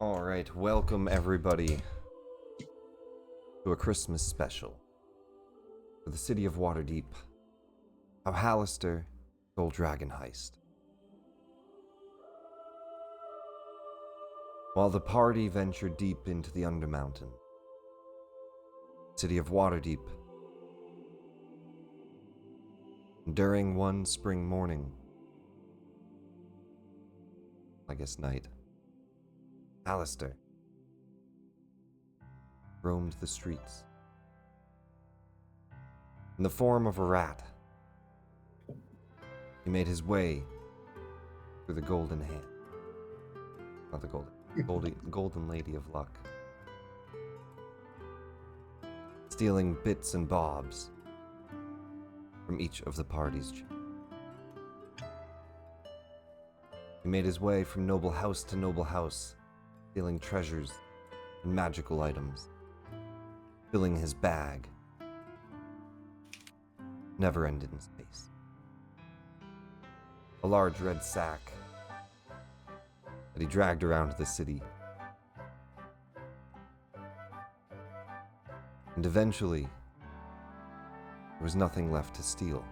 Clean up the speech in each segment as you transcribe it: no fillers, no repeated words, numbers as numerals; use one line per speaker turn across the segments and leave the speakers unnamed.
Alright, welcome everybody to a Christmas special for the city of Waterdeep, how Halaster stole Dragon Heist. While the party ventured deep into the Undermountain, city of Waterdeep, during one spring morning, night, Halaster roamed the streets. In the form of a rat, he made his way through the Golden Hand. Not the golden Lady of Luck. Stealing bits and bobs from each of the party's children. He made his way from noble house to noble house, stealing treasures and magical items, filling his bag, never ended in space. A large red sack that he dragged around the city. And eventually, there was nothing left to steal.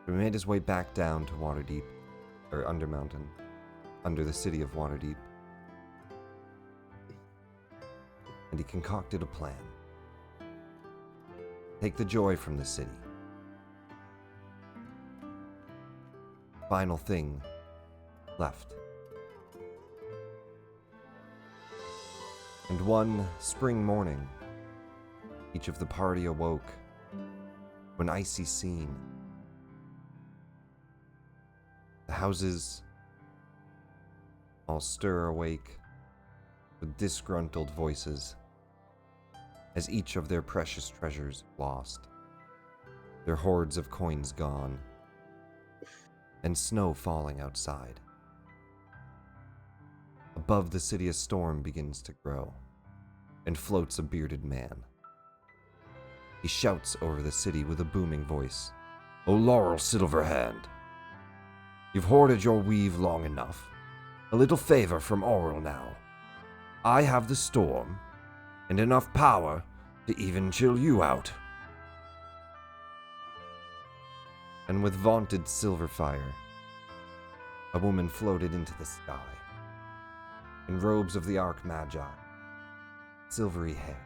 He made his way back down to Waterdeep, or Undermountain, under the city of Waterdeep. And he concocted a plan. Take the joy from the city. Final thing left. And one spring morning, each of the party awoke to an icy scene. The houses all stir awake with disgruntled voices as each of their precious treasures lost, their hoards of coins gone, and snow falling outside. Above the city a storm begins to grow, and floats a bearded man. He shouts over the city with a booming voice, "O Laurel Silverhand, you've hoarded your weave long enough. A little favor from Auril now. I have the storm, and enough power to even chill you out." And with vaunted silver fire, a woman floated into the sky, in robes of the Archmagi, silvery hair.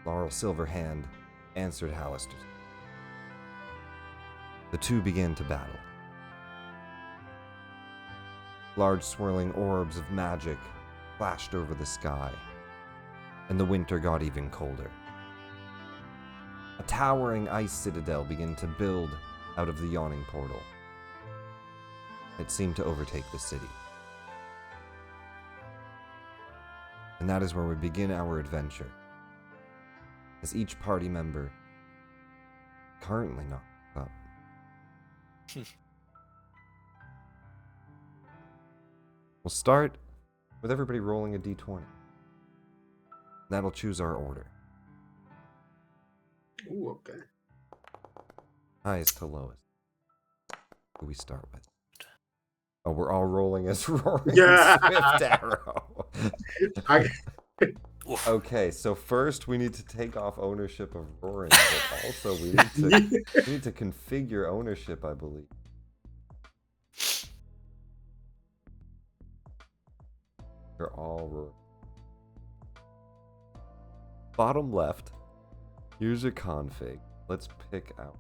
Laurel Silverhand answered Halaster. The two began to battle. Large swirling orbs of magic flashed over the sky, and the winter got even colder. A towering ice citadel began to build out of the yawning portal. It seemed to overtake the city. And that is where we begin our adventure, as each party member currently not up. We'll start with everybody rolling a d20. That'll choose our order.
Ooh, okay.
Highest to lowest. Who we start with? Oh, we're all rolling as Roaring Swift Arrow. Okay, so first we need to take off ownership of Roaring, but also we need to configure ownership, I believe. They're all roaring. Bottom left, here's your config. Let's pick out.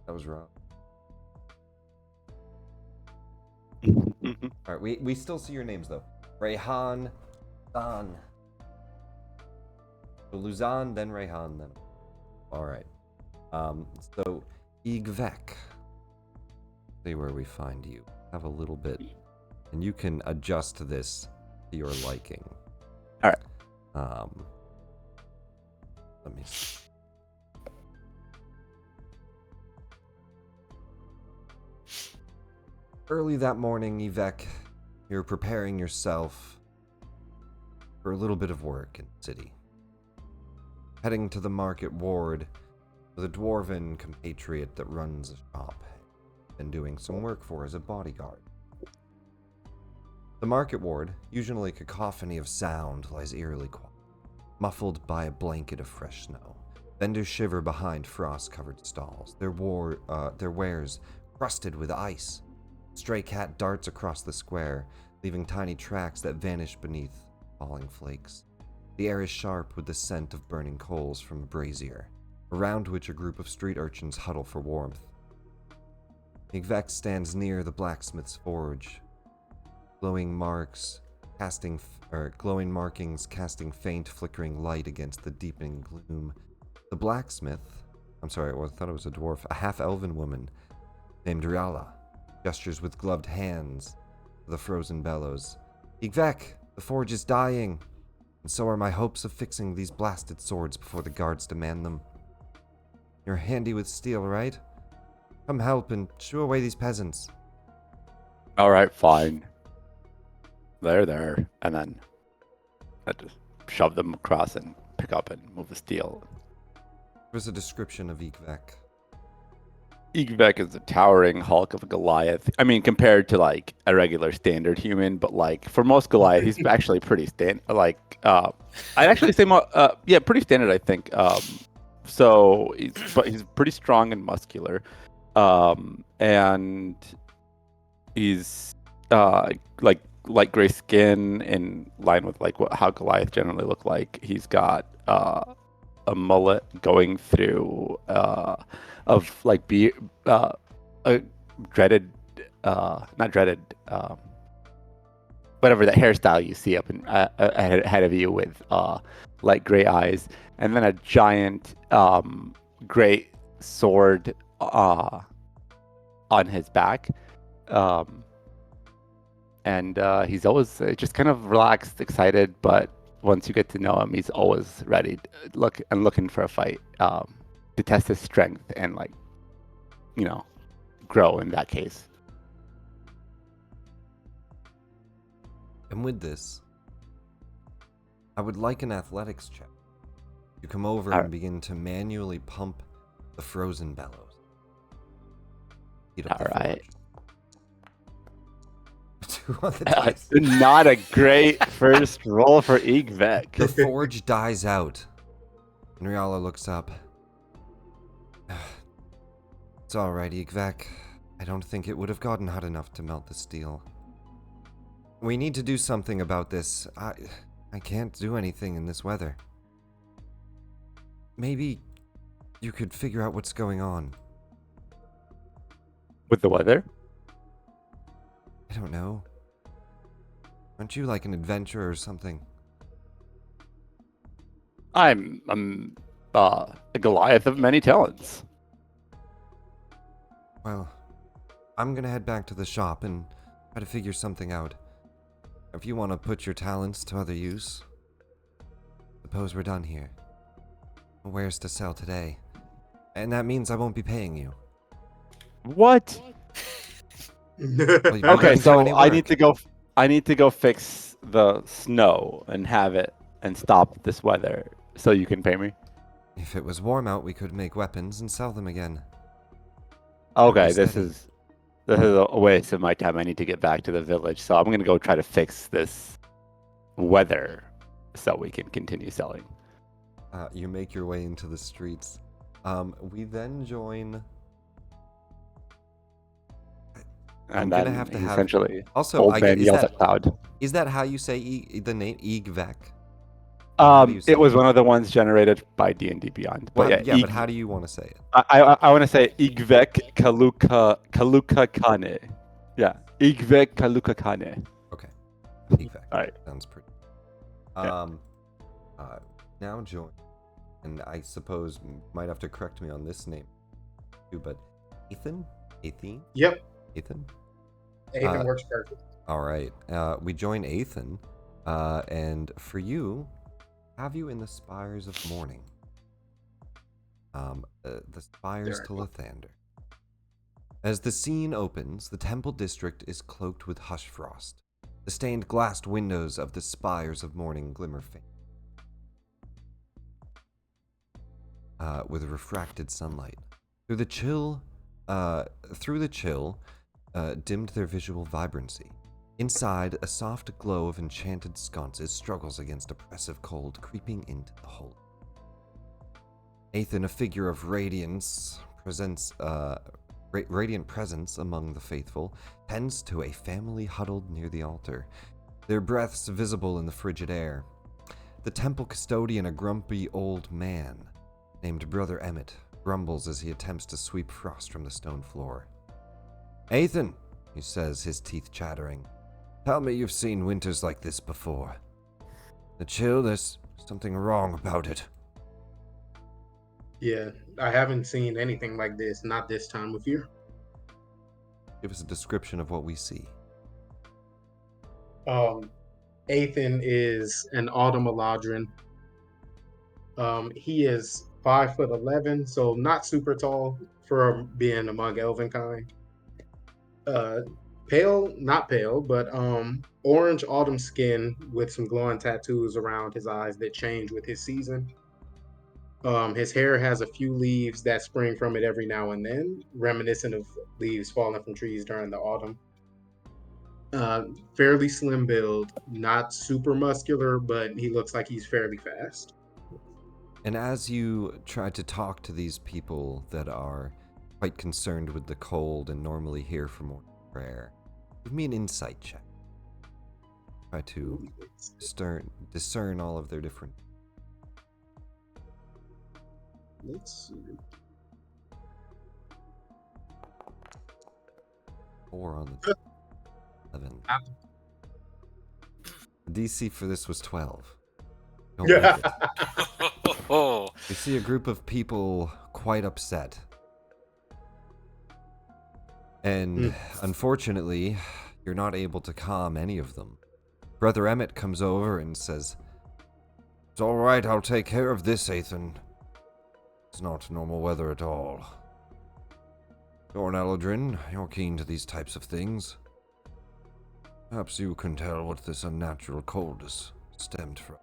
That was wrong. Alright, we still see your names though. Rayhan, Zan. So Luzan, then Rayhan, then. Alright. So Igvek. See where we find you. Have a little bit. And you can adjust this to your liking.
Alright.
Let me see. Early that morning, Yvek You're preparing yourself for a little bit of work in the city. Heading to the market ward with a dwarven compatriot that runs a shop and doing some work for as a bodyguard. The market ward, usually a cacophony of sound, lies eerily quiet, muffled by a blanket of fresh snow. Vendors shiver behind frost-covered stalls, their wares crusted with ice. Stray cat darts across the square, leaving tiny tracks that vanish beneath falling flakes. The air is sharp with the scent of burning coals from a brazier, around which a group of street urchins huddle for warmth. Igvek stands near the blacksmith's forge, glowing markings casting faint flickering light against the deepening gloom. The blacksmith, I thought it was a dwarf, a half-elven woman named Riala, gestures with gloved hands to the frozen bellows. Igvek, the forge is dying, and so are my hopes of fixing these blasted swords before the guards demand them. You're handy with steel, right? Come help and shoo away these peasants.
All right, fine. There. And then I just shove them across and pick up and move the steel.
There's a description of Igvek.
Igvek is a towering hulk of a Goliath. I mean, compared to like a regular standard human, but like for most Goliath, he's actually pretty standard. I'd actually say more, pretty standard, I think. So he's pretty strong and muscular, and he's like light gray skin in line with like how Goliath generally look like. He's got a mullet going through of like a dreaded not dreaded whatever that hairstyle you see up in ahead of you with light gray eyes, and then a giant gray sword on his back, and he's always just kind of relaxed, excited, but once you get to know him, he's always ready looking for a fight, to test his strength and like, grow in that case.
And with this, I would like an athletics check. You come over and begin to manually pump the frozen bellows.
All right.
Two on the dice.
Not a great first roll for Igvek.
The forge dies out. And Riala looks up. It's alright, Igvek. I don't think it would have gotten hot enough to melt the steel. We need to do something about this. I can't do anything in this weather. Maybe you could figure out what's going on.
With the weather?
I don't know. Aren't you like an adventurer or something?
I'm a Goliath of many talents.
Well, I'm gonna head back to the shop and try to figure something out. If you want to put your talents to other use, suppose we're done here. No wares to sell today, and that means I won't be paying you.
What?
Well,
Okay, so I need to go fix the snow and have it and stop this weather so you can pay me.
If it was warm out, we could make weapons and sell them again.
Okay, this is a waste of my time. I need to get back to the village, so I'm gonna go try to fix this weather so we can continue selling.
You make your way into the streets. We then join. I'm gonna have to have
essentially.
Also,
Old man yells at cloud.
Is that how you say the name Igvek?
It was one of the ones generated by D&D Beyond. But
but how do you want to say it?
I want to say Igvek Kaluka Kane. Yeah, Igvek Kaluka Kane.
Okay. Igvek.
All right.
Sounds pretty.
Yeah.
Now join, and I suppose might have to correct me on this name too, but Ethan?
Yep.
Ethan?
Ethan works perfect.
All right. We join Ethan, and for you, have you in the Spires of Morning. The Spires to Lathander. As the scene opens, the temple district is cloaked with hush frost. The stained glassed windows of the spires of morning glimmer faint with refracted sunlight. Through the chill, dimmed their visual vibrancy. Inside, a soft glow of enchanted sconces struggles against oppressive cold, creeping into the hole. Athan, a figure of radiance, radiant presence among the faithful, tends to a family huddled near the altar, their breaths visible in the frigid air. The temple custodian, a grumpy old man named Brother Emmett, grumbles as he attempts to sweep frost from the stone floor. Athan, he says, his teeth chattering, tell me you've seen winters like this before. The chill, there's something wrong about it.
Yeah, I haven't seen anything like this, not this time of year.
Give us a description of what we see.
Athan is an autumn Eladrin. He is 5'11", so not super tall for being among Elvenkind. Pale, not pale, but orange autumn skin with some glowing tattoos around his eyes that change with his season. His hair has a few leaves that spring from it every now and then, reminiscent of leaves falling from trees during the autumn. Fairly slim build, not super muscular, but he looks like he's fairly fast.
And as you try to talk to these people that are quite concerned with the cold and normally here for morning prayer, give me an insight check. Try to discern all of their different...
Let's see.
4 on the 11. The DC for this was 12. Don't make it.
Oh,
We see a group of people quite upset. And unfortunately, you're not able to calm any of them. Brother Emmett comes over and says, "It's all right, I'll take care of this, Athan. It's not normal weather at all. You're an Eladrin, you're keen to these types of things. Perhaps you can tell what this unnatural cold is stemmed from.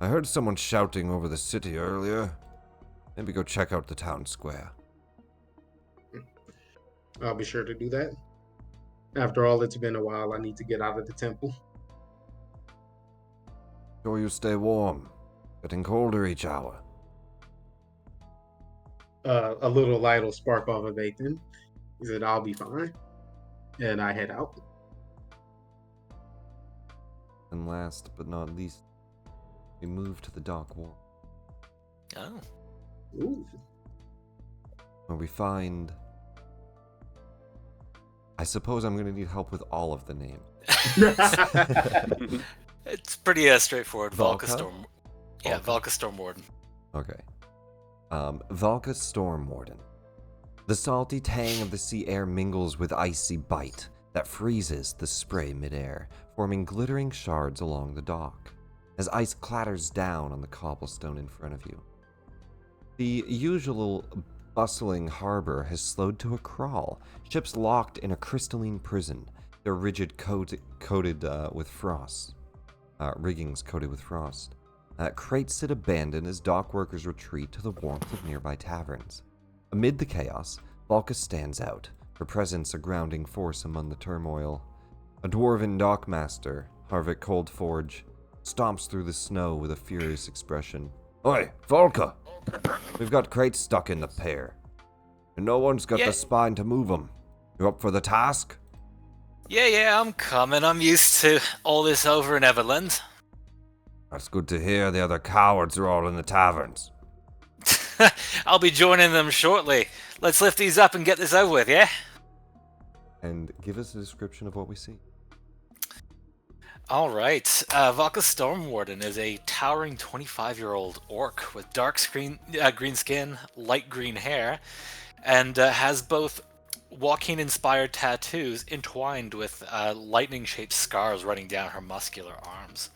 I heard someone shouting over the city earlier. Maybe go check out the town square."
I'll be sure to do that. After all, it's been a while. I need to get out of the temple.
Sure you stay warm. Getting colder each hour.
A little light will spark off of Athan. He said, I'll be fine. And I head out.
And last but not least, we move to the dock wall,
oh.
Ooh.
where we find... I suppose I'm going to need help with all of the names.
It's pretty straightforward.
Valka?
Storm. Yeah, Valka Storm Warden.
Okay. Valka Stormwarden. The salty tang of the sea air mingles with icy bite that freezes the spray midair, forming glittering shards along the dock, as ice clatters down on the cobblestone in front of you. The usual bustling harbor has slowed to a crawl, ships locked in a crystalline prison, their rigid coated with frost. Riggings coated with frost. Crates sit abandoned as dock workers retreat to the warmth of nearby taverns. Amid the chaos, Valka stands out, her presence a grounding force among the turmoil. A dwarven dockmaster, Harvick Coldforge, stomps through the snow with a furious expression. "Oi, Valka! We've got crates stuck in the pier, and no one's got the spine to move them. You up for the task?"
Yeah, I'm coming. I'm used to all this over in Everland.
"That's good to hear. The other cowards are all in the taverns."
I'll be joining them shortly. Let's lift these up and get this over with, yeah?
And give us a description of what we see.
All right. Valka Stormwarden is a towering 25-year-old orc with dark green skin, light green hair, and has both walking-inspired tattoos entwined with lightning-shaped scars running down her muscular arms.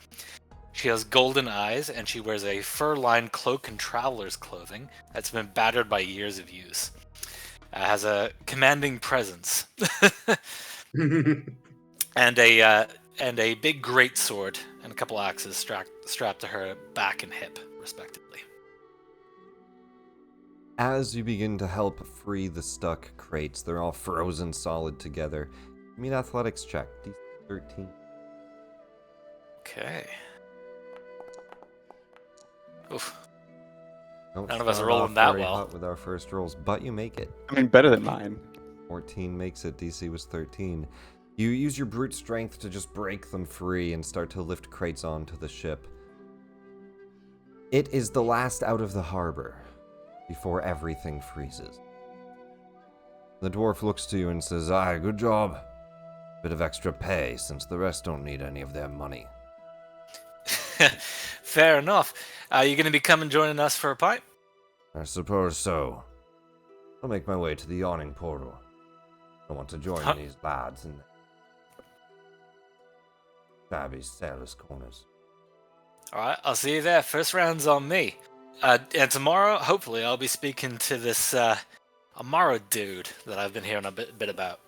She has golden eyes, and she wears a fur-lined cloak and traveler's clothing that's been battered by years of use. Has a commanding presence. And and a big greatsword and a couple axes strapped to her back and hip, respectively.
As you begin to help free the stuck crates, they're all frozen solid together. Give me an athletics check, DC 13.
Okay. Oof.
Don't
None of us are
start
rolling
off
that
very
well.
hot with our first rolls, but you make it.
I mean, better than mine.
14 makes it, DC was 13. You use your brute strength to just break them free and start to lift crates onto the ship. It is the last out of the harbor before everything freezes. The dwarf looks to you and says, "Aye, good job. Bit of extra pay since the rest don't need any of their money."
Fair enough. You going to be coming joining us for a pint?
I suppose so. I'll make my way to the yawning portal. I want to join these lads in shabby sailors' corners.
Alright, I'll see you there. First round's on me. And tomorrow, hopefully, I'll be speaking to this Amaro dude that I've been hearing a bit about.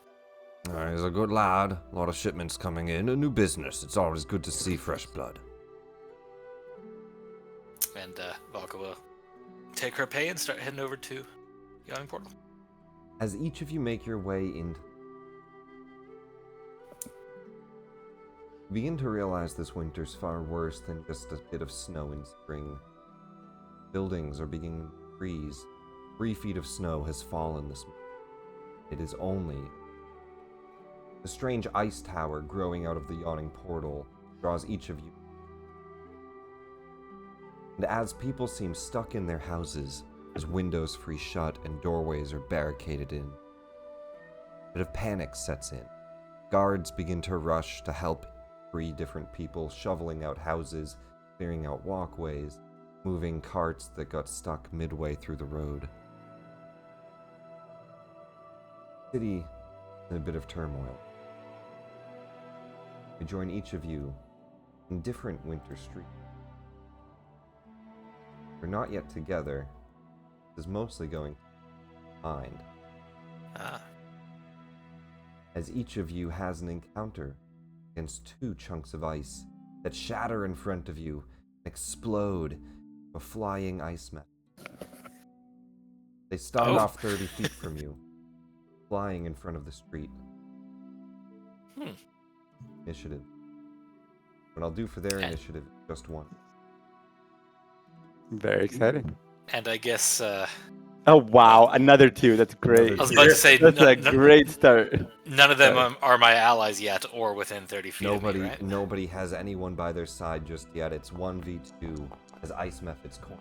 He's a good lad. A lot of shipments coming in. A new business. It's always good to see fresh blood.
And Valka will take her pay and start heading over to Yawning Portal.
As each of you make your way into, you begin to realize this winter's far worse than just a bit of snow in spring. Buildings are beginning to freeze. 3 feet of snow has fallen this month. It is only the strange ice tower growing out of the yawning portal draws each of you. And as people seem stuck in their houses, as windows freeze shut and doorways are barricaded in, a bit of panic sets in. Guards begin to rush to help free different people, shoveling out houses, clearing out walkways, moving carts that got stuck midway through the road. The city in a bit of turmoil. We join each of you in different winter streets. We're not yet together. This is mostly going to mind. As each of you has an encounter against 2 chunks of ice that shatter in front of you and explode a flying ice mat. They start off 30 feet from you, flying in front of the street. Initiative. What I'll do for their initiative is just 1.
Very exciting.
And I guess...
Oh, wow. Another 2. That's great.
I was about to say...
That's a great start.
None of them are my allies yet or within 30 feet of me, right?
Nobody has anyone by their side just yet. It's 1v2 as ice methods coin.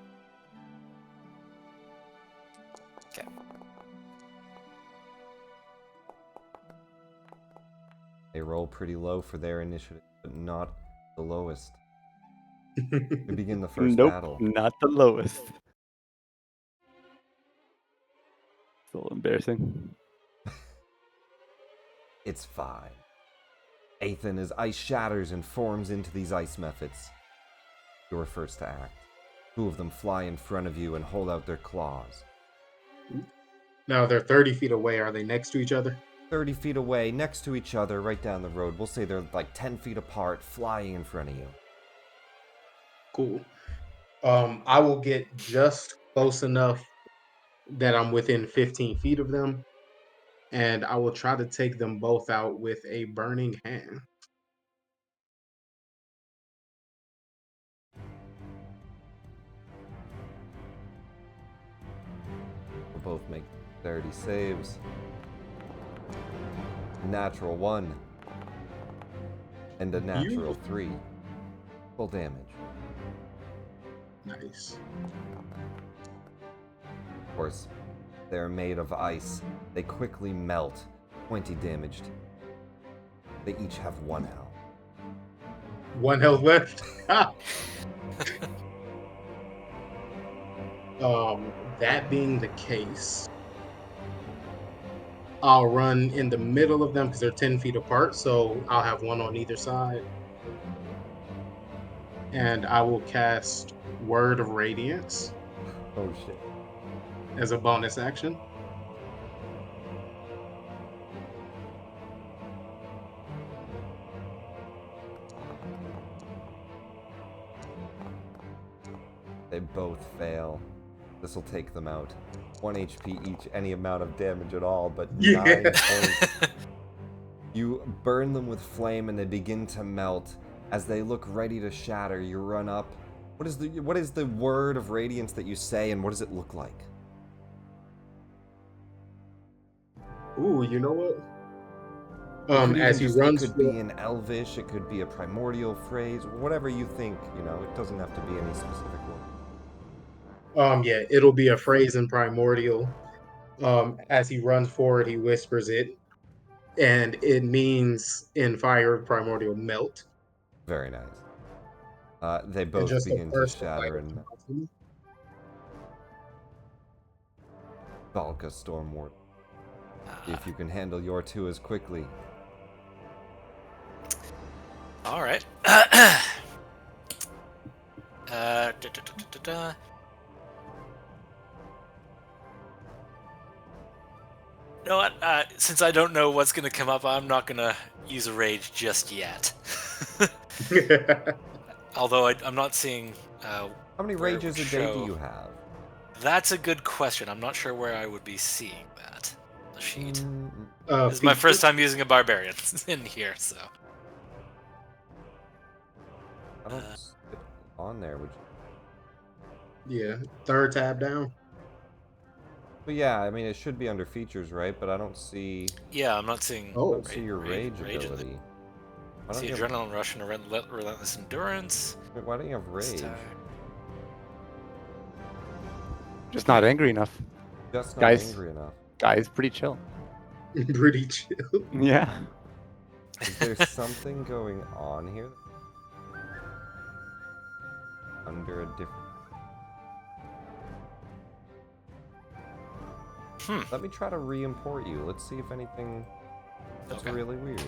Okay.
They roll pretty low for their initiative, but not the lowest. We begin the first battle.
Not the lowest. It's a little embarrassing.
It's fine. Ethan, as ice shatters and forms into these ice methods, you're first to act. 2 of them fly in front of you and hold out their claws.
Now they're 30 feet away. Are they next to each other?
30 feet away, next to each other, right down the road. We'll say they're like 10 feet apart, flying in front of you.
Cool. I will get just close enough that I'm within 15 feet of them, and I will try to take them both out with a burning hand.
We'll both make 30 saves. Natural 1. And a natural 3. Full damage.
Nice.
Of course, they're made of ice. They quickly melt. 20 damaged. They each have 1 health.
1 health left. That being the case, I'll run in the middle of them because they're 10 feet apart, so I'll have 1 on either side. And I will cast Word of Radiance
Oh shit.
as a bonus action.
They both fail. This will take them out. 1 HP each, any amount of damage at all, but
Yeah.
9 points. You burn them with flame and they begin to melt. As they look ready to shatter, you run up. What is the word of radiance that you say, and what does it look like?
Ooh, you know what?
It could
As he runs,
it could be in Elvish, it could be a primordial phrase, whatever you think, it doesn't have to be any specific word.
yeah, it'll be a phrase in primordial. As he runs forward, he whispers it, and it means in fire primordial melt.
Very nice. They
And
both
just a
begin to
burst of
shatter
light
and
across him.
Valka Stormward. See if you can handle your 2 as quickly.
All right. Da, da, da, da, da. You know what? Since I don't know what's gonna come up, I'm not gonna use a rage just yet. Although I'm not seeing.
How many
where it
rages a
would
day do
show.
you have?
That's a good question. I'm not sure where I would be seeing that. The sheet. This is my
Feature.
first time using a barbarian in here, so.
I don't see it on there, would you?
Yeah, third tab down.
But yeah, I mean, it should be under features, right? But I don't see.
Yeah, I'm not seeing.
I
Oh.
don't see your rage
in the-
ability. Why don't
See
you have,
adrenaline rush and relentless endurance.
why don't you have
This
rage?
time.
Just not angry enough.
Just not
Guys.
angry enough.
Guy's pretty chill.
Pretty chill.
Yeah.
Is there something going on here? Under a different. Let me try to re-import you. Let's see if anything that's
Okay.
really weird.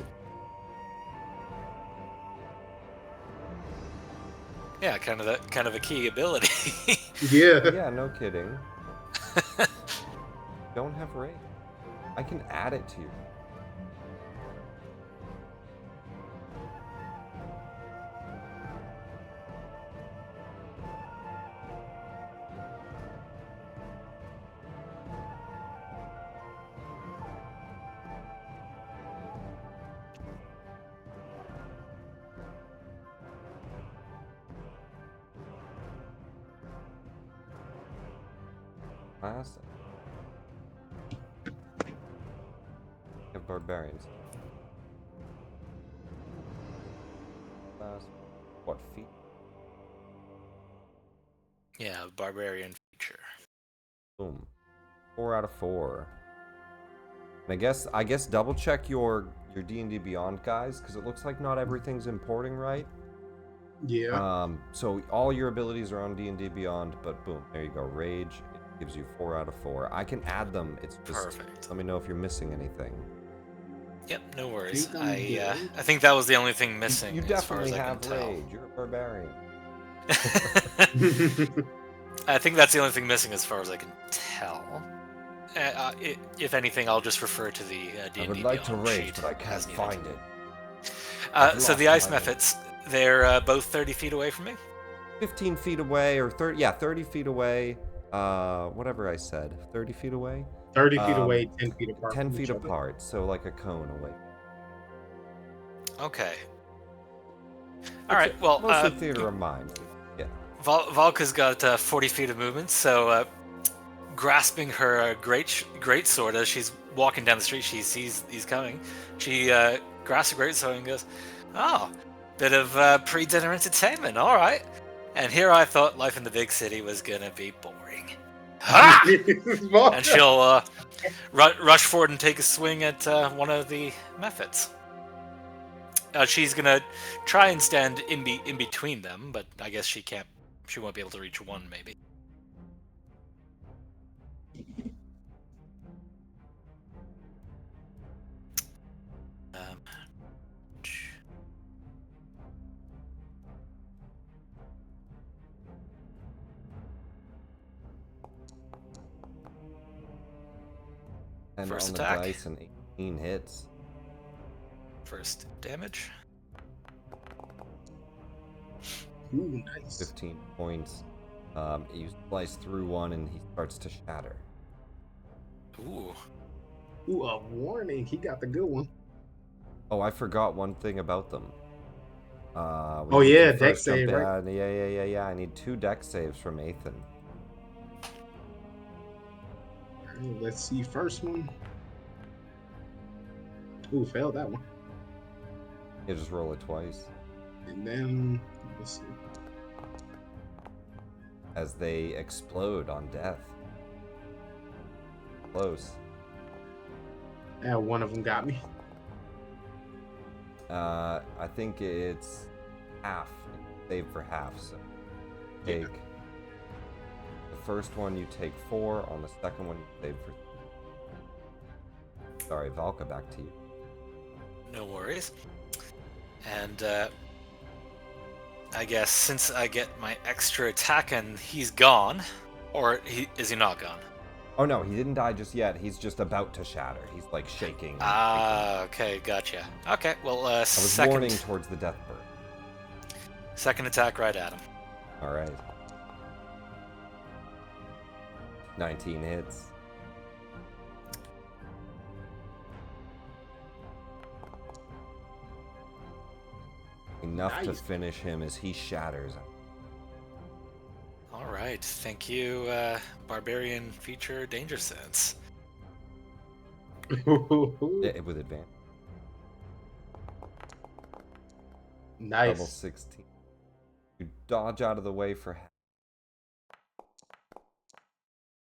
Yeah, kind of a key ability.
Yeah.
Yeah, no kidding. Don't have rage. I can add it to you. Classic. Of barbarians. Class. What feat?
Yeah, barbarian feature.
Boom. 4 out of 4. And I guess double check your D&D Beyond guys, because it looks like not everything's importing right.
Yeah.
So all your abilities are on D&D Beyond, but boom, there you go. Rage, it gives you 4 out of 4. I can add them. It's just
Perfect.
let me know if you're missing anything.
Yep, no worries.
Think I'm good.
I think that was the only thing missing.
You
as far as
definitely
I
have
can tell.
rage. You're a barbarian.
I think that's the only thing missing as far as I can tell. If anything, I'll just refer to the D&D
I would like to
Beyond
rage,
sheet
but I can't
as needed.
find it. I've
So the
lost
ice
my
methods, they're both 30 feet away from me?
15 feet away, or 30 feet away. Whatever I said. 30 feet away?
30 feet away, 10 feet apart.
10
from
feet
each other.
apart, so like a cone away.
Okay. All right, well,
Mostly theater of mind. Yeah.
Valka's got 40 feet of movement, so grasping her great sword as she's walking down the street, she sees he's coming. She grasps a great sword and goes, "Oh, bit of pre-dinner entertainment, all right." And here I thought life in the big city was gonna be boring. Ha! And she'll rush forward and take a swing at one of the methods. She's gonna try and stand in between them, but I guess she can't. She won't be able to reach one, maybe.
And
First
on
attack.
the dice, and 18 hits.
First damage.
Ooh, nice.
15 points. You slice through one and he starts to shatter.
Ooh.
Ooh, a warning. He got the good one.
Oh, I forgot one thing about them. We
Oh,
need
yeah,
to
deck
first jump
save, right?
in. Yeah. I need 2 deck saves from Ethan.
Alright, let's see. First one. Ooh, failed that one.
You just roll it twice.
And then, let's see.
As they explode on death. Close.
Yeah, one of them got me.
I think it's half. Save for half, so take the first one you take 4, on the second one you save for 3. Sorry, Valka, back to you.
No worries. And I guess since I get my extra attack and he's gone, or is he not gone?
Oh no, he didn't die just yet. He's just about to shatter. He's like shaking.
Ah, okay, gotcha. Okay, well,
I was warning towards the death bird.
second attack right at him.
All right. 19 hits. Enough to
Nice.
finish him as he shatters.
All right, thank you, Barbarian feature Danger Sense.
Yeah, with advantage.
Nice.
Level 16. You dodge out of the way for half.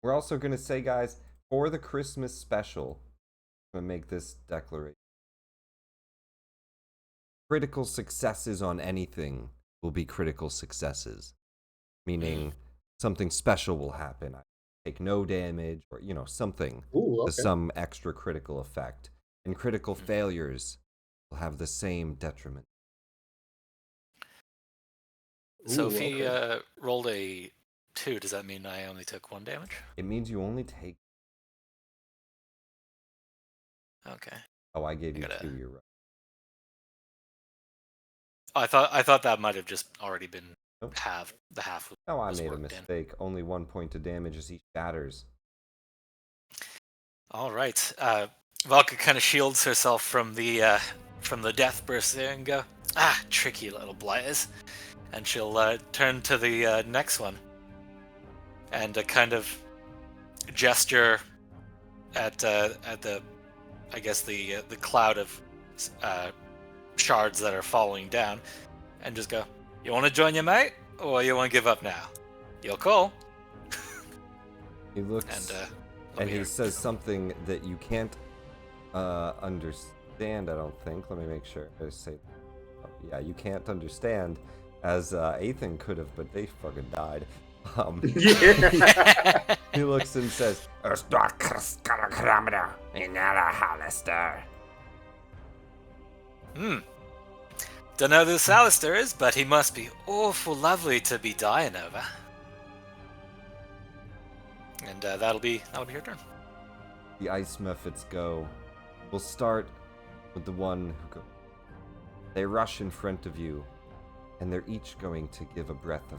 We're also going to say, guys, for the Christmas special, I'm going to make this declaration. Critical successes on anything will be critical successes. Meaning something special will happen. I take no damage or, something
Ooh,
to
okay.
some extra critical effect. And critical failures will have the same detriment.
So
Ooh,
if he
okay.
rolled a 2, does that mean I only took 1 damage?
It means you only take...
Okay.
Oh, I gave you
gotta-
2, you're right.
I thought that might have just already been
Nope.
half. The half.
No, I
was
made a
worked in.
mistake. Only 1 point of damage as he shatters.
All right. Valka kind of shields herself from the death burst there and go, tricky little blighters. And she'll turn to the next one and kind of gesture at the I guess the cloud of shards that are falling down, and just go, "You want to join your mate, or you want to give up now? Your call."
He looks
And
he says something that you can't understand, I don't think. Let me make sure. I say, yeah, you can't understand, as Ethan could have, but they fucking died.
Yeah.
He looks and says, Halaster.
Don't know who this Halaster is, but he must be awful lovely to be dying over. And that'll be your turn.
The ice methods go. We'll start with the one who goes. They rush in front of you, and they're each going to give a breath of...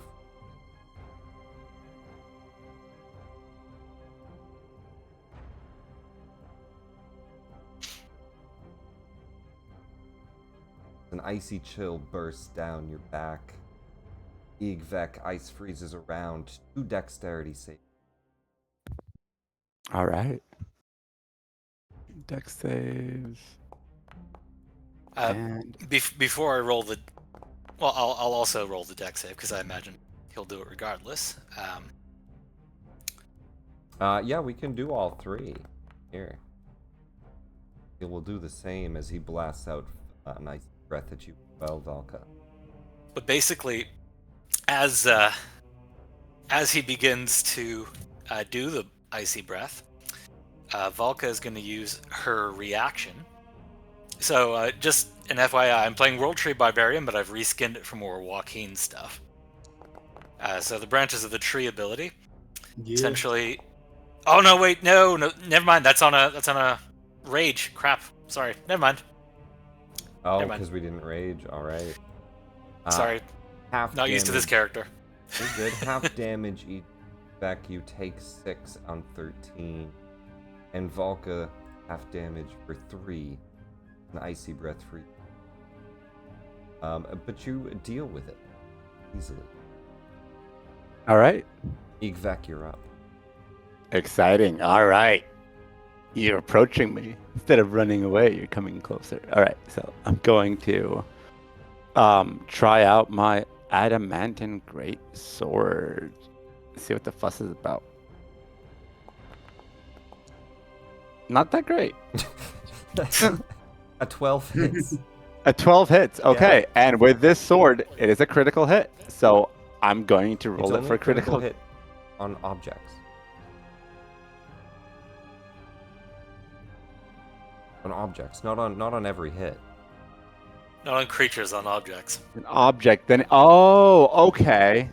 An icy chill bursts down your back. Igvek ice freezes around. 2 dexterity saves.
All right. Dex saves. And
Before I roll the, well, I'll also roll the dex save because I imagine he'll do it regardless.
Yeah, we can do all 3. Here. He will do the same as he blasts out an icy breath at you. Well, Valka.
But basically, as he begins to do the icy breath, Valka is going to use her reaction. So just an FYI, I'm playing World Tree Barbarian, but I've reskinned it for more Joaquin stuff. So the branches of the tree ability, essentially. Oh no! Wait, no, never mind. That's on a rage. Crap. Sorry. Never mind.
Oh, because we didn't rage. All right.
Sorry.
Half
Not used to this
damage.
character.
You're good. Half damage each. Back, you take 6 on 13. And Volka, half damage for 3. An icy breath for you. But you deal with it easily.
All right.
Igvek, you're up.
Exciting. All right. You're approaching me. Instead of running away, you're coming closer. All right. So I'm going to try out my adamantine great sword. See what the fuss is about. Not that great.
A 12 hits.
A 12 hits. Okay. And with this sword, it is a critical hit. So I'm going to
It's
roll it
only
for
a critical
critical
hit on objects. On objects, not on every hit.
Not on creatures, on objects.
An object. Then, oh, okay.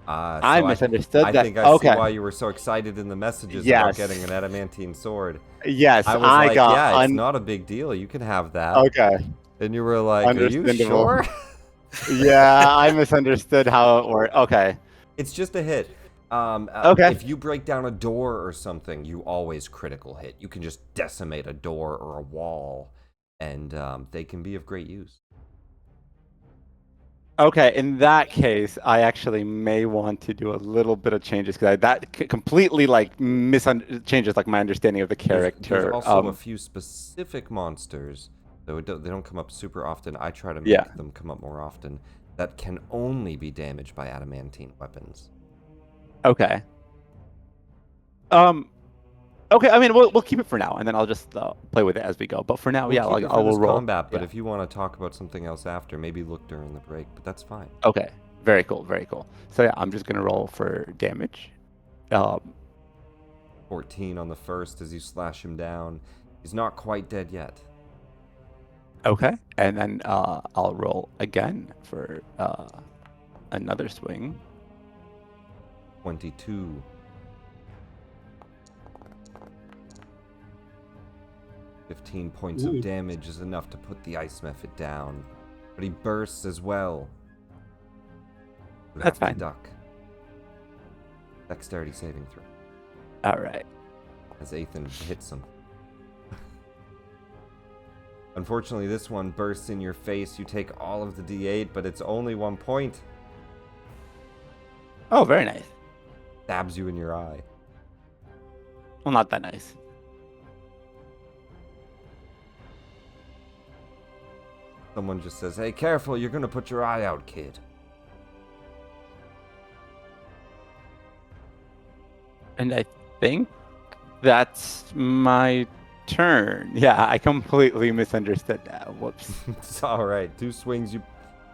I misunderstood
I
that.
think I see
Okay.
why you were so excited in the messages about
Yes.
getting an adamantine sword.
Yes,
I was
I
like,
got
yeah, it's not a big deal. You can have that.
Okay.
And you were like, are you
Understandable.
sure?
Yeah, I misunderstood how it worked. Okay.
It's just a hit.
Okay.
If you break down a door or something, you always critical hit. You can just decimate a door or a wall, and they can be of great use.
Okay, in that case, I actually may want to do a little bit of changes because that completely like changes like my understanding of the character.
There's also a few specific monsters, though they don't come up super often. I try to make
Yeah.
them come up more often. That can only be damaged by adamantine weapons.
Okay. Okay. I mean, we'll keep it for now, and then I'll just play with it as we go. But for now,
We'll
yeah,
keep it
I
for
will
this
roll.
combat. But
Yeah.
if you want to talk about something else after, maybe look during the break. But that's fine.
Okay. Very cool. Very cool. So yeah, I'm just gonna roll for damage.
14 on the first as you slash him down. He's not quite dead yet.
Okay, and then I'll roll again for another swing.
22. 15 points of damage is enough to put the ice method down. But he bursts as well. You
That's
have to
fine.
duck. Dexterity saving throw.
All right.
As Ethan hits him. Unfortunately, this one bursts in your face. You take all of the D8, but it's only 1 point.
Oh, very nice.
Stabs you in your eye.
Well, not that nice.
Someone just says, hey, careful, you're gonna put your eye out, kid.
And I think that's my turn. Yeah, I completely misunderstood that. Whoops.
It's alright. 2 swings, you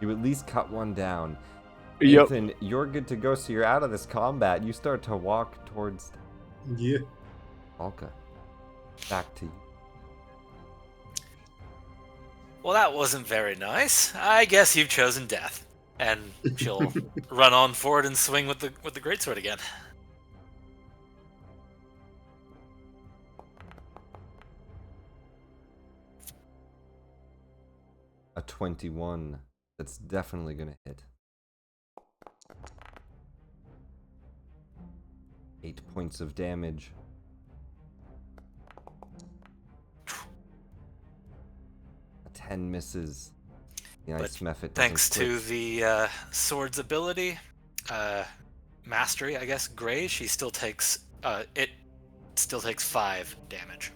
at least cut one down.
Yep.
Ethan, you're good to go, so you're out of this combat. You start to walk towards
Yeah.
Alka. Back to you.
Well, that wasn't very nice. I guess you've chosen death. And she'll run on forward and swing with the greatsword again.
A 21. That's definitely gonna hit. 8 points of damage. A 10 misses. The ice method doesn't
Thanks to
quit.
the sword's ability, mastery, I guess, Gray, she still takes it still takes 5 damage.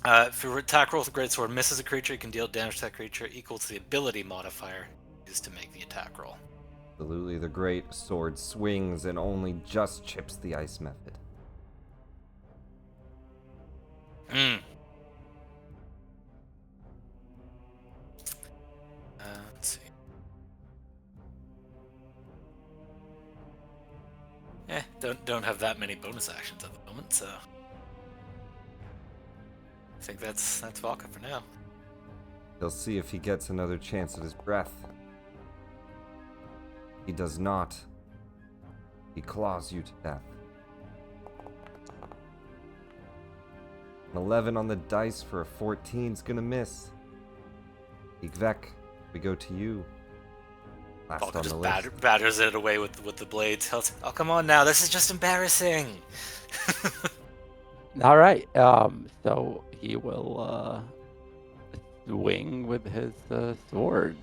If your attack roll with the greatsword misses a creature, you can deal damage to that creature equal to the ability modifier used to make the attack roll.
Absolutely, the great sword swings and only just chips the ice method.
Let's see. Don't have that many bonus actions at the moment, so I think that's Valka for now.
He'll see if he gets another chance at his breath. He does not. He claws you to death. An 11 on the dice for a 14's gonna miss. Igvek, we go to you. Last
Falco
on the
just
list.
batters it away with the blade. Tells, "Oh, come on now, this is just embarrassing."
All right. So he will swing with his sword.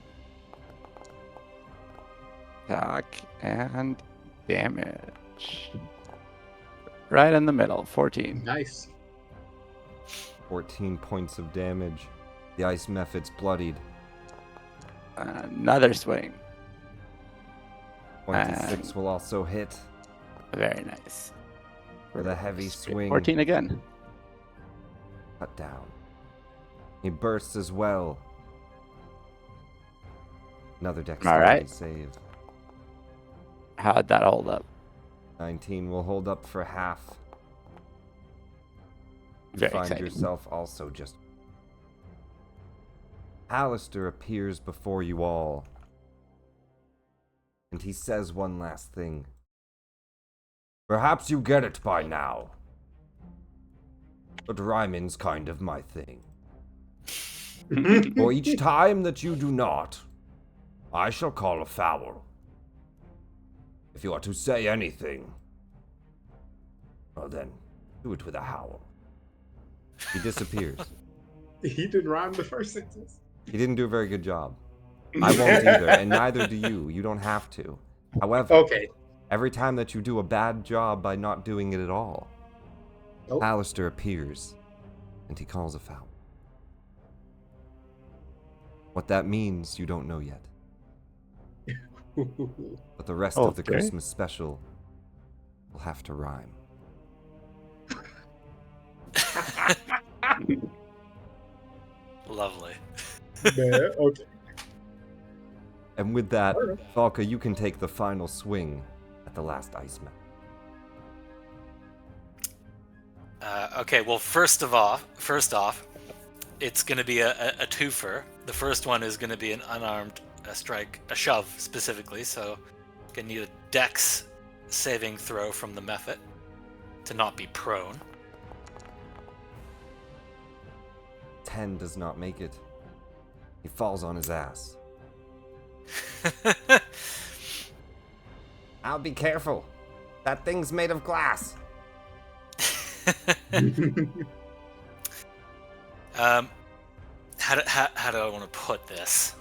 Attack and damage. Right in the middle. 14.
Nice.
14 points of damage. The ice mephit's bloodied.
Another swing.
26 will also hit
Very nice.
with a heavy swing.
14 again.
Cut down. He bursts as well. Another dexterity
right.
save.
How'd that hold up?
19 will hold up for half. You
Very
find
exciting.
yourself also just... Halaster appears before you all. And he says one last thing. Perhaps you get it by now. But rhyming's kind of my thing. For each time that you do not, I shall call a foul. If you are to say anything, well then, do it with a howl. He disappears.
He didn't rhyme the first sentence.
He didn't do a very good job. I won't either, and neither do you. You don't have to. However,
Okay.
every time that you do a bad job by not doing it at all,
Oh.
Halaster appears, and he calls a foul. What that means, you don't know yet. But the rest of the
Okay.
Christmas special will have to rhyme.
Lovely.
Yeah, okay.
And with that,
Alright.
Falca, you can take the final swing at the last Iceman.
Okay, well, first off, it's going to be a twofer. The first one is going to be an unarmed strike, a shove specifically, so going to need a dex saving throw from the mephit to not be prone.
10 does not make it. He falls on his ass. I'll be careful. That thing's made of glass.
How do I want to put this?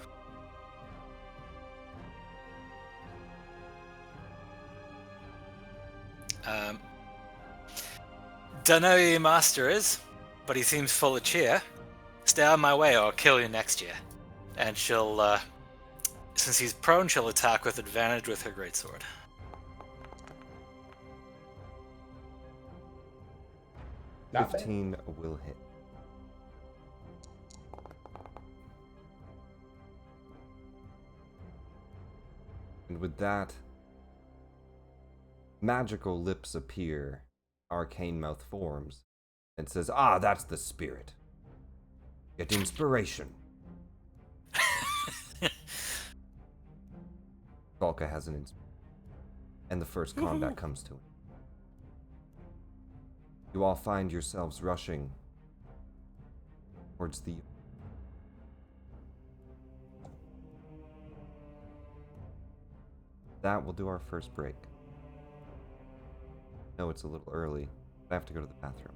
Don't know who your master is, but he seems full of cheer. Stay out of my way or I'll kill you next year. And she'll, since he's prone, she'll attack with advantage with her greatsword.
Not bad.
15 will hit. And with that, magical lips appear, arcane mouth forms, and says, "Ah, that's the spirit. Get inspiration." Valka has an inspiration. And the first combat comes to it. You all find yourselves rushing towards the... That will do our first break. No, it's a little early. I have to go to the bathroom.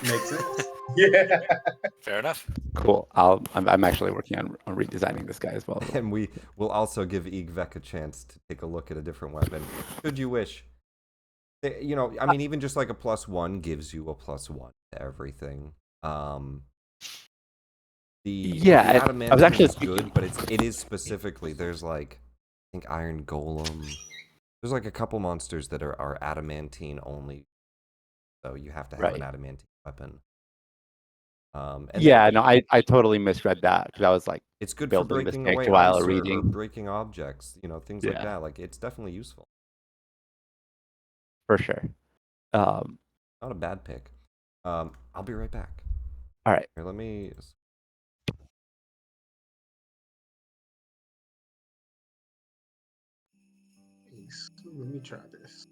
Makes sense. Yeah.
Fair enough.
Cool. I'm actually working on redesigning this guy as well.
And we will also give Igvek a chance to take a look at a different weapon, should you wish. You know, I mean, even just like a +1 gives you a +1 to everything. The
I was
adamantine
actually
is good, but it is specifically, there's like, I think Iron Golem. There's like a couple monsters that are adamantine only, so you have to have an adamantine weapon. And
I totally misread that because I was like,
it's good for
building this
breaking
tank
away
while
ice or
reading.
breaking objects, you know, things like that. Like, it's definitely useful.
For sure.
Not a bad pick. I'll be right back.
All right.
Here, let me...
Let me try this.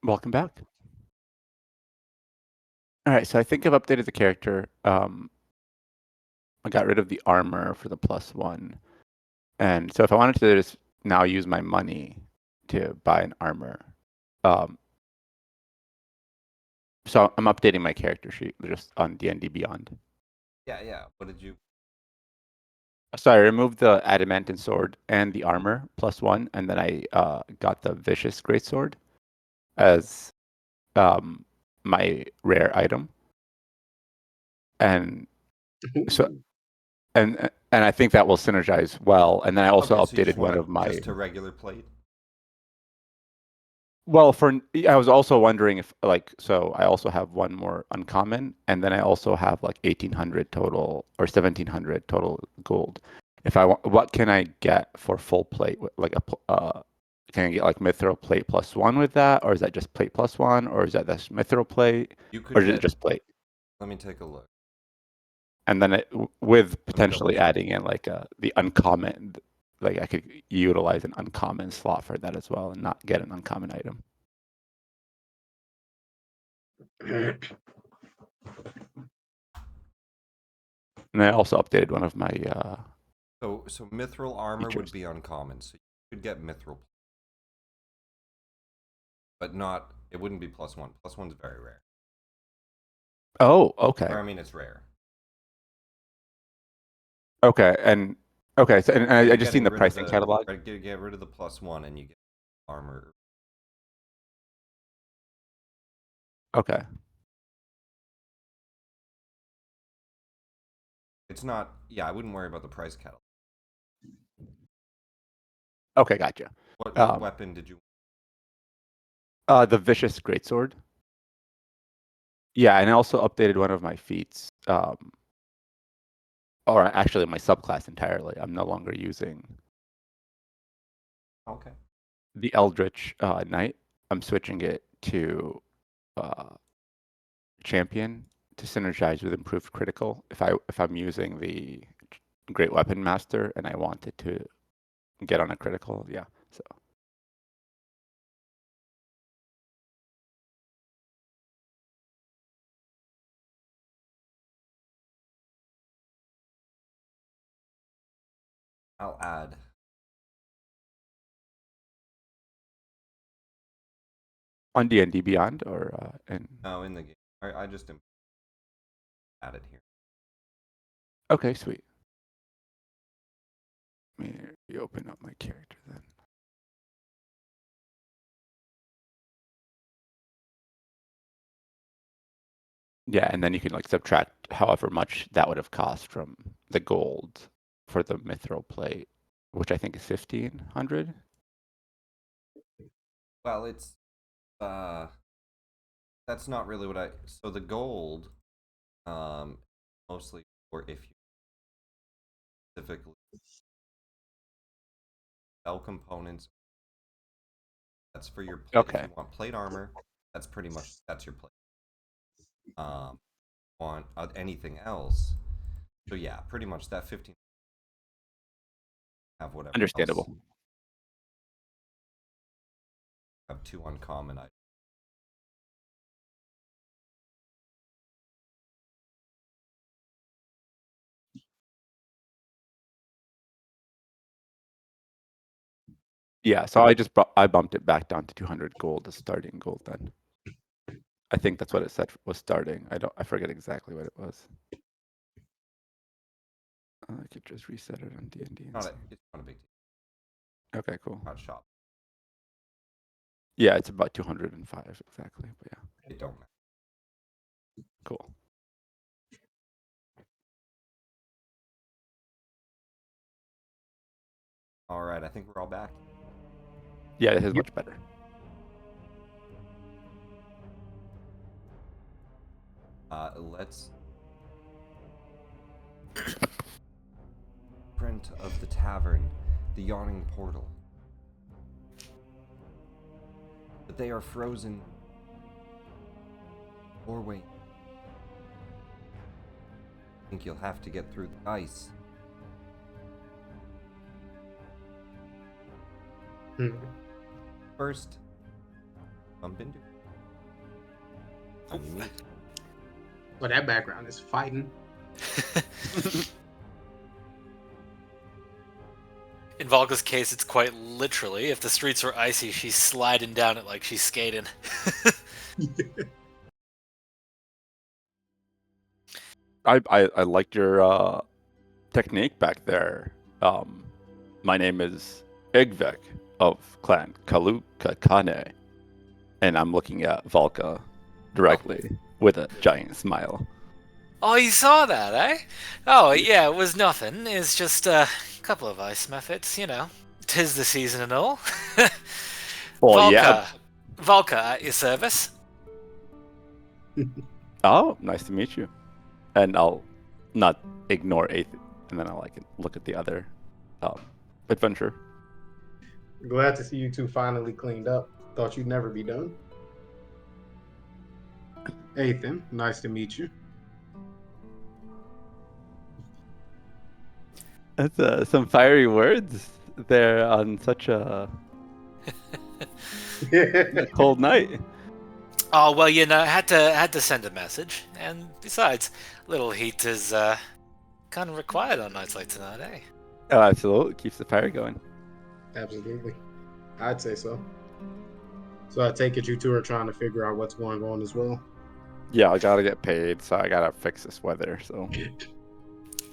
Welcome back. All right, so I think I've updated the character. I got rid of the armor for the +1. And so if I wanted to just now use my money to buy an armor, so I'm updating my character sheet just on D&D Beyond.
Yeah. What did you?
So I removed the adamantine sword and the armor +1, and then I got the vicious greatsword as my rare item. And so and I think that will synergize well. And then I also
Okay, so you
updated
just
one
want
of my
just to regular plate.
Well, I was also wondering if so I also have one more uncommon, and then I also have like 1,800 total or 1,700 total gold. If I want, what can I get for full plate? Can I get like mithril plate +1 with that, or is that just plate +1, or is that this mithril plate,
You
or
could
is it
get.
just plate?
Let me take a look.
And then with
double
potentially
check.
adding in like the uncommon, like I could utilize an uncommon slot for that as well, and not get an uncommon item. And I also updated one of my
So mithril armor would
features.
be uncommon, so you could get mithril, but not. It wouldn't be +1. +1's very rare.
Oh, okay.
Or I mean, it's rare.
Okay, and okay, so and I just seen the pricing catalog.
Get rid of the +1, and you get armor.
Okay.
It's not. Yeah, I wouldn't worry about the price catalog.
Okay, gotcha.
What weapon did you?
The vicious greatsword. Yeah, and I also updated one of my feats. Or actually my subclass entirely. I'm no longer using
Okay.
the Eldritch Knight. I'm switching it to champion to synergize with improved critical. If I'm using the Great Weapon Master and I want it to get on a critical, yeah. So
I'll add.
on D&D Beyond or in
No, in the game. I just added here.
Okay, sweet. Let me open up my character then. Yeah, and then you can like subtract however much that would have cost from the gold for the mithril plate, which I think is 1,500.
Well, it's that's not really what I. So the gold, mostly for if you specifically sell components. That's for your plate. If
Okay.
you want plate armor, that's pretty much that's your plate. Want anything else? So yeah, pretty much that 15. Have whatever.
Understandable.
Else. Have 2 uncommon items.
Yeah, so I bumped it back down to 200 gold as starting gold then. I think that's what it said was starting. I forget exactly what it was. I could just reset it on D&D.
It's not a big deal.
Okay, cool.
Not shop.
Yeah, it's about 205 exactly, but yeah.
It don't matter.
Cool.
All right, I think we're all back.
Yeah, this is much better.
Let's print of the tavern, the yawning portal. But they are frozen. Or wait. I think you'll have to get through the ice. First, bump into And you meet.
Well, that background is fighting.
In Volga's case, it's quite literally. If the streets were icy, she's sliding down it like she's skating.
I liked your technique back there. My name is Igvek of Clan Kalukakane, and I'm looking at Volka directly with a giant smile.
Oh, you saw that, eh? Oh, yeah, it was nothing. It's just a couple of ice methods, you know. 'Tis the season and all.
Well,
Volka,
yeah.
Volka, at your service.
Oh, nice to meet you. And I'll not ignore Eighth, and then I'll look at the other adventure.
Glad to see you two finally cleaned up. Thought you'd never be done. Ethan, nice to meet you.
That's some fiery words there on such a cold night.
Oh, well, you know, had to send a message. And besides, little heat is kind of required on nights like tonight, eh?
Oh, absolutely. Keeps the fire going.
Absolutely. I'd say so. So I take it you two are trying to figure out what's going on as well.
Yeah, I gotta get paid, so I gotta fix this weather, so.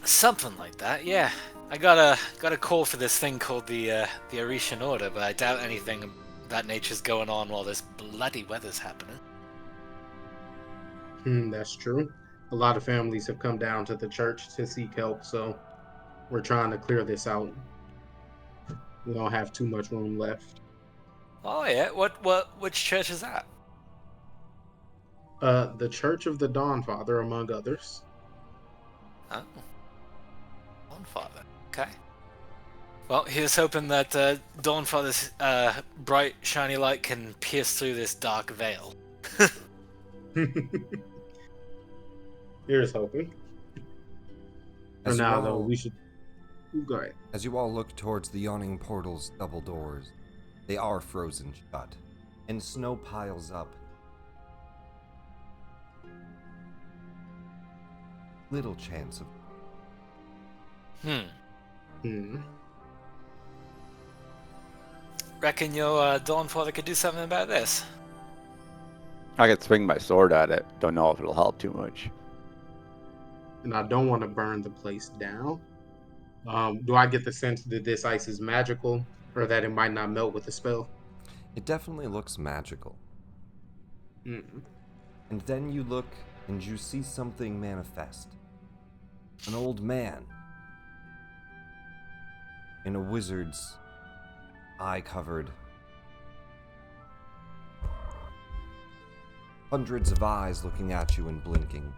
Something like that, yeah. I got a call for this thing called the Arishan Order, but I doubt anything of that nature's going on while this bloody weather's happening.
That's true. A lot of families have come down to the church to seek help, so we're trying to clear this out. We don't have too much room left.
Oh yeah, which church is that?
The Church of the Dawnfather, among others.
Oh, Dawnfather. Okay. Well, here's hoping that Dawnfather's bright, shiny light can pierce through this dark veil.
Here's hoping. For
As you
now, though,
all-
we should go ahead.
As you all look towards the yawning portal's double doors, they are frozen shut, and snow piles up. Little chance of.
Reckon your Dawnfather could do something about this?
I could swing my sword at it. Don't know if it'll help too much.
And I don't want to burn the place down. Do I get the sense that this ice is magical, or that it might not melt with a spell?
It definitely looks magical.
Mm.
And then you look and you see something manifest. An old man. In a wizard's eye-covered. Hundreds of eyes looking at you and blinking.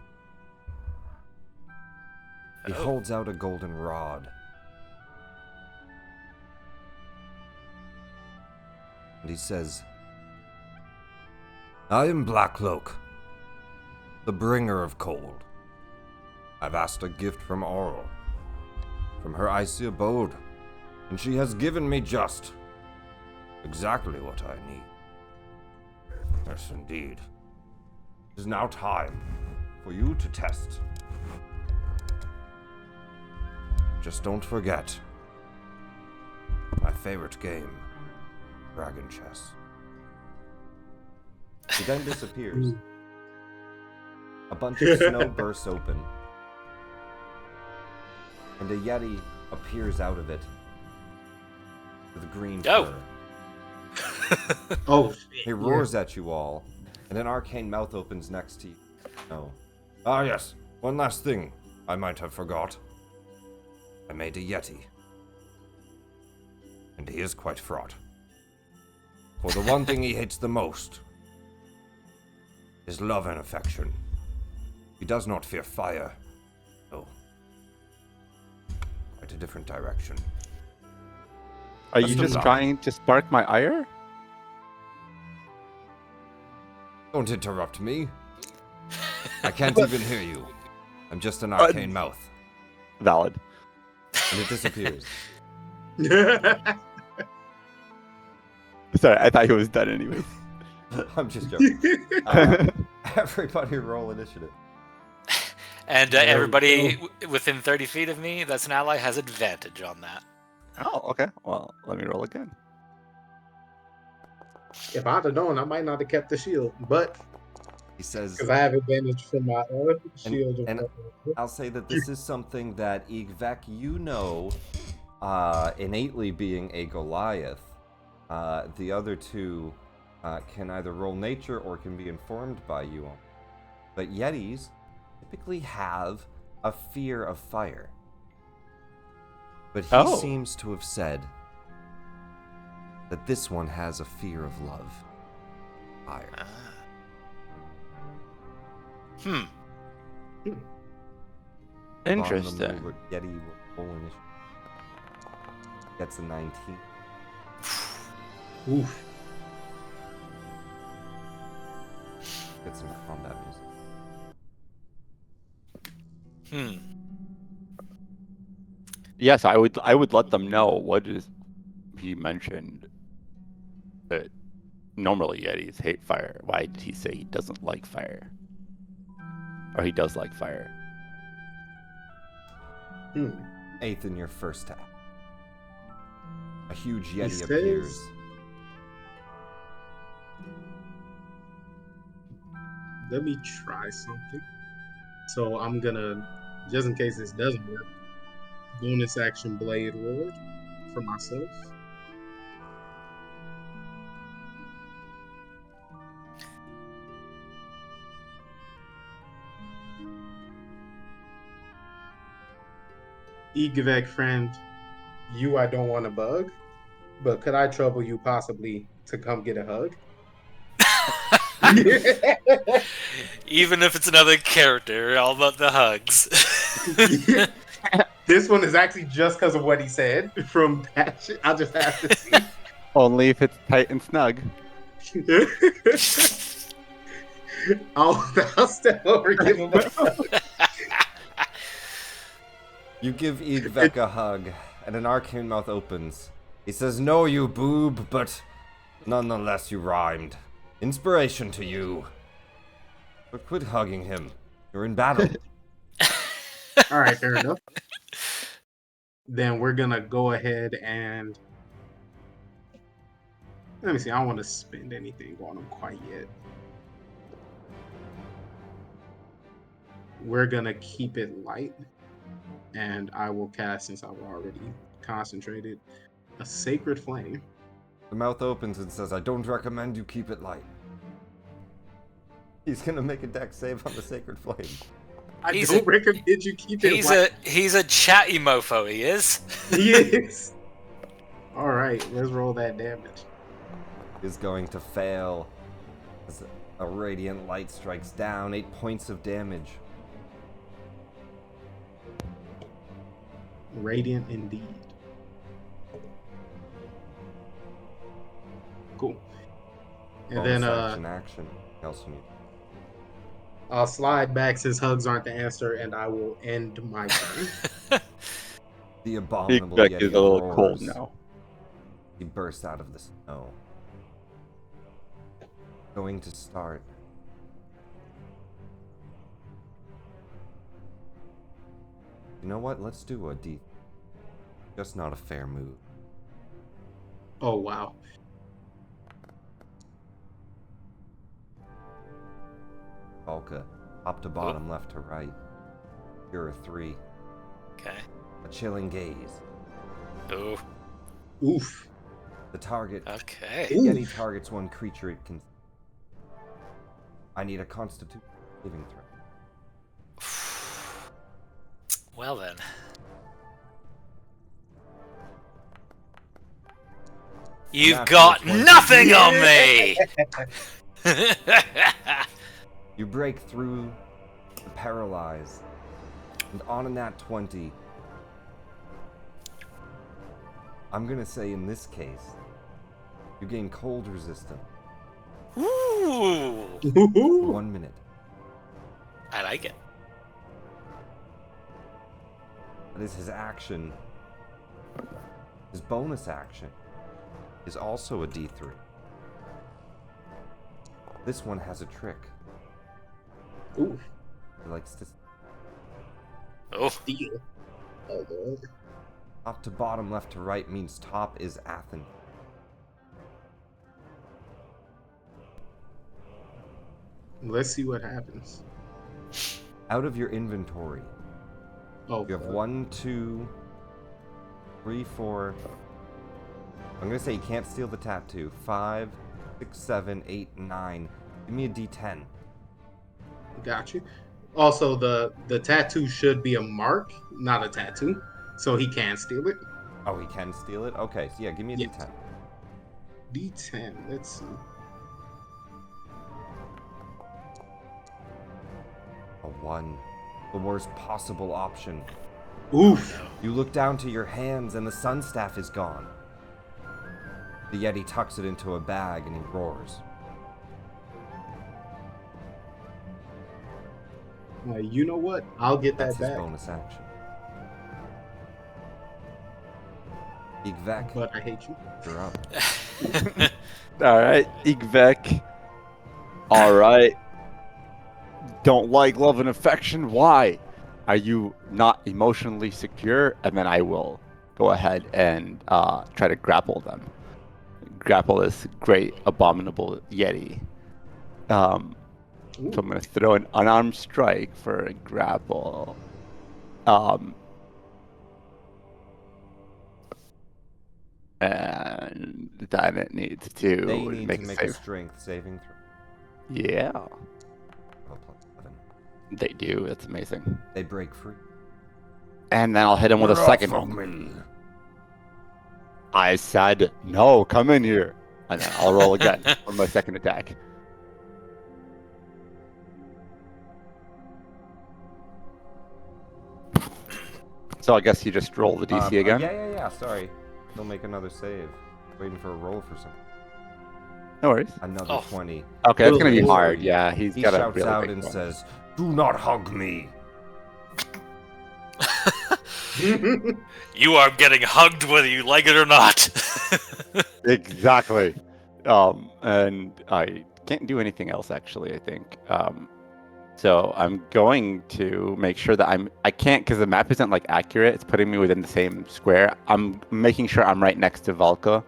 He
Oh.
holds out a golden rod. And he says, I am Blackcloak, the bringer of cold. I've asked a gift from Auril, from her icy abode, and she has given me just exactly what I need. Yes, indeed. It is now time for you to test. Just don't forget my favorite game, Dragon Chess. He then disappears. A bunch of snow bursts open, and a yeti appears out of it with green
Oh.
fur.
Oh,
He roars at you all, and an arcane mouth opens next to you. Oh. Ah, yes. One last thing I might have forgot. I made a yeti. And he is quite fraught. For the one thing he hates the most is love and affection. He does not fear fire. No. Quite a different direction.
Are you
Custom
just
knock.
trying to spark my ire?
Don't interrupt me. I can't even hear you. I'm just an arcane mouth.
Valid.
And it disappears.
Sorry, I thought he was done anyways.
I'm just joking. Everybody roll initiative.
And
There we
everybody
go.
within 30 feet of me that's an ally has advantage on that.
Oh, okay. Well, let me roll again.
If I'd have known, I might not have kept the shield, but
He says,
because I have advantage from my shield.
and I'll say that this is something that Igvek, you know, innately being a Goliath. The other two can either roll nature or can be informed by you. But Yetis typically have a fear of fire. But he
Oh.
seems to have said that this one has a fear of love. Fire.
Hmm.
Interesting.
Yeti will roll initiative. Gets a 19.
Oof.
Get some combat music.
Hmm.
Yes, I would let them know what is he mentioned that normally Yetis hate fire. Why did he say he doesn't like fire? Or he does like fire?
Hmm.
Eighth in your first attack. A huge
He
Yeti
says-
appears.
Let me try something. So I'm gonna, just in case this doesn't work, bonus action blade ward for myself. Igvek friend, you I don't want to bug, but could I trouble you possibly to come get a hug?
Even if it's another character, all about the hugs.
This one is actually just because of what he said from that shit. I'll just have to see.
Only if it's tight and snug.
I'll step over and give him a hug.
You give Igvek a hug, and an arcane mouth opens. He says, "No, you boob, but nonetheless you rhymed. Inspiration to you. But quit hugging him. You're in battle."
All right, fair enough. Then we're gonna go ahead and let me see. I don't want to spend anything on him quite yet. We're gonna keep it light, and I will cast, since I've already concentrated, a sacred flame.
The mouth opens and says, "I don't recommend you keep it light." He's gonna make a dex save on the sacred flame.
I
He's
don't
a-
recommend you keep it light.
He's a chatty mofo, he is.
Yes. All right, let's roll that damage.
Is going to fail as a radiant light strikes down. 8 points of damage.
Radiant indeed. Cool. And
Bonus
then
action. Else you need.
I'll slide back since hugs aren't the answer, and I will end my turn.
The abominable
Igvek
Yeti
is a little
roars.
cold now.
He bursts out of the snow. Going to start. You know what? Let's do a D. Just not a fair move.
Oh wow.
Valka, top to bottom, left to right. You're a 3.
Okay.
A chilling gaze.
Ooh.
Oof.
The target.
Okay.
Ooh.
Yeti targets one creature it can. I need a Constitution saving throw.
Well then. You've
Natural
got
20.
nothing on me!
You break through the paralyze, and on a nat 20, I'm gonna say in this case, you gain cold resistance
Ooh.
for 1 minute.
I like it.
That is his action. His bonus action is also a D3. This one has a trick.
Ooh,
He likes to
Oh,
steal. Oh lord.
top to bottom, left to right means top is Athens.
Let's see what happens.
Out of your inventory,
Oh,
you have
fuck.
1, 2, 3, 4. I'm gonna say you can't steal the tattoo. 5, 6, 7, 8, 9. Give me a D10.
Got you. Also, the tattoo should be a mark, not a tattoo, so he can steal it.
Oh, he can steal it? Okay, so yeah, give me a
Yes.
D10.
D10. Let's see.
A 1. The worst possible option.
Oof.
You look down to your hands and the sun staff is gone. The Yeti tucks it into a bag and he roars.
You know what? I'll get
That's
that
his
back.
bonus action. Igvek,
But I hate you.
you're up.
All right, Igvek. All right. Don't like love and affection. Why? Are you not emotionally secure? And then I will go ahead and try to grapple them. Grapple this great abominable Yeti. So I'm going to throw an unarmed strike for a grapple. And then it needs to
They need
make
to
a
make a
save.
strength saving throw.
Yeah,
Oh, plus 7.
they do. That's amazing.
They break free.
And then I'll hit him with a
Get
second
off of
one.
me.
I said, no, come in here. And then I'll roll again for my second attack. So I guess you just roll the DC again?
Yeah. Sorry. He'll make another save. Waiting for a roll for something.
No worries.
Another
Oh.
20.
Okay, it's going to be
Really?
hard. Yeah, he's
He
got a
shouts
really
out
big
and
one.
says, "Do not hug me."
you are getting hugged whether you like it or not.
Exactly. And I can't do anything else, actually, I think. So I'm going to make sure that I can't, because the map isn't like accurate. It's putting me within the same square. I'm making sure I'm right next to Valka,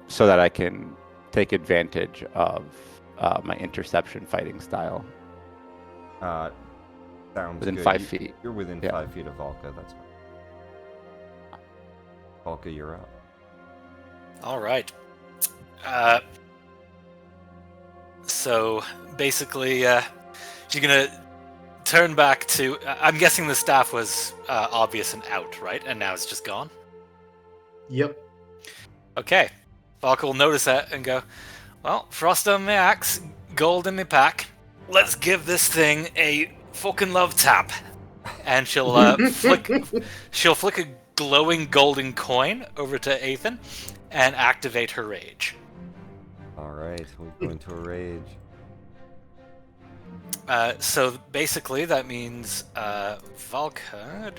so that I can take advantage of my interception fighting style
Sounds
within
good.
5 feet.
You're within
Yeah.
5 feet of Valka. That's fine. Valka, you're up.
All right. So basically, she's gonna turn back to. I'm guessing the staff was obvious and out, right? And now it's just gone.
Yep.
Okay. Falco will notice that and go, well, frost on my axe, gold in my pack. Let's give this thing a fucking love tap. And she'll flick a glowing golden coin over to Ethan and activate her rage.
Alright, we go into a rage.
So basically that means Valka.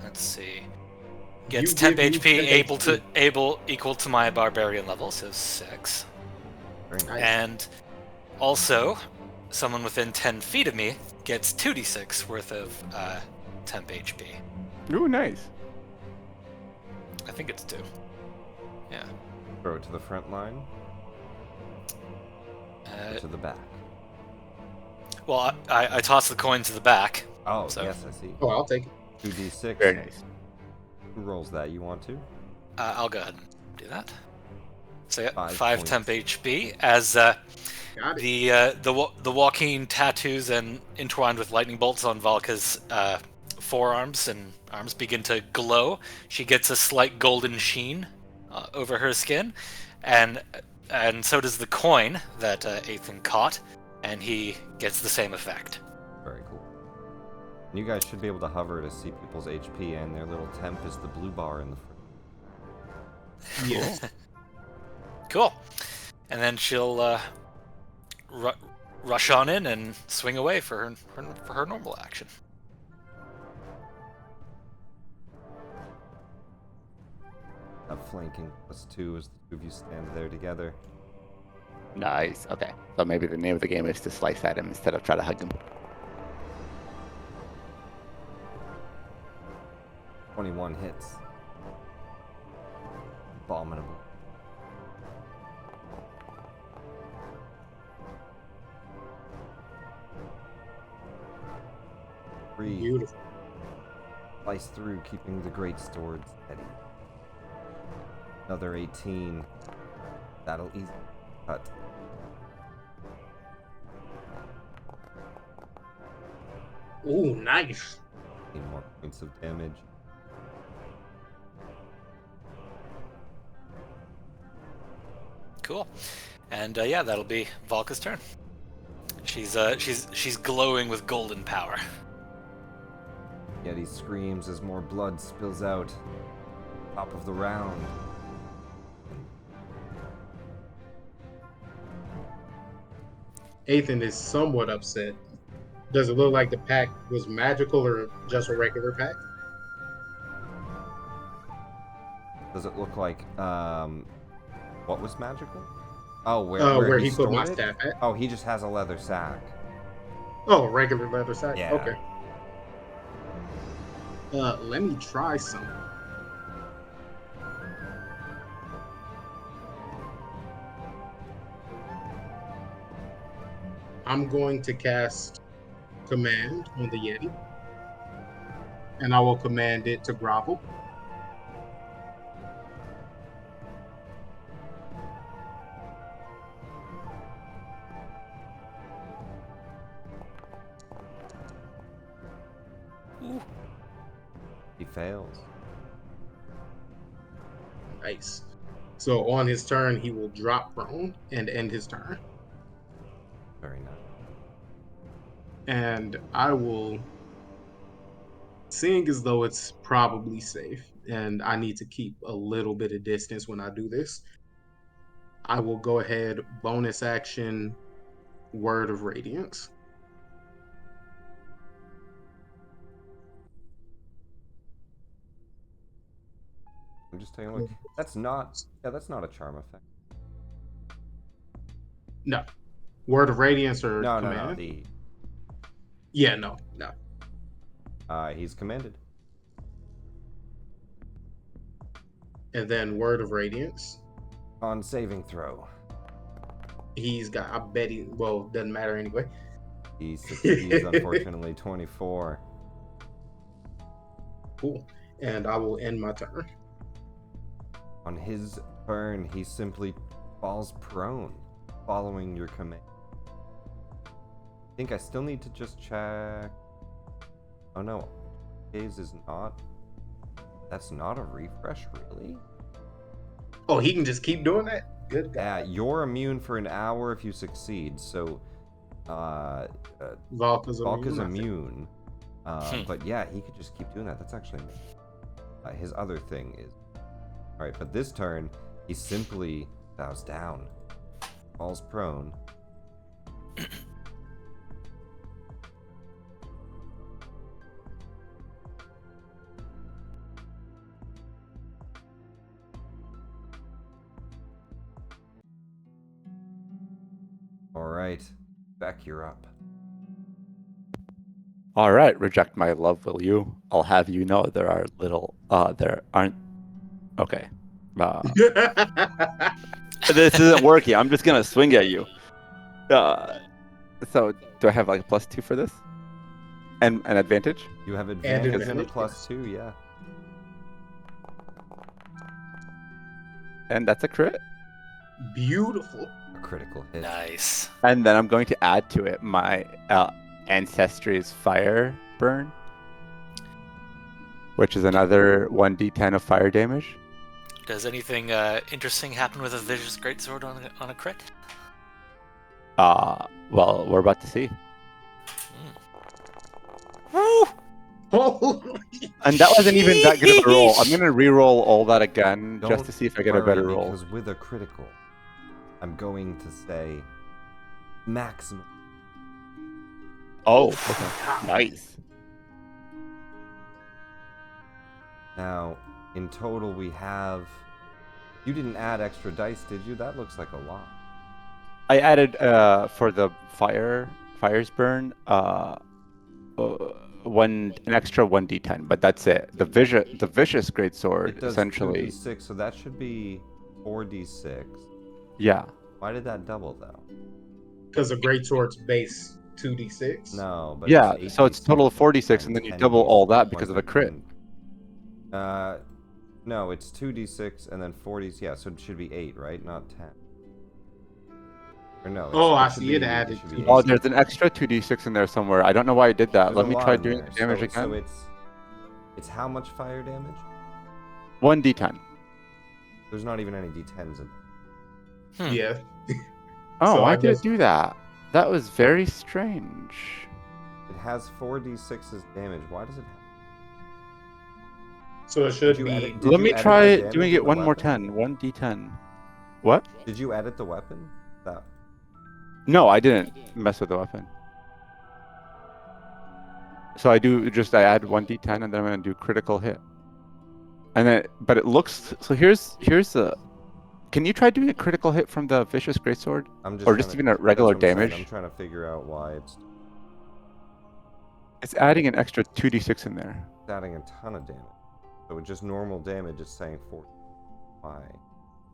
Let's see. Gets
You
temp
give me
HP
10
equal to my barbarian level, so 6.
Very nice.
And also, someone within 10 feet of me gets 2d6 worth of temp HP.
Ooh, nice.
I think it's 2. Yeah.
Throw it to the front line, or to the back.
Well, I toss the coin to the back.
Oh,
So-
yes, I see.
Oh, I'll take it.
2d6.
Very nice.
Who rolls that? You want to?
I'll go ahead and do that. So yeah,
5
5
points.
temp HP as
Got it.
the walking tattoos and entwined with lightning bolts on Valka's forearms and arms begin to glow. She gets a slight golden sheen over her skin, and so does the coin that Ethan caught, and he gets the same effect.
Very cool. And you guys should be able to hover to see people's HP, and their little temp is the blue bar in the front.
Yes.
Cool. And then she'll rush on in and swing away for her normal action.
Flanking +2 as the two of you stand there together.
Nice. Okay. So maybe the name of the game is to slice at him instead of try to hug him.
21 hits. Abominable. Three.
Beautiful.
Slice through, keeping the great sword steady. Another 18. That'll easily cut.
Ooh, nice.
8 more points of damage.
Cool. And yeah, that'll be Valka's turn. She's glowing with golden power.
Yet he screams as more blood spills out. Top of the round.
Ethan is somewhat upset. Does it look like the pack was magical or just a regular pack?
Does it look like what was magical? Oh, where
he put my
stored it?
staff at.
Oh, he just has a leather sack.
Oh, regular leather sack?
Yeah.
Okay. Let me try some. I'm going to cast Command on the Yeti. And I will command it to grovel.
Ooh.
He fails.
Nice. So on his turn, he will drop prone and end his turn.
Very nice.
And I will, seeing as though it's probably safe and I need to keep a little bit of distance when I do this, I will go ahead, bonus action, Word of Radiance.
I'm just taking a look. That's not a charm effect.
No. Word of Radiance or
No,
command?
the
Yeah, no.
he's commanded.
And then Word of Radiance.
On saving throw.
He's got, I bet he, well, doesn't matter anyway.
He succeeds, unfortunately, 24.
Cool. And I will end my turn.
On his turn, he simply falls prone, following your command. I think I still need to just check. Oh no, Gaze is not. That's not a refresh, really?
Oh, he can just keep doing that? Good God.
Yeah, you're immune for an hour if you succeed, so
Valka's
Valka's
I think.
immune. But yeah, he could just keep doing that. That's actually his other thing is. Alright, but this turn, he simply bows down, falls prone. Alright, Beck, you're up.
All right, reject my love, will you? I'll have you know there aren't. Okay. This isn't working. I'm just gonna swing at you. So do I have like a +2 for this? And an advantage?
You have advantage and a
advantage,
+2, yeah.
And that's a crit.
Beautiful.
A critical hit.
Nice.
And then I'm going to add to it my Ancestry's Fire Burn, which is another 1d10 of fire damage.
Does anything interesting happen with a vicious greatsword on a crit?
Well, we're about to see.
Woo!
Holy
And that wasn't even that good of a roll. I'm
sheesh.
gonna re-roll all that again
Don't
just to see if I get a
worry,
better roll.
Because with a critical, I'm going to say maximum.
Oh, okay. Nice.
Now, in total, we have. You didn't add extra dice, did you? That looks like a lot.
I added for the fire's burn an extra 1d10, but that's it. The vicious greatsword
It does
essentially.
2d6, so that should be 4d6.
Yeah.
Why did that double though?
Because a great sword's base 2d6.
No, but
Yeah,
it's
so it's total of 46,
10,
and then you
10
double all that because
one
of a crit.
No, it's 2d6 and then 40s. Yeah, so it should be 8, right? Not 10. Or no.
Oh, I
should
see it
be-
added
should be
2d6.
8.
Oh, there's an extra 2d6 in there somewhere. I don't know why I did that.
There's
Let
a
me
lot
try
in
doing
there.
the damage
So
again.
it's how much fire damage?
1d10.
There's not even any d10s in there.
Yeah.
Oh,
So
why
I
did it
guess-
do that? That was very strange.
It has 4d6's damage. Why does it have...
So it should
Did you
be.
edit-
Let
you
me
edit
try
the damage
doing
in
it
the
one more
weapon?
10. 1d10. What?
Did you edit the weapon? That...
No, I didn't mess with the weapon. So I add 1d10 and then I'm gonna do critical hit. And then, but it looks, so here's the, can you try doing a critical hit from the vicious greatsword?
I'm
Or
trying
just
to-
even a
that's
regular
what I'm saying.
damage?
I'm trying to figure out why it's
It's adding an extra 2d6 in there.
adding a ton of damage. So with just normal damage, it's saying 4. Why?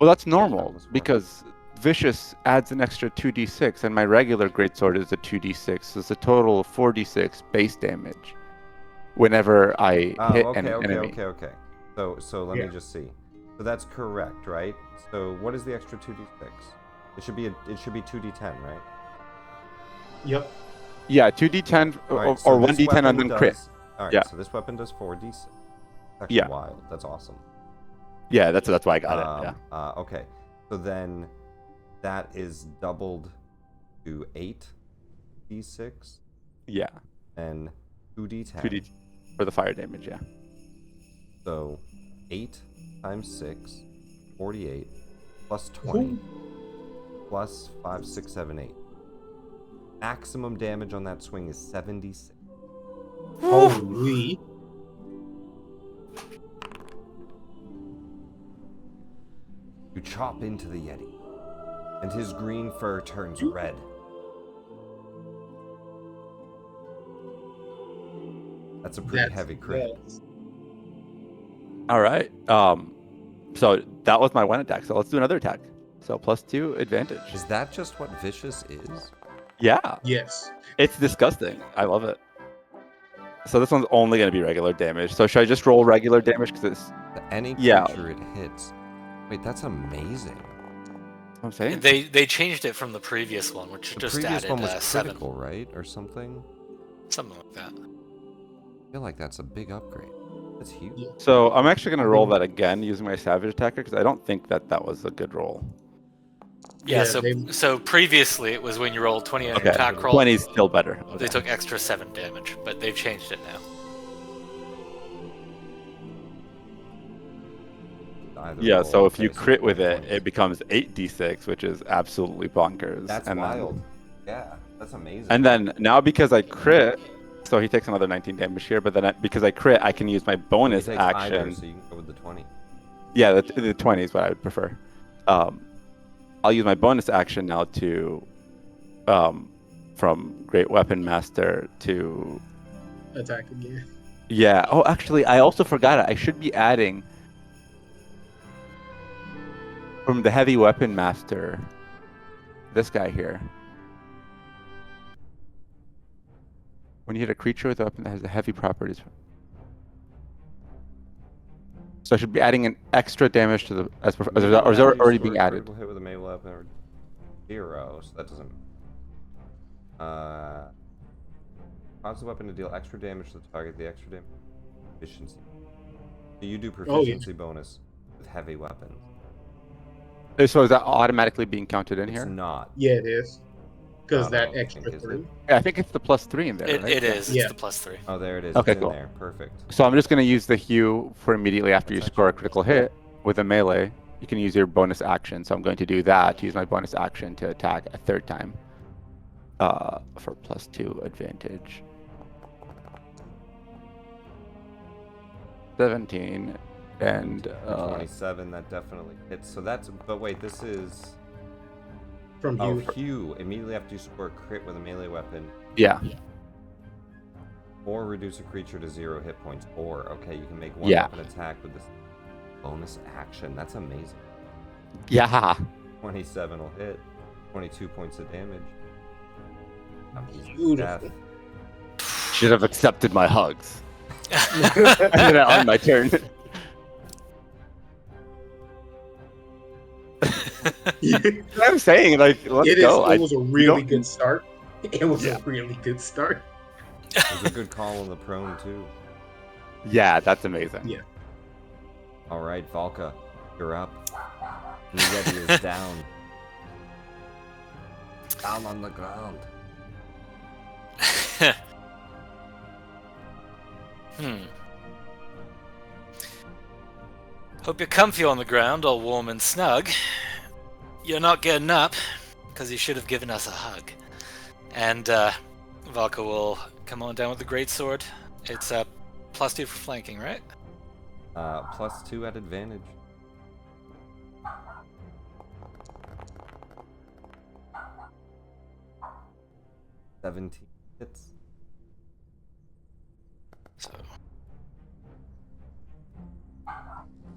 Well, that's normal
was
because vicious adds an extra 2d6 and my regular greatsword is a 2d6. So it's a total of 4d6 base damage whenever I hit an enemy.
Okay. So let
Yeah.
me just see. So that's correct, right? So what is the extra 2d6? It should be 2d10, right?
Yep.
Yeah, 2d10
Alright, so
or
this
1d10 and
weapon
then crit.
does- Alright,
Yeah.
so this weapon does 4d6. Actually
Yeah.
wild. That's awesome.
Yeah, that's why I got it. Yeah.
Okay. So then that is doubled to 8d6
Yeah.
and 2d10.
2d for the fire damage, yeah.
So 8 times 6, 48, plus 20, plus 5, 6, 7, 8. Maximum damage on that swing is 76.
Holy.
You chop into the Yeti, and his green fur turns red. That's a pretty heavy crit.
Yes.
All right. So that was my one attack. So let's do another attack. So +2 advantage.
Is that just what vicious is?
Yeah.
Yes.
It's disgusting. I love it. So this one's only going to be regular damage. So should I just roll regular damage because it's
Any
Yeah.
creature it hits. Wait, that's amazing.
what I'm saying?
They changed it from the previous one, which
The
just
previous
added
one was
7,
critical, right? Or something?
something like that.
I feel like that's a big upgrade. That's huge.
Yeah.
So I'm actually going to roll that again using my savage attacker because I don't think that was a good roll.
Yeah,
Yeah,
so
they-
so previously it was when you rolled 20 on
Okay.
your attack roll,
20 is still better.
they
Okay.
took extra 7 damage, but they've changed it now.
Either
Yeah,
roll.
so if you
Okay, so
crit with it,
20.
it becomes 8d6, which is absolutely bonkers.
That's
and
wild.
Then,
Yeah, that's amazing.
and then now because I crit, so he takes another 19 damage here, but then because I crit, I can use my
So he
bonus
takes either,
action.
so you can go with the 20.
Yeah, the 20 is what I would prefer. I'll use my bonus action now to, from Great Weapon Master to,
Attack again.
yeah. Oh, actually, I also forgot it. I should be adding from the Heavy Weapon Master, this guy here. When you hit a creature with a weapon that has the heavy properties. So I should be adding an extra damage to the, or is that already being added?
Critical hit with a melee weapon or 0, so that doesn't. Cause the weapon to deal extra damage to the target. The extra damage efficiency. So you do proficiency bonus with heavy weapons.
So is that automatically being counted in
It's
here?
not.
Yeah, it is. Because
I
that
don't
extra
think, is it?
3.
Yeah, I think it's the +3 in there,
It,
right?
it is.
Yeah.
It's the +3.
Oh, there it is.
Okay,
it's
cool.
in there. Perfect.
So I'm just going to use the hue for immediately after you
That's
score a
actually
critical hit with a melee. You can use your bonus action. So I'm going to do that, use my bonus action to attack a third time for +2 advantage. 17 and
27, that definitely hits. So that's. But wait, this is.
From
Oh,
Hugh.
Hugh. Immediately after you score a crit with a melee weapon,
Yeah.
or reduce a creature to 0 hit points. Or, okay, you can make one
Yeah.
weapon attack with this bonus action. That's amazing.
Yeah.
27 will hit. 22 points of damage. Amazing
Beautiful.
death.
Should have accepted my hugs. And then on my turn. I'm saying, like, let's go.
It was a really
don't-
good start. It was
Yeah.
a really good start.
It was a good call on the prone, too.
Yeah, that's amazing.
Yeah.
All right, Valka, you're up. And the Yeti is down. Down on the ground.
Hope you're comfy on the ground, all warm and snug. You're not getting up, because you should have given us a hug. And Valka will come on down with the greatsword. It's a +2 for flanking, right?
+2 at advantage. $17 hits.
So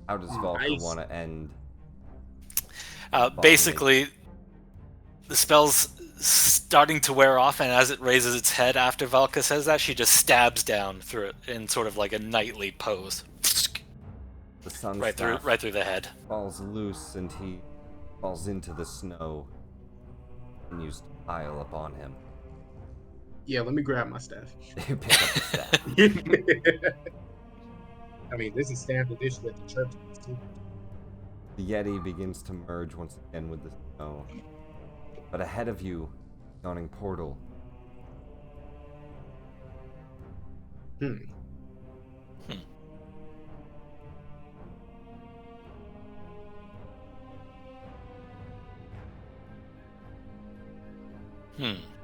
How does Valka
Nice.
want to end?
basically, the spell's starting to wear off, and as it raises its head after Valka says that, she just stabs down through it in sort of like a knightly pose.
The sun
Right through the head.
falls loose and he falls into the snow. Continues to pile up on him.
Yeah, let me grab my staff.
You pick up the staff.
I mean, this is standard edition at the church. Too.
The Yeti begins to merge once again with the snow. But ahead of you, yawning portal.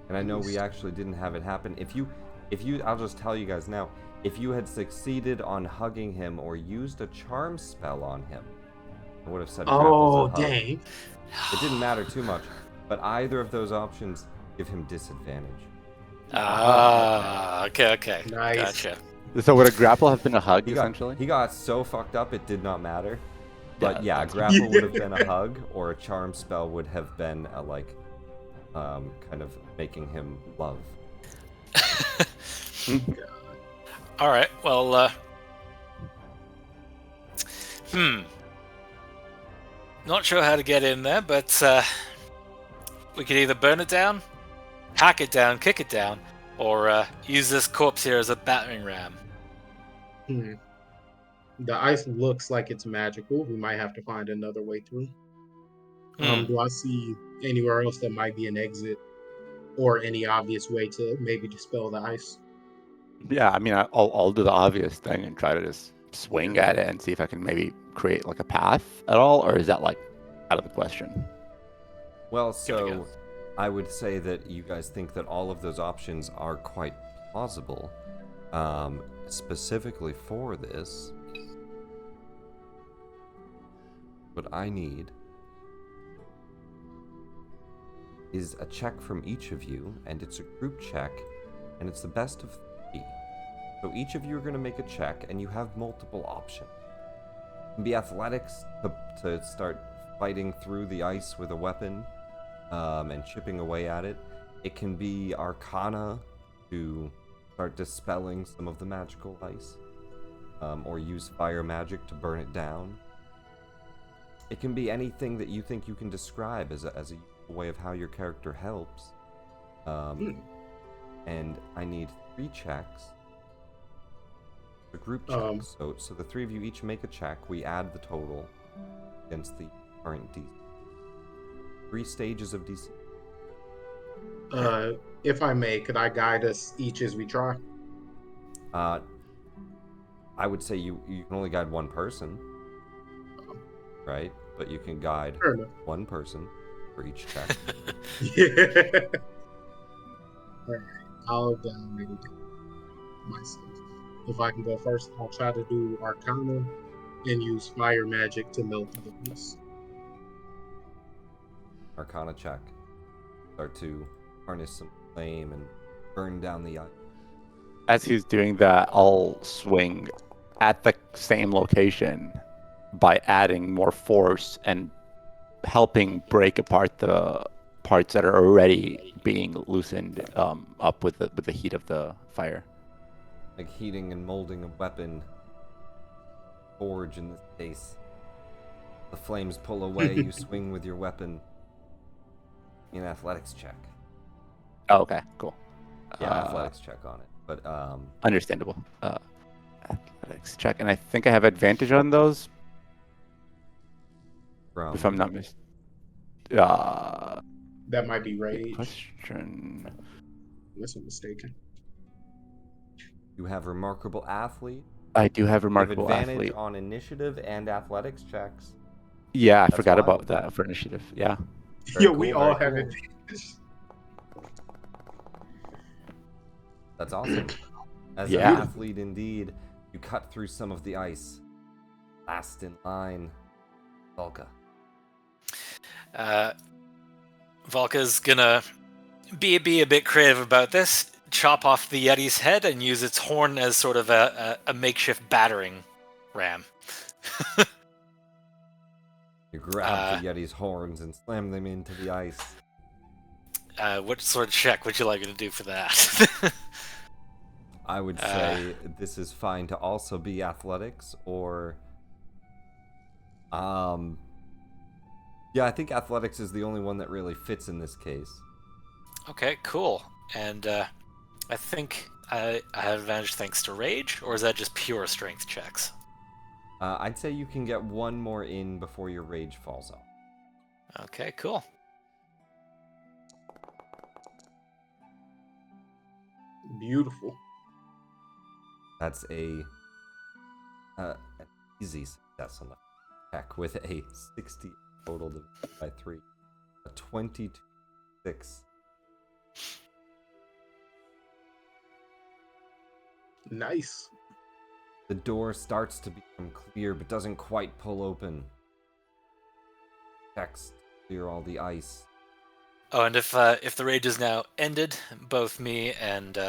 And I know we actually didn't have it happen. If you, I'll just tell you guys now, if you had succeeded on hugging him or used a charm spell on him, I would have said
Oh,
grapples a hug.
dang.
It didn't matter too much, but either of those options give him disadvantage.
Okay.
Nice.
Gotcha.
So would a grapple have been a hug,
He
essentially?
got so fucked up it did not matter. But
Yeah,
yeah, a
that's-
grapple would have been a hug, or a charm spell would have been a, like, kind of making him love.
All right. Well, not sure how to get in there, but we could either burn it down, hack it down, kick it down, or use this corpse here as a battering ram.
The ice looks like it's magical. We might have to find another way through. Do I see anywhere else that might be an exit or any obvious way to maybe dispel the ice?
Yeah, I mean, I'll do the obvious thing and try to just swing at it and see if I can maybe create like a path at all, or is that like out of the question?
Well,
Give it a
so
go.
I would say that you guys think that all of those options are quite plausible. Specifically for this, what I need is a check from each of you, and it's a group check, and it's the best of 3. So each of you are going to make a check, and you have multiple options. It can be athletics to start fighting through the ice with a weapon, and chipping away at it. It can be Arcana to start dispelling some of the magical ice, or use fire magic to burn it down. It can be anything that you think you can describe as a way of how your character helps. And I need 3 checks. A group check. So the 3 of you each make a check. We add the total against the current DC. 3 stages of DC.
If I may, could I guide us each as we try?
I would say you can only guide one person, right? But you can guide
Fair enough.
one person for each check.
Yeah. Alright, I'll download it myself. If I can go first, I'll try to do Arcana and use fire magic to melt the ice.
Arcana check. start to harness some flame and burn down the ice.
As he's doing that, I'll swing at the same location by adding more force and helping break apart the parts that are already being loosened up with the heat of the fire.
Like heating and molding a weapon. Forge in this case. The flames pull away, you swing with your weapon. An athletics check.
Oh, okay, cool.
Yeah, athletics check on it. But
Understandable. Athletics check, and I think I have advantage on those,
from
if I'm not mistaken.
That might be rage.
Question.
Unless I'm mistaken.
you have remarkable athlete.
I do have
You have
remarkable
advantage
athlete.
on initiative and athletics checks.
Yeah, I
That's
forgot
wild.
about that for initiative. Yeah.
Very
Yo, we
cool,
all
very
have
cool.
it.
That's awesome. As
Yeah.
an athlete indeed, you cut through some of the ice. Last in line, Volka.
Volka's gonna be a bit creative about this. Chop off the Yeti's head and use its horn as sort of a makeshift battering ram.
You grab the Yeti's horns and slam them into the ice.
What sort of check would you like me to do for that?
I would say this is fine to also be athletics or yeah, I think athletics is the only one that really fits in this case.
Okay, cool. And I think I have advantage thanks to rage, or is that just pure strength checks?
I'd say you can get one more in before your rage falls off.
Okay, cool.
Beautiful.
That's an easy success on the check with a 60 total divided by 3. A 22-6.
Nice.
The door starts to become clear, but doesn't quite pull open. Checks to clear all the ice.
Oh, and if the rage is now ended, both me and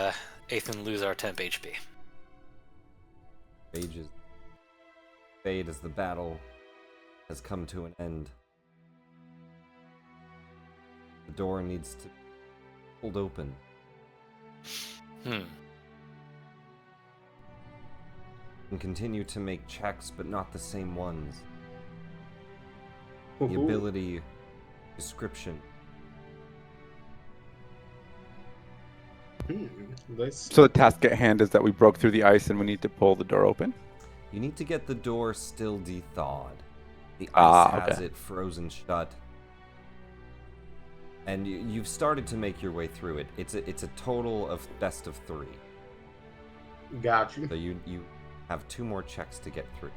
Ethan lose our temp HP.
Rages fade as the battle has come to an end. The door needs to be pulled open. And continue to make checks, but not the same ones. The ability, description.
Let's.
So the task at hand is that we broke through the ice and we need to pull the door open.
You need to get the door still de-thawed. The ice has it frozen shut. And you've started to make your way through it. It's a total of best of 3.
Got you.
So you have 2 more checks to get through.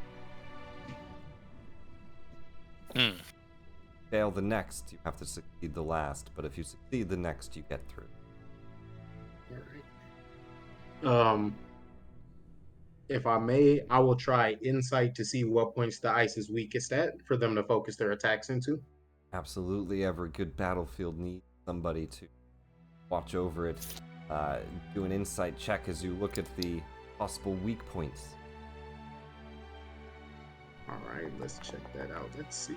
Fail the next, you have to succeed the last. But if you succeed the next, you get through.
Alright. If I may, I will try insight to see what points the ice is weakest at for them to focus their attacks into.
Absolutely, every good battlefield needs somebody to watch over it. Do an insight check as you look at the possible weak points.
Alright, let's check that out. Let's see.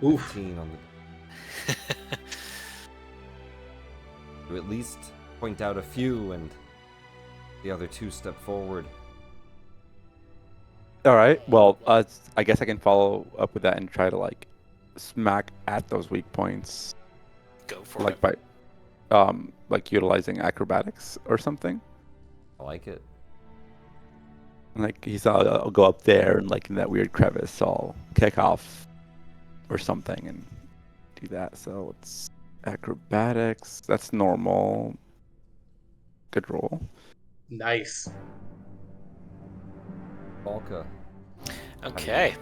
Oof.
15 on the. You at least point out a few, and the other 2 step forward.
All right. Well, I guess I can follow up with that and try to like smack at those weak points,
Go for
like
it.
by like utilizing acrobatics or something.
I like it.
Like I'll go up there and like in that weird crevice, I'll kick off or something and do that. So it's acrobatics. That's normal. Good roll.
Nice.
Volka.
Okay.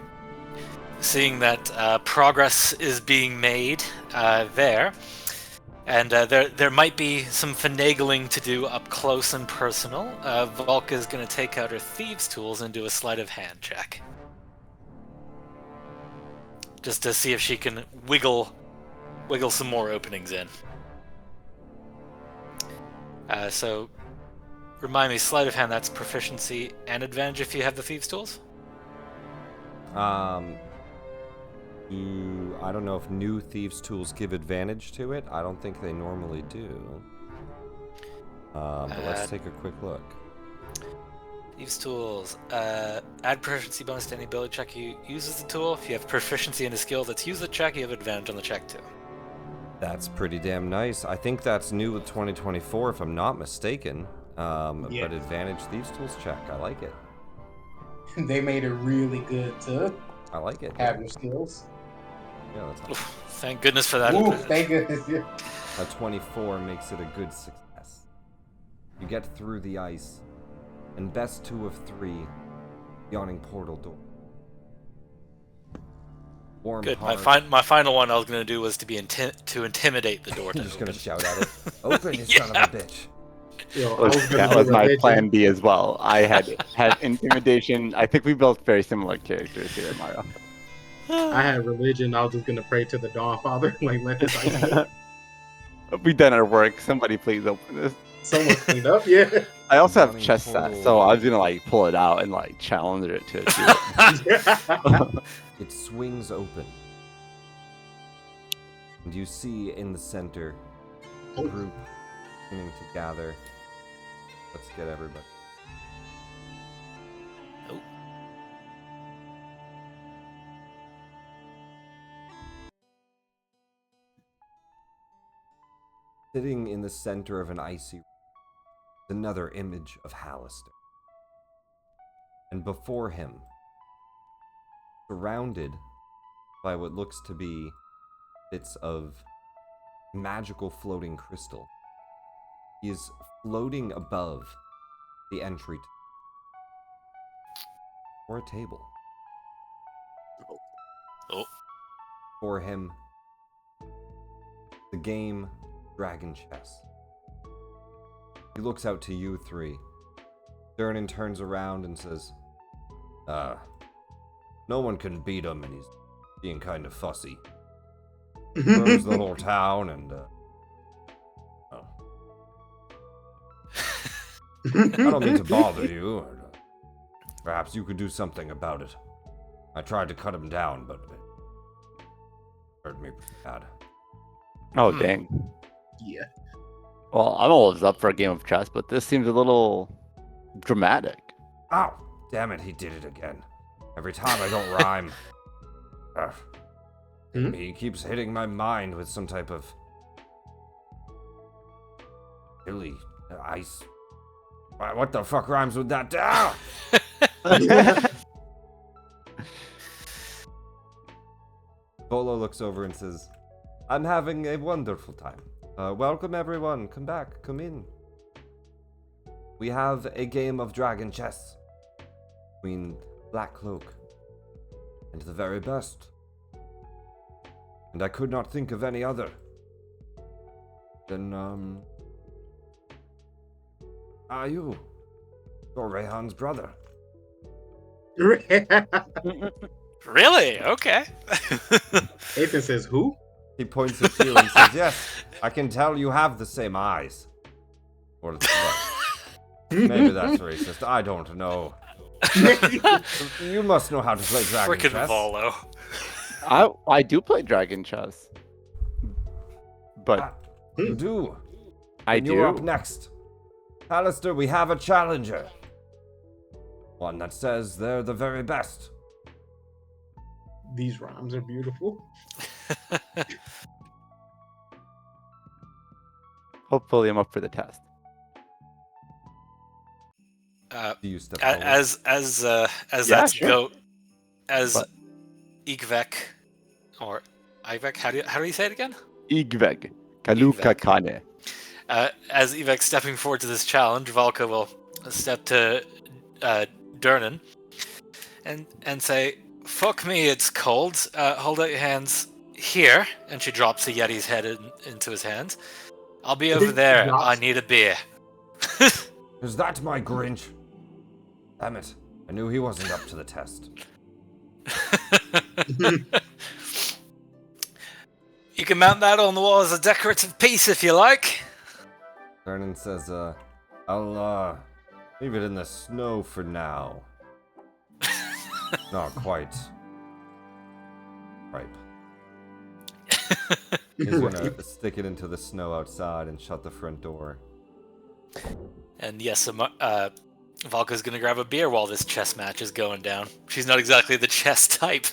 Seeing that progress is being made there, and there might be some finagling to do up close and personal, Volka is going to take out her thieves' tools and do a sleight of hand check. Just to see if she can wiggle wiggle some more openings in. So, remind me, sleight of hand, that's proficiency and advantage if you have the thieves' tools?
I don't know if new thieves' tools give advantage to it. I don't think they normally do. But let's take a quick look.
Thieves' tools. Add proficiency bonus to any ability check you uses the tool. If you have proficiency in a skill that's used the check, you have advantage on the check too.
That's pretty damn nice. I think that's new with 2024, if I'm not mistaken. But advantage thieves' tools check. I like it.
They made it really good to
I like it.
have your skills.
Yeah, that's awesome.
Thank goodness for that.
Ooh,
advantage.
thank goodness. Yeah.
A 24 makes it a good success. You get through the ice, and best 2 of 3, yawning portal door. Warm
Good.
heart.
My final one I was gonna do was to be to intimidate the door to
I'm just
open.
gonna shout at it. Open, you son of a bitch.
Yo, I was gonna
That
do
was my
religion.
plan B as well. I had intimidation. I think we built very similar characters here, Mario.
I had religion. I was just gonna pray to the Dawn Father, like let this ice melt.
We've done our work. Somebody please open this.
Someone cleaned up. Yeah.
I also have
Yawning
chest set,
portal.
so I was gonna like pull it out and like challenge it to do it.
It swings open. And you see in the center a
Oh.
group beginning to gather. Let's get everybody.
Oh.
Sitting in the center of an icy room is another image of Halaster. And before him, surrounded by what looks to be bits of magical floating crystal, he is floating above the entry or a table.
Oh.
For him, the game Dragon Chess. He looks out to you 3. Durnan turns around and says, no one can beat him, and he's being kind of fussy. Roams the whole town, and, I don't mean to bother you. Perhaps you could do something about it. I tried to cut him down, but it hurt me pretty bad.
Oh dang.
Yeah.
Well, I'm always up for a game of chess, but this seems a little dramatic.
Ow! Damn it, he did it again. Every time I don't rhyme. He keeps hitting my mind with some type of chili, ice. What the fuck rhymes with that? Ah! Bolo looks over and says, I'm having a wonderful time. Welcome everyone, come back, come in. We have a game of dragon chess between Black Cloak and the very best. And I could not think of any other than, you. You're Rehan's brother.
Really? Okay.
Ethan says, "Who?"
He points at you and says, yes, I can tell you have the same eyes. Or what? Maybe that's racist. I don't know. You must know how to play dragon
Frickin'
chess.
Volo.
I do play dragon chess, but
You do.
I
And you're up
do.
next. Halaster, we have a challenger. One that says they're the very best.
These rhymes are beautiful.
Hopefully, I'm up for the test.
Do you step forward?
As
Yeah,
that's
sure.
go as
What?
Igvek or Ivek, how do you say it agagan?
Igveg, Kaluka Kane.
As Ivek stepping forward to this challenge, Valka will step to Durnan and say, "Fuck me, it's cold. Hold out your hands here." And she drops the Yeti's head into his hands. "I'll be over there. I need a beer."
Is that my Grinch? Damn it. I knew he wasn't up to the test.
You can mount that on the wall as a decorative piece if you like.
Vernon says, I'll, leave it in the snow for now. Not quite ripe. He's gonna stick it into the snow outside and shut the front door.
And yes, Valka's gonna grab a beer while this chess match is going down. She's not exactly the chess type.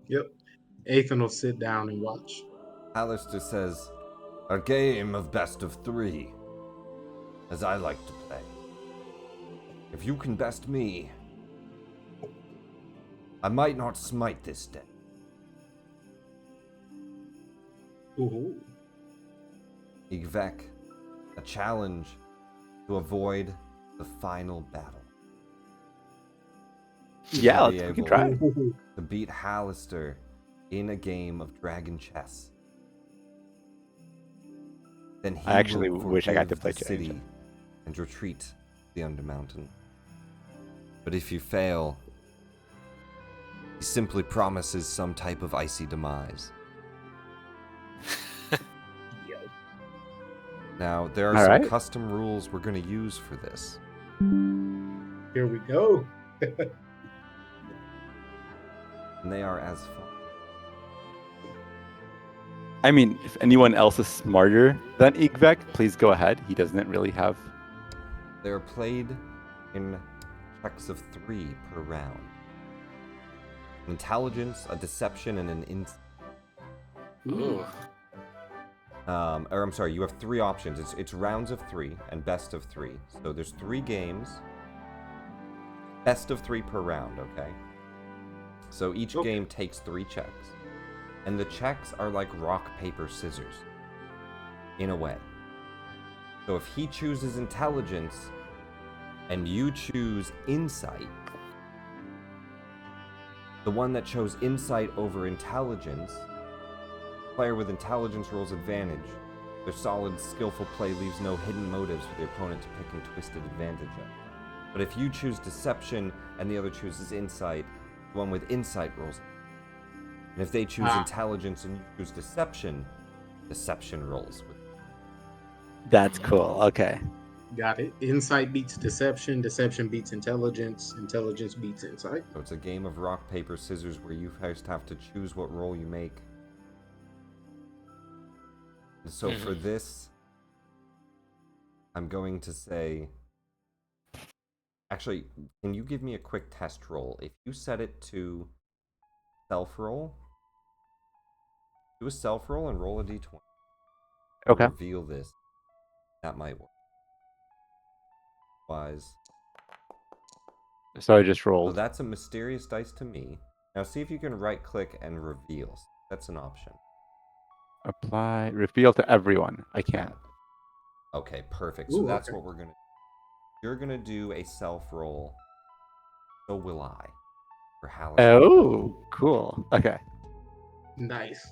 Yep. Ethan will sit down and watch.
Halaster says, a game of best of 3, as I like to play. If you can best me, I might not smite this day.
Ooh.
Igvek, a challenge to avoid the final battle.
Yeah,
To be
we can
able
try.
to beat Halaster in a game of dragon chess. Then he
I actually
will
wish I got to
forgive
play
the
dragon
city
chess.
and retreat to the Undermountain. But if you fail, he simply promises some type of icy demise. Now, there are some
Alright.
custom rules we're going to use for this.
Here we go.
And they are as follows.
I mean, if anyone else is smarter than Igvek, please go ahead. He doesn't really have.
They are played in checks of 3 per round. An intelligence, a deception, and an insight.
Ooh.
Or I'm sorry, you have 3 options. It's rounds of 3 and best of 3. So there's 3 games. Best of 3 per round, okay? So each game takes 3 checks. And the checks are like rock, paper, scissors. In a way. So if he chooses intelligence and you choose insight, the one that chose insight over intelligence, player with intelligence rolls advantage. Their solid, skillful play leaves no hidden motives for the opponent to pick and twisted advantage of. But if you choose deception and the other chooses insight, the one with insight rolls. And if they choose intelligence and you choose deception, deception rolls.
That's cool. Okay.
Got it. Insight beats deception. Deception beats intelligence. Intelligence beats insight.
So it's a game of rock, paper, scissors where you first have to choose what roll you make. And so for this, I'm going to say... Actually, can you give me a quick test roll? If you set it to self-roll, do a self-roll and roll a d20.
Okay.
Reveal this. That might work. Wise.
So I just
So
rolled.
that's a mysterious dice to me. Now see if you can right-click and reveal. That's an option.
Apply. Reveal to everyone. I can't.
Okay, perfect. So
Ooh,
that's
okay.
what we're going to do. You're going to do a self-roll. So will I. For Halaster.
Oh, cool. Okay.
Nice.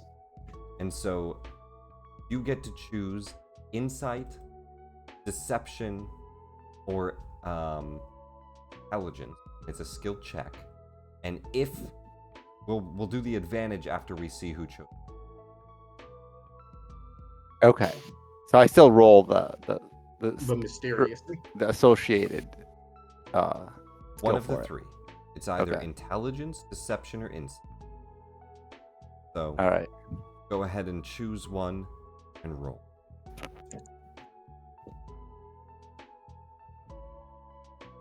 And so you get to choose insight, deception, or intelligence. It's a skill check. And if we'll do the advantage after we see who chose.
Okay. So I still roll the
But mysteriously.
associated.
One of the
for it.
3. It's either
Okay.
intelligence, deception, or insight. So
All right.
go ahead and choose one and roll.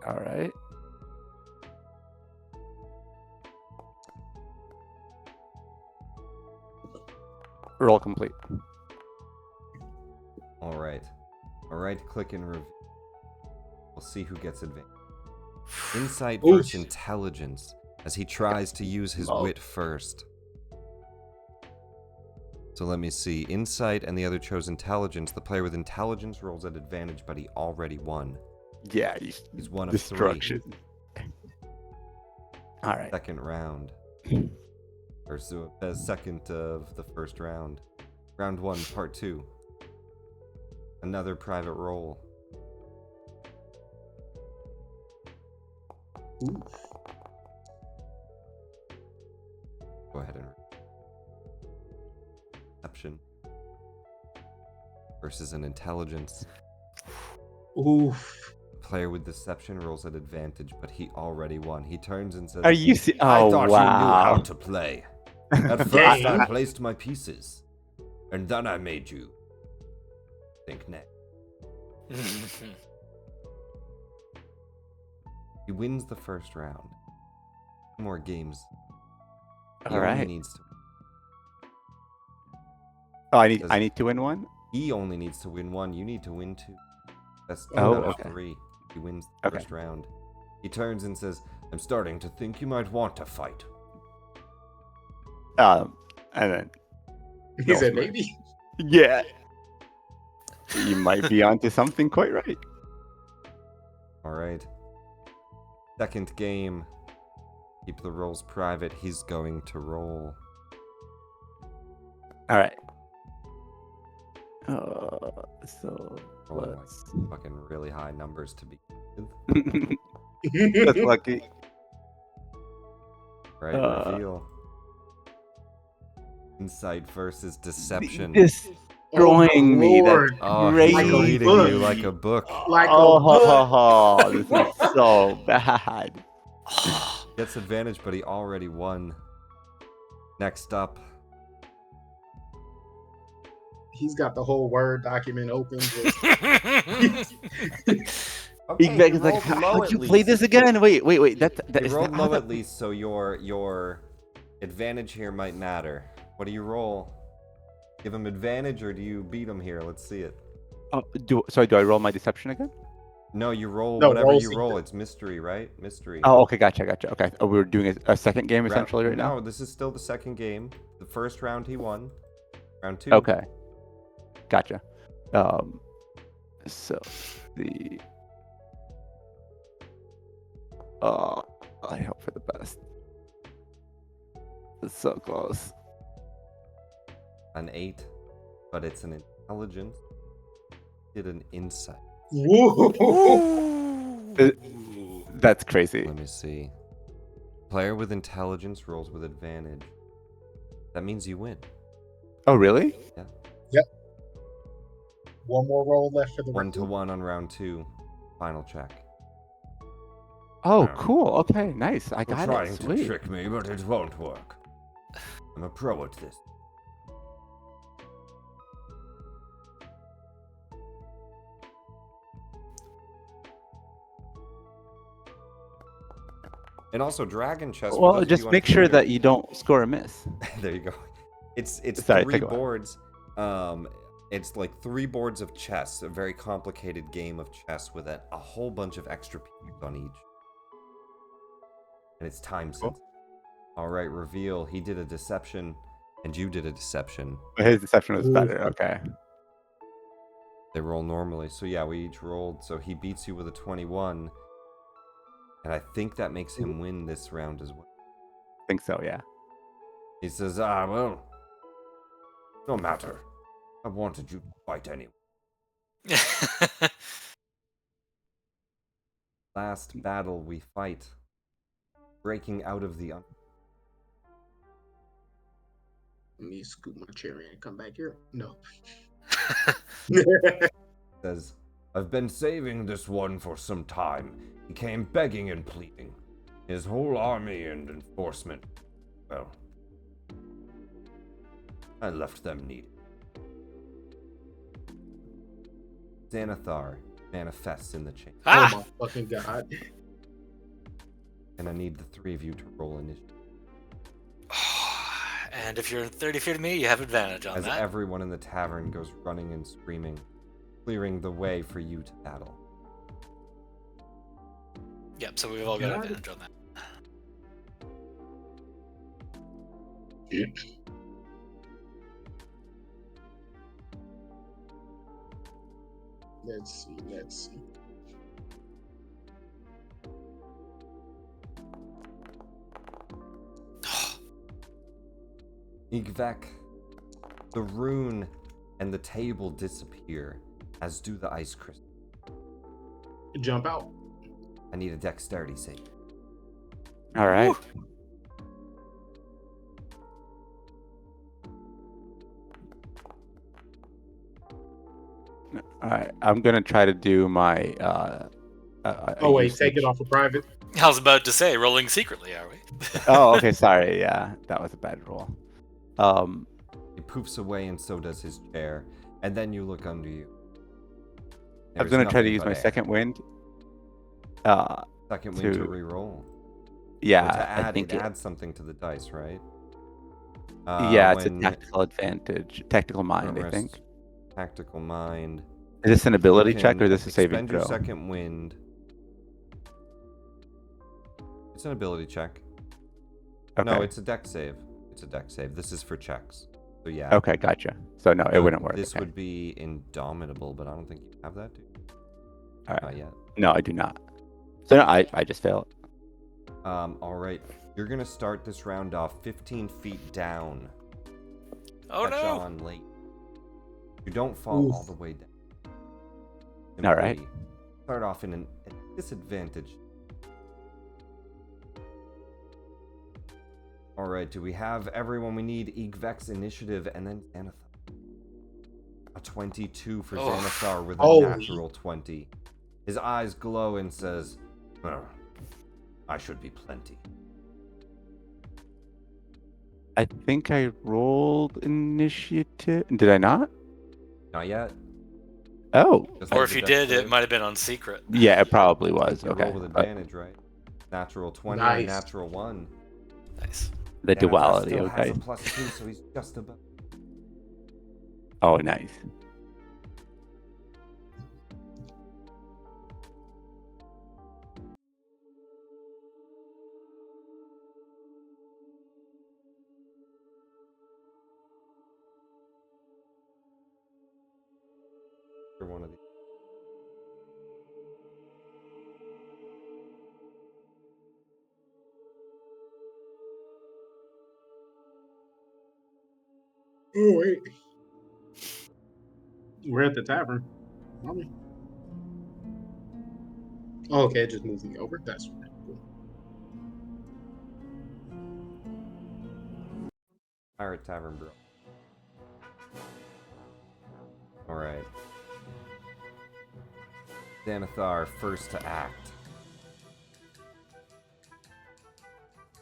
All right. Roll complete.
All right. All right, click and reveal. We'll see who gets advantage. Insight
Oof.
versus intelligence, as he tries to use his wit first. So let me see. Insight and the other chose intelligence. The player with intelligence rolls at advantage, but he already won.
Yeah.
He's one of
Destruction.
3.
All right.
Second round. Or so, second of the first round. Round 1, part 2. Another private roll.
Ooh.
Go ahead and... deception versus an intelligence.
Oof.
Player with deception rolls at advantage, but he already won. He turns and says,
Are you?
I
Oh
thought you knew how
wow.
to play. At first, I
Game.
placed my pieces, and then I made you think next. He wins the first round. 2 more games. He
All
only
right.
needs to.
Oh, I need to win one.
He only needs to win 1. You need to win 2. That's 2
Oh,
out of
okay.
3. He wins the
Okay.
first round. He turns and says, I'm starting to think you might want to fight.
And then
He
No,
said
man.
maybe.
yeah, you might be onto something quite right.
All right. Second game. Keep the rolls private. He's going to roll.
All right. So
Rolling like
let's.
fucking really high numbers to be with.
That's lucky.
Right, reveal. Insight versus deception.
Destroying me. That's
Oh,
crazy.
he's
Like a
reading
book.
you like a book.
Like a
Oh, this is so bad.
Gets advantage, but he already won. Next up.
He's got the whole Word document open. Just...
Okay,
Exactly.
you
Like,
rolled low
how'd
at
you play
least.
this again? Wait. That
You
is
rolled
that,
low at least, so your advantage here might matter. What do you roll? Give him advantage, or do you beat him here? Let's see it.
Oh, do I roll my deception again?
No, you roll
No,
whatever
roll
you
secret.
roll. It's mystery, right? Mystery.
Oh, okay, gotcha. Okay, we're doing a second game essentially right now.
No, this is still the second game. The first round he won. Round 2.
Okay, gotcha. So the I hope for the best. It's so close.
An 8, but it's an intelligence. Did an insight.
That's crazy.
Let me see. Player with intelligence rolls with advantage. That means you win.
Oh, really?
One more roll left for the
1-1 on round 2. Final check.
Oh,
Yeah.
cool. Okay, nice. I
You're
got
trying
it.
to
Sweet.
trick me, but it won't work. I'm a pro at this. And also, Dragon Chess. for
Well,
those of
just
you
make sure
unfamiliar-
that you don't score a miss.
There you go. It's
Sorry,
3
take it away.
boards. It's like 3 boards of chess, a very complicated game of chess with a whole bunch of extra pieces on each. And it's time sensitive. All right, reveal. He did a deception, and you did a deception.
His deception was
Ooh.
better. Okay.
They roll normally, so yeah, we each rolled. So he beats you with a 21, and I think that makes him win this round as well.
I think so. Yeah.
He says, well, no matter. I wanted you to fight anyway. Last battle we fight. Breaking out of the...
Let me scoot my chair in and come back here. No.
Says, I've been saving this one for some time. He came begging and pleading. His whole army and enforcement. Well, I left them needed. Xanathar manifests in the chain.
Oh my fucking god.
And I need the 3 of you to roll initiative.
And if you're 30 feet of me, you have advantage on
As
that.
everyone in the tavern goes running and screaming, clearing the way for you to battle.
Yep, so we've all got
Got it.
advantage on that.
Let's see.
Igvek, the rune and the table disappear, as do the ice crystals.
Jump out.
I need a dexterity save.
All right. All right, I'm gonna try to do my.
Oh wait, take it off of private.
I was about to say, rolling secretly, are we?
Oh, okay. Sorry. Yeah, that was a bad roll.
He poofs away, and so does his chair. And then you look under you.
I was
There's
gonna try to
nothing
use
but
my
air.
second wind.
Second wind to
to-
re-roll.
Yeah,
Or to
I
add,
think
it adds something to the dice, right?
yeah, it's a
when
tactical advantage, tactical mind. I
rest-
think.
Tactical mind.
Is this an
You
ability check
can
or is this a saving
expend your
throw?
second wind. It's an ability check.
Okay.
No, it's a deck save. It's a deck save. This is for checks. So yeah.
Okay, gotcha. So no, it wouldn't work.
This
okay.
would be indomitable, but I don't think you have that, do you?
All right.
Not yet.
No, I do not. So no, I just failed.
All right. You're gonna start this round off 15 feet down.
Oh
Catch
no!
on late. You don't fall all
Oof.
the way down.
All right.
Simply Start off in a disadvantage. All right. Do we have everyone we need? Igvek's initiative, and then Xanathar. A 22 for
Oh.
Xanathar with a
Holy.
natural 20. His eyes glow and says, "Well, I should be plenty."
I think I rolled initiative. Did I not?
Not yet.
Oh,
Just
Or
like
if
the
you
deck
did, it
save.
might have been on secret.
yeah, it probably was.
You
Okay.
roll with
But
advantage, right? Natural 20
Nice.
and natural 1.
Nice.
the
Xanathar
duality.
still
Okay.
has a +2, so he's just above.
Oh, nice.
For one of these.
Oh wait, we're at the tavern. Aren't we? Oh, okay, it just moves me over. That's right. Cool.
Pirate Tavern Bro. Alright. Xanathar first to act.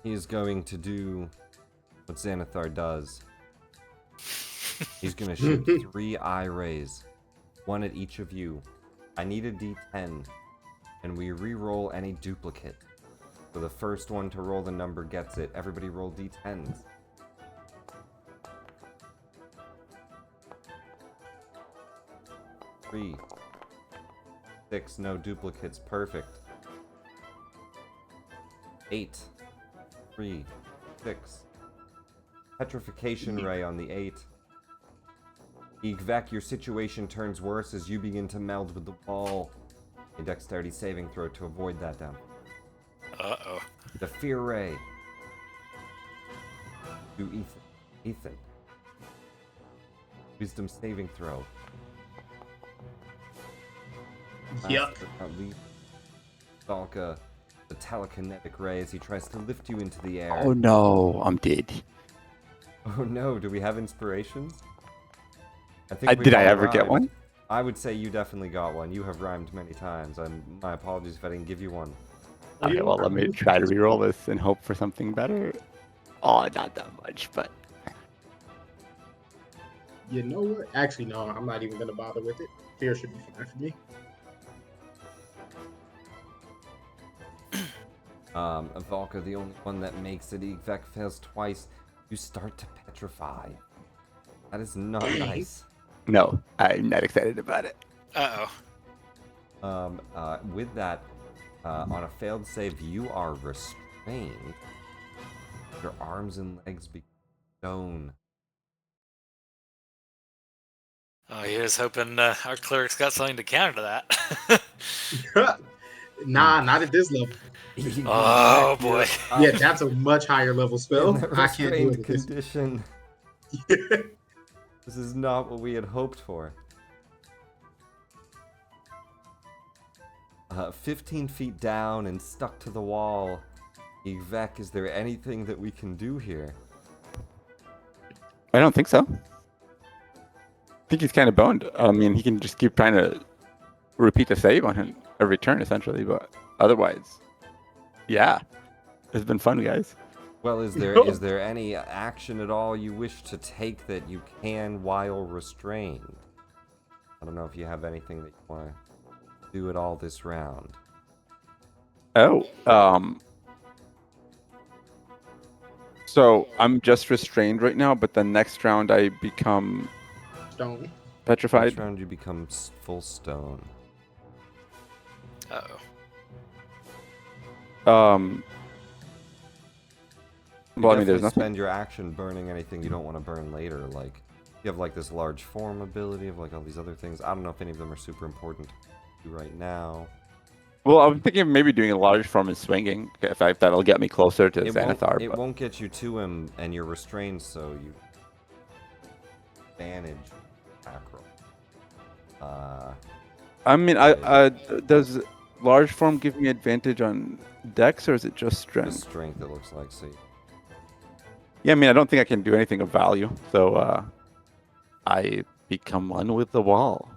He is going to do what Xanathar does. He's gonna shoot 3 eye rays. 1 at each of you. I need a d10. And we re-roll any duplicate. So the first one to roll the number gets it. Everybody roll d10s. 3. 6, no duplicates, perfect. 8. 3. 6. Petrification ray on the 8. Igvek, your situation turns worse as you begin to meld with the wall. A dexterity saving throw to avoid that down.
Uh-oh.
The fear ray. To Ethan. Ethan. Wisdom saving throw. Last
Yuck.
but not least, Stalka, the telekinetic ray as he tries to lift you into the air.
Oh no, I'm dead.
Oh no, do we have inspirations? I think we've
Did I
all
ever get
rhymed.
one?
I would say you definitely got one. You have rhymed many times. My apologies if I didn't give you one.
Oh, you
Okay,
know
well,
what?
let me try to reroll this and hope for something better. Oh, not that much, but
You know what? Actually, no, I'm not even gonna bother with it. Fear should be fine for me.
Valka, the only one that makes it. Igvek fails twice. You start to petrify. That is not nice.
no, I'm not excited about it.
Uh-oh.
With that, on a failed save, you are restrained. Your arms and legs become stone.
Oh, here's hoping our cleric's got something to counter to that.
Nah, not at this level.
Oh, boy.
Yeah, that's a much higher level spell.
In a
I can't do it
restrained
with this.
condition. This is not what we had hoped for. 15 feet down and stuck to the wall. Igvek, is there anything that we can do here?
I don't think so. think he's kind of boned. I mean, he can just keep trying to repeat the save on him every turn, essentially. But otherwise, yeah, it's been fun, guys.
Well, is there any action at all you wish to take that you can while restrained? I don't know if you have anything that you want to do at all this round.
Oh, so I'm just restrained right now, but the next round I become
Stone.
petrified.
Next round you become full stone.
Uh-oh.
You
Well, I mean, there's
definitely
nothing.
spend your action burning anything you don't want to burn later. Like, you have like this large form ability of like all these other things. I don't know if any of them are super important to you right now.
Well, I'm thinking of maybe doing a large form and swinging. If that'll get me closer to Xanathar.
It
but-
won't get you to him, and you're restrained, so you advantage macro.
I mean, does large form give me advantage on Dex, or is it just
The
strength?
strength, it looks like. So
Yeah, I mean, I don't think I can do anything of value, so I become one with the wall.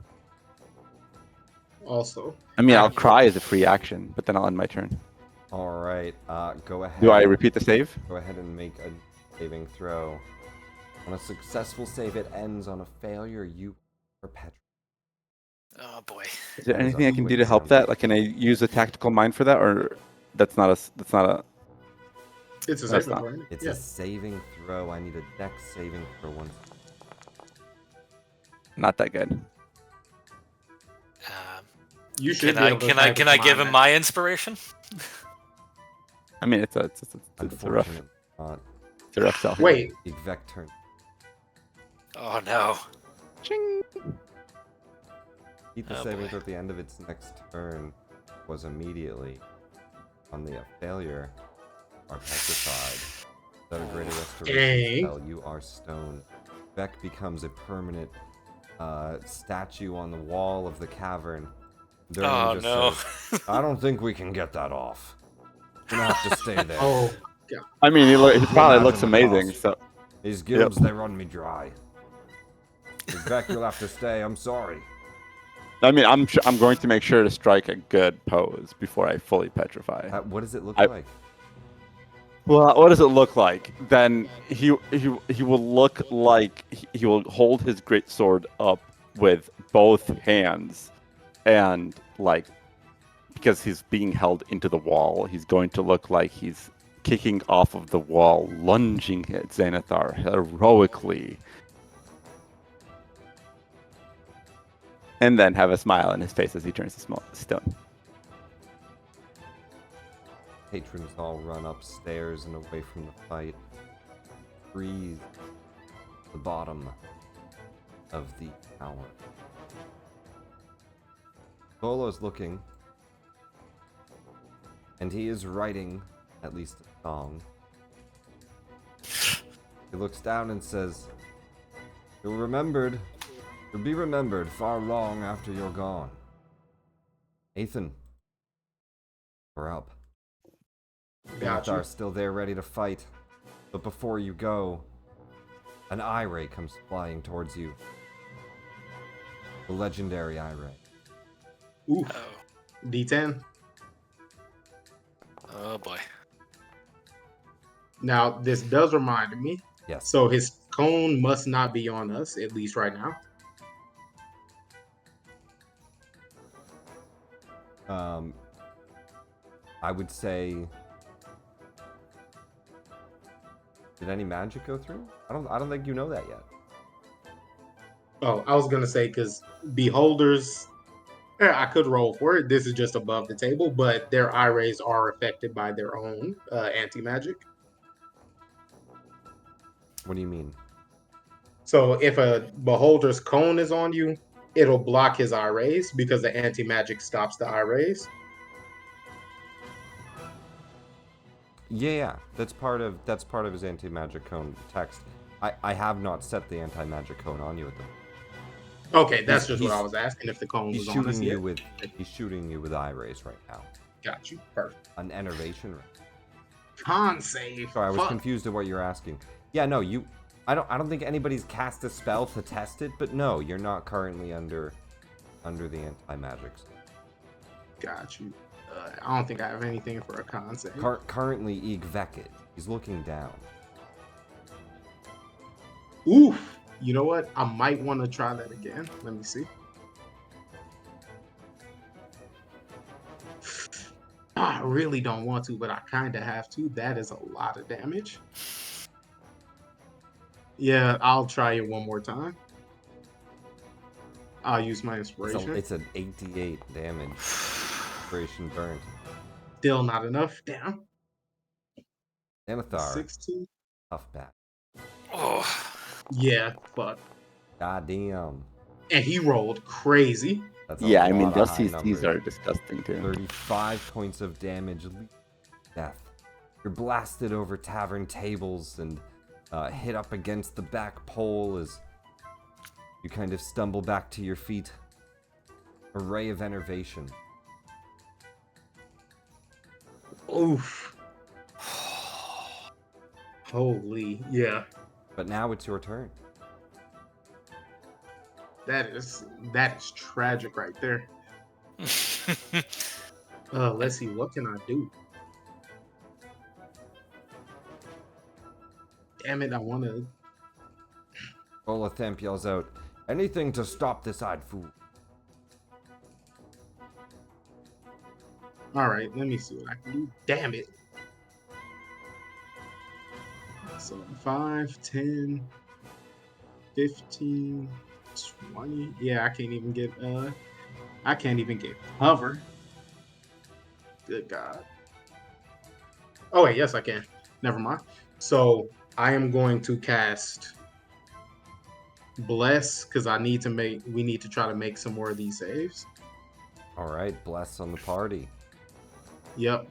Also,
I mean, I'll cry as a free action, but then I'll end my turn.
all right, go ahead.
Do I repeat the save?
Go ahead and make a saving throw. On a successful save, it ends. On a failure, you perpetuate.
Oh boy.
Is there
That is
anything
a
I can do
quick
to help
save.
that? Like, can I use a tactical mind for that, or that's not a?
it's a
That's
saving
not-
throw.
It's
Yeah.
a saving throw. I need a dex saving throw once.
Not that good.
You should
Can
be
I
able to
can I
type
can
a
I give
command
him my inspiration?
I mean, it's a rough,
Unfortunately, not.
it's a rough sell.
Wait,
Exec turn.
Oh no.
Ching.
Keep the
Oh,
saving
boy.
throw at the end of its next turn was immediately on the failure are petrified. Without a greater restoration
Dang.
spell, you are stoned. Beck becomes a permanent statue on the wall of the cavern. Durham
Oh
just
no.
says, I don't think we can get that off. You're gonna have to stay there.
oh,
I mean, he probably
Imagine
looks
the
amazing.
cost.
So
These guilds, they run me dry. Beck, you'll have to stay. I'm sorry.
I mean, I'm going to make sure to strike a good pose before I fully petrify.
What does it look
I-
like?
Well, what does it look like? Then he will look like he will hold his great sword up with both hands, and like because he's being held into the wall, he's going to look like he's kicking off of the wall, lunging at Xanathar heroically, and then have a smile on his face as he turns to stone.
Patrons all run upstairs and away from the fight. Breathe the bottom of the tower. Bolo's looking, and he is writing at least a song. He looks down and says, You'll be remembered far long after you're gone. Ethan, we're up.
got you.
Are still there ready to fight. But before you go, an eye ray comes flying towards you. The legendary eye ray.
Oof.
Oh.
D10.
Oh boy.
Now, this does remind me.
Yes.
So his cone must not be on us, at least right now.
I would say. Did any magic go through? I don't think you know that yet.
Oh, I was gonna say because beholders, I could roll for it. This is just above the table, but their eye rays are affected by their own anti magic.
What do you mean?
So if a beholder's cone is on you, it'll block his eye rays because the anti magic stops the eye rays.
Yeah, that's part of his anti-magic cone text. I have not set the anti-magic cone on you at the moment.
Okay, that's just what
he's-
I was asking. If the cone
He's
was on us
shooting
yet.
you with eye rays right now.
Got you. Perfect.
An enervation ray.
Con save.
Sorry, I was
Fuck.
confused at what you're asking. Yeah, no, you I don't think anybody's cast a spell to test it, but no, you're not currently under the anti-magic.
Got you. I don't think I have anything for a con save.
Currently, Ig Vekit. He's looking down.
Oof. You know what? I might want to try that again. Let me see. I really don't want to, but I kind of have to. That is a lot of damage. Yeah, I'll try it one more time. I'll use my inspiration.
It's an 88 damage. Inspiration burnt.
Still not enough. Damn.
Xanathar.
16.
Tough bat.
Oh.
Yeah, fuck.
Goddamn.
And he rolled crazy.
That's a
Yeah, I mean,
lot of
those
high
CCs
numbers.
are disgusting too.
35 points of damage, leading to death. You're blasted over tavern tables and hit up against the back pole as you kind of stumble back to your feet. A ray of enervation.
Oof. Holy, yeah.
But now it's your turn.
That is tragic right there. Let's see, what can I do? Damn it, I want to.
Olathamp yells out, "Anything to stop this odd fool."
All right, let me see what I can do. Damn it. So 5, 10, 15, 20. Yeah, I can't even get cover. Good God. Oh wait, yes I can. Never mind. So I am going to cast Bless because we need to try to make some more of these saves.
All right, bless on the party.
Yep.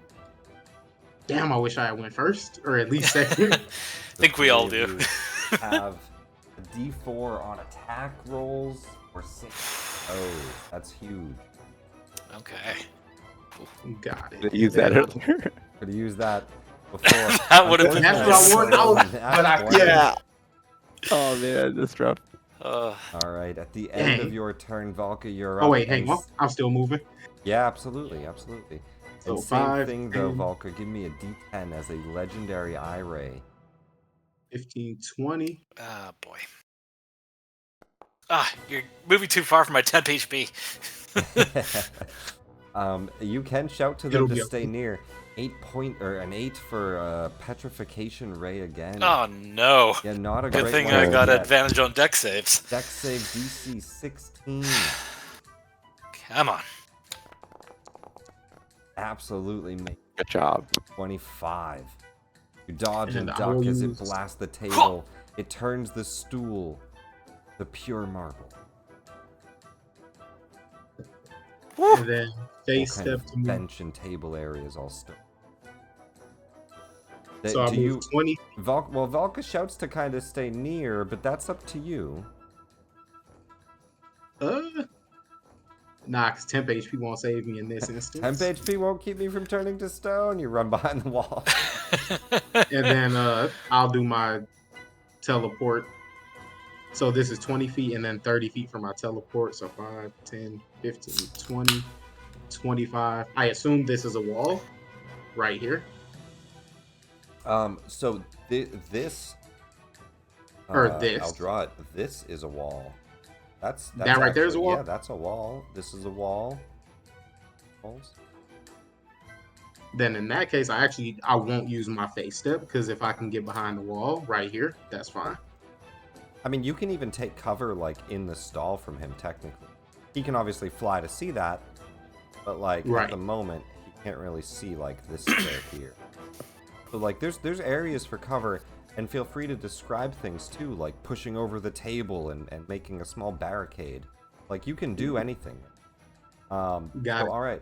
Damn, I wish I had went first or at least second.
I think we all do.
Have a D4 on attack rolls or 6. Oh, that's huge.
Okay.
Got it.
Did I use that earlier?
Could have used that before.
That would have been
That's
nice.
what I want. But I couldn't.
Yeah. Oh man, that's rough.
All right, at the end of
Dang.
your turn, Valka, you're up.
Oh wait, hang
and
on. I'm still moving.
Yeah, absolutely.
So
And same
5,
thing though,
10,
Valka. Give me a D10 as a legendary eye ray.
15, 20.
Ah, boy. Ah, you're moving too far from my temp HP.
You can shout to
It'll
them to
be
stay
okay.
near. 8 for petrification ray again.
Oh no.
Yeah, not a
Good
great
thing
one
I got
yet.
advantage on deck saves.
Dex save DC 16.
Come on.
Absolutely make
Good job.
25. You dodge and
And I
duck
will
as it
use-
blasts the table. It turns the stool to pure marble.
And then
All
face
kind
step
of
to move.
bench and table areas all stone.
So I
Do
move
you
20.
Well, Valka shouts to kind of stay near, but that's up to you.
Nah, because temp HP won't save me in this instance.
Temp HP won't keep me from turning to stone. You run behind the wall.
And then I'll do my teleport. So this is 20 feet and then 30 feet for my teleport. So 5, 10, 15, 20, 25. I assume this is a wall right here.
So this.
Or this.
I'll draw it. This is a wall. That's
That right there is a wall?
Yeah, that's a wall. This is a wall. Walls.
Then in that case, I won't use my face step because if I can get behind the wall right here, that's fine.
I mean, you can even take cover like in the stall from him. Technically, he can obviously fly to see that, but like at
Right.
the moment, he can't really see like this square here. So like, there's areas for cover, and feel free to describe things too, like pushing over the table and making a small barricade. Like you can do anything.
Got
So
it.
all right,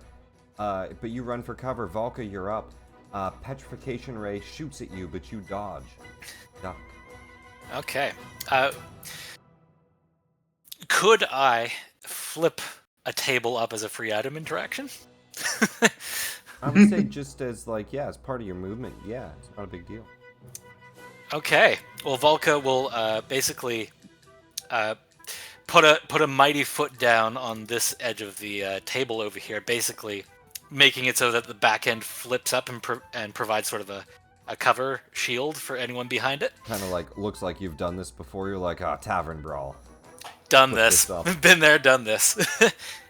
but you run for cover. Valka, you're up. Petrification ray shoots at you, but you dodge. Duck.
Okay. Could I flip a table up as a free item interaction?
I would say just as like, yeah, as part of your movement, yeah, it's not a big deal.
Okay. Well, Volka will basically put a mighty foot down on this edge of the table over here, basically making it so that the back end flips up and provides sort of a cover shield for anyone behind it.
Kind of like, looks like you've done this before. You're like, tavern brawl.
Done
Put
this.
this up.
Been there, done this.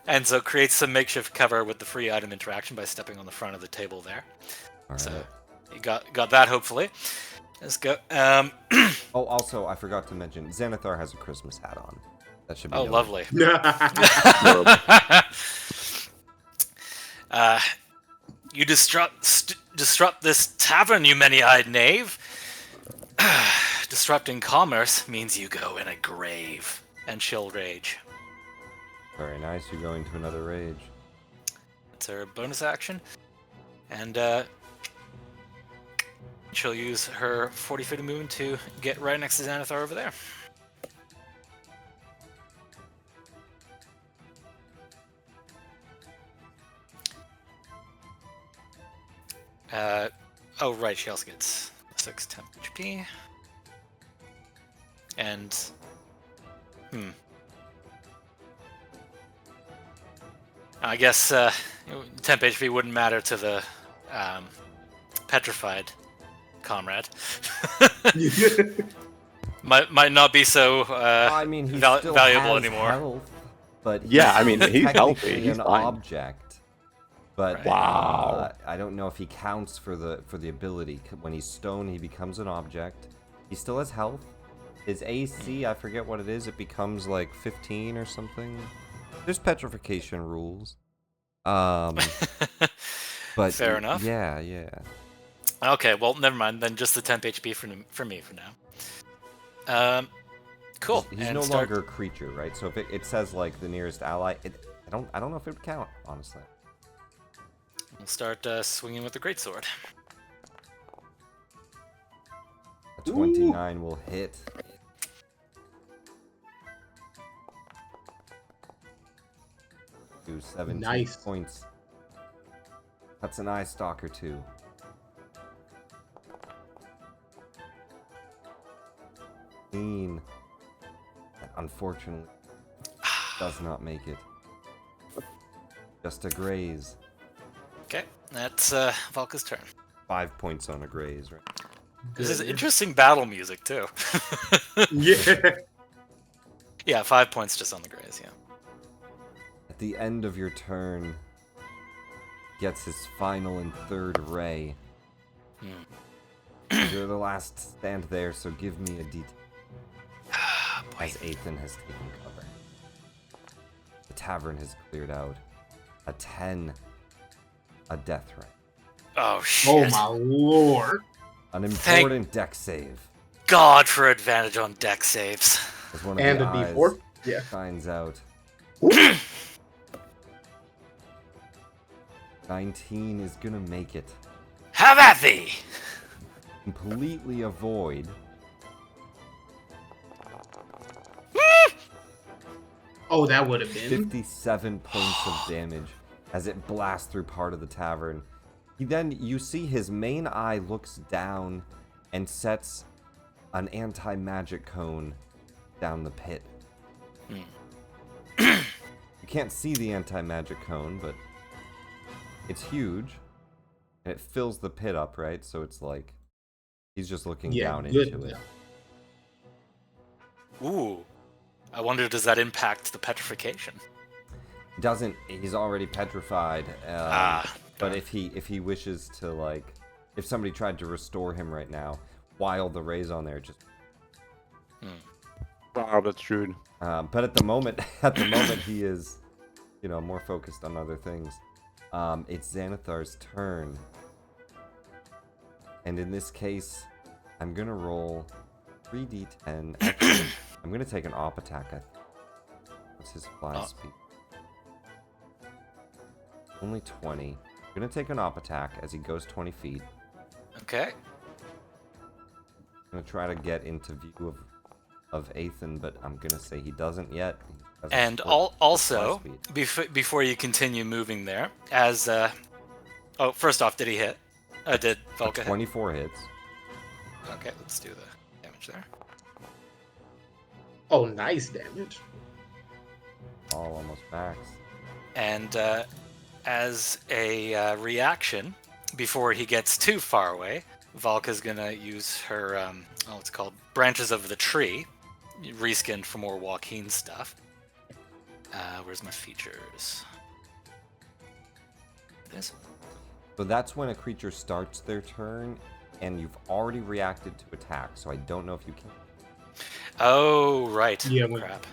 And so creates some makeshift cover with the free item interaction by stepping on the front of the table there.
All right.
So you got that, hopefully. Let's go.
Oh, also, I forgot to mention, Xanathar has a Christmas hat on. That should be
Oh,
noted.
lovely. You disrupt this tavern, you many-eyed knave. Disrupting commerce means you go in a grave. And she'll rage.
Very nice. You go into another rage.
It's her bonus action. And she'll use her 40 feet of movement to get right next to Xanathar over there. Oh, right, she also gets 6 temp HP. And... I guess temp HP wouldn't matter to the petrified comrade. might not be so
I mean, he still
valuable
has
anymore.
health, but
Yeah, I mean, he's
technically
healthy. He's
an
fine.
object. But
Right.
Wow.
I don't know if he counts for the ability. When he's stoned, he becomes an object. He still has health. His AC, I forget what it is. It becomes like 15 or something. There's petrification rules. But
Fair enough.
Yeah.
Okay, well, never mind. Then just the temp HP for me for now. Cool.
He's
and
no
start,
longer a creature, right? So if it says like the nearest ally, I don't know if it would count, honestly.
We'll start swinging with the greatsword.
A 29 will hit. Do 17
Nice.
points. That's an eye stalker too. Unfortunately, does not make it. Just a graze.
Okay, that's Valka's turn.
5 points on a graze, right?
This is interesting battle music too.
Yeah.
Yeah, 5 points just on the graze. Yeah.
At the end of your turn, gets his final and third ray. You're the last stand there, so give me a D10. As Ethan has taken cover. The tavern has cleared out. A 10. A death ray.
Oh shit!
Oh my lord.
An important deck save.
God for advantage on deck saves.
As one of
And
the
a
eyes
D4? Yeah.
shines out. 19 is gonna make it.
Have at thee!
Completely avoid.
Oh, that would have been.
57 points of damage as it blasts through part of the tavern. You see his main eye looks down and sets an anti-magic cone down the pit. You can't see the anti-magic cone, but it's huge. And it fills the pit up, right? So it's like he's just looking down
good.
into it.
Ooh. I wonder, does that impact the petrification?
Doesn't, he's already petrified. But if he wishes to, like, if somebody tried to restore him right now while the ray's on there, just
Wow, that's true.
but at the moment he is, more focused on other things. It's Xanathar's turn, and in this case, I'm gonna roll 3d10. Actually, I'm gonna take an op attack. What's his fly speed? Only 20. I'm gonna take an op attack as he goes 20 feet.
Okay.
I'm gonna try to get into view of Ethan, but I'm gonna say he doesn't yet. He doesn't
And
split
also,
the fly speed.
before you continue moving there, first off, did he hit? Did Volka hit?
24 hits.
Okay, let's do the damage there.
Oh, nice damage.
All almost max.
And as a reaction, before he gets too far away, Valka's gonna use her, what's it called? Branches of the Tree, reskinned for more Joaquin stuff. Where's my features? It is.
So that's when a creature starts their turn, and you've already reacted to attack, so I don't know if you can.
Oh, right.
Yeah,
Crap.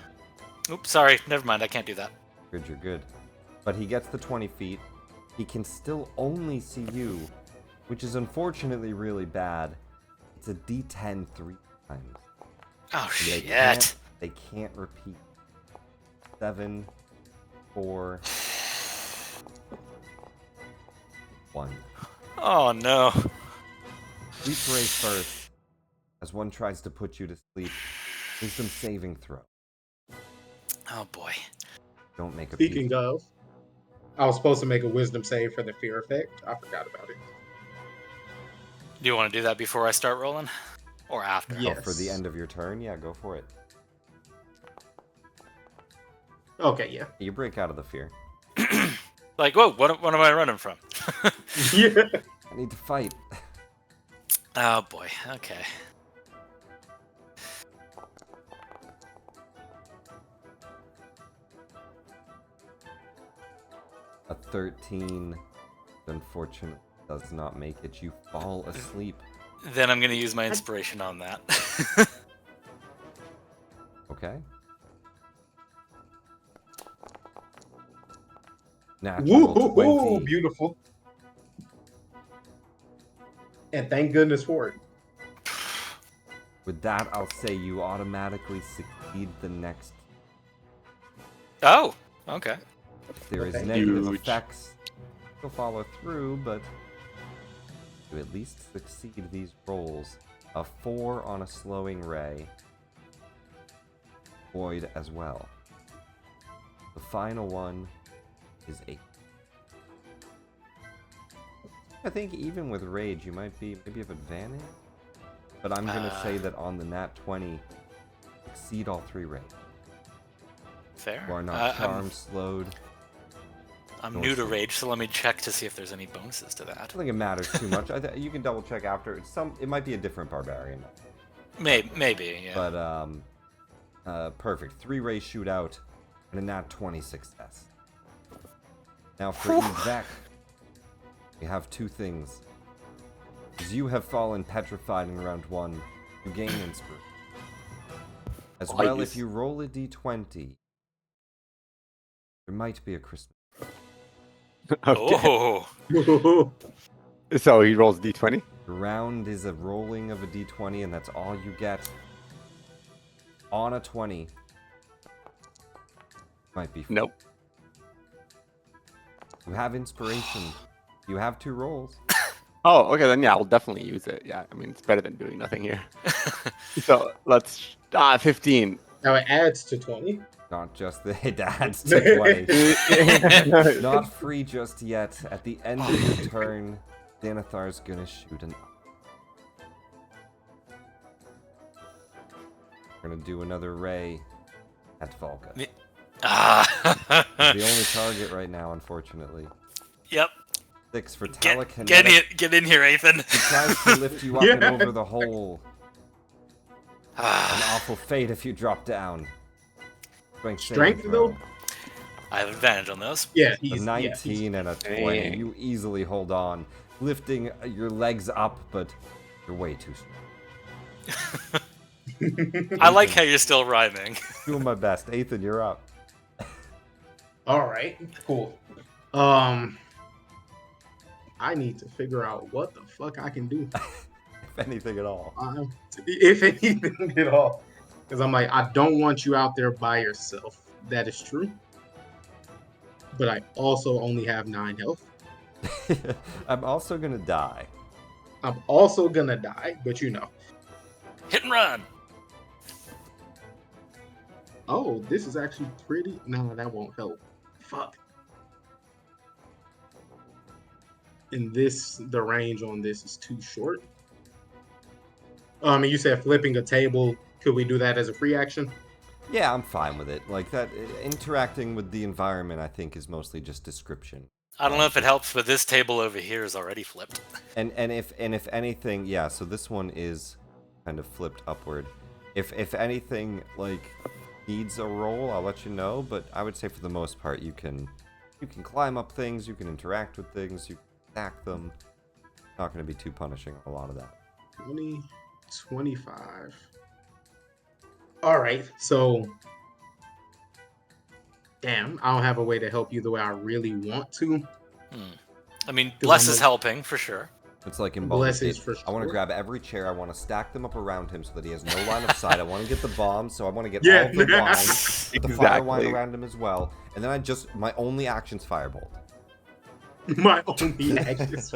Oops, sorry. Never mind. I can't do that.
Good, you're good. But he gets the 20 feet. He can still only see you, which is unfortunately really bad. It's a D10 3 times.
Oh,
They
shit.
They can't repeat. 7, 4, 1.
Oh, no.
Sleep Ray first, as one tries to put you to sleep. Wisdom saving throw.
Oh, boy.
Don't make a
Speaking of, I was supposed to make a wisdom save for the fear effect. I forgot about it.
Do you want to do that before I start rolling? Or after?
Yeah.
Oh, for the end of your turn? Yeah, go for it.
Okay, yeah.
You break out of the fear.
Like, whoa, what am I running from?
Yeah.
I need to fight.
Oh, boy. Okay.
A 13, unfortunately, does not make it. You fall asleep.
Then I'm going to use my inspiration on that.
Okay. Natural
Woo-hoo-hoo,
20.
beautiful. And thank goodness for it.
With that, I'll say you automatically succeed the next.
Oh, okay.
There is
Okay.
negative
Huge.
effects. You'll follow through, but you at least succeed these rolls. A 4 on a slowing ray. Void as well. The final one is 8. I think even with rage, you might be maybe have advantage. But I'm gonna say that on the nat 20, exceed all 3 rage.
Fair.
You are not charmed, slowed.
I'm
nor
new to
slowed.
rage, so let me check to see if there's any bonuses to
I
that.
don't think it matters too much. You can double check after. It might be a different barbarian.
Maybe, yeah.
But perfect. 3 rays shoot out, and a nat 20 success. Now for Yvette, we have 2 things. As you have fallen petrified in round 1, you gain inspiration. As well,
Nice.
if you roll a d20, there might be a Christmas.
Okay.
Oh,
So he rolls d20.
The round is a rolling of a d20, and that's all you get. On a 20. Might be.
Nope.
You have inspiration. You have 2 rolls.
Oh, okay, then yeah, I'll definitely use it. Yeah, I mean, it's better than doing nothing here. So let's 15.
Now it adds to 20.
Not just the it adds to 20. Not free just yet. At the end of your turn, Xanathar's gonna shoot an. We're gonna do another ray at Volka. The only target right now, unfortunately.
Yep.
6 for
Get
telekinetic.
get in here, Ethan.
He tries to lift you up and
Yeah.
over the hole. An awful fate if you drop down. Strength
Strength,
saving throw.
though?
I have advantage on those.
Yeah,
A
he's
19 and a 20.
Dang.
You easily hold on, lifting your legs up, but you're way too strong.
I like how you're still rhyming.
Doing my best. Ethan, you're up.
All right, cool. I need to figure out what the fuck I can do,
If anything at all.
if anything at all. Because I'm like, I don't want you out there by yourself. That is true. But I also only have 9 health.
I'm also gonna die.
I'm also gonna die, but you know.
Hit and run.
Oh, this is actually pretty. No, that won't help. Fuck. And this, the range on this is too short. And you said flipping a table. Could we do that as a free action?
Yeah, I'm fine with it. Like that, interacting with the environment, I think, is mostly just description.
I don't know if it helps, but this table over here is already flipped.
And if anything, yeah. So this one is kind of flipped upward. If anything like needs a roll, I'll let you know. But I would say for the most part, you can climb up things, you can interact with things, you can stack them. Not going to be too punishing on a lot of that.
20, 25. All right, so damn, I don't have a way to help you the way I really want to.
I mean,
'Cause
Bless
I'm
is
a-
helping for sure.
It's like in
Bless
Baldur's
is
Gate.
for
I want to
sure.
grab every chair. I want to stack them up around him so that he has no line of sight. I want to get the bombs, so I want to get
Yeah.
all of the wine, put the fire wine
Exactly.
around him as well. And then my only action's firebolt.
My only actions.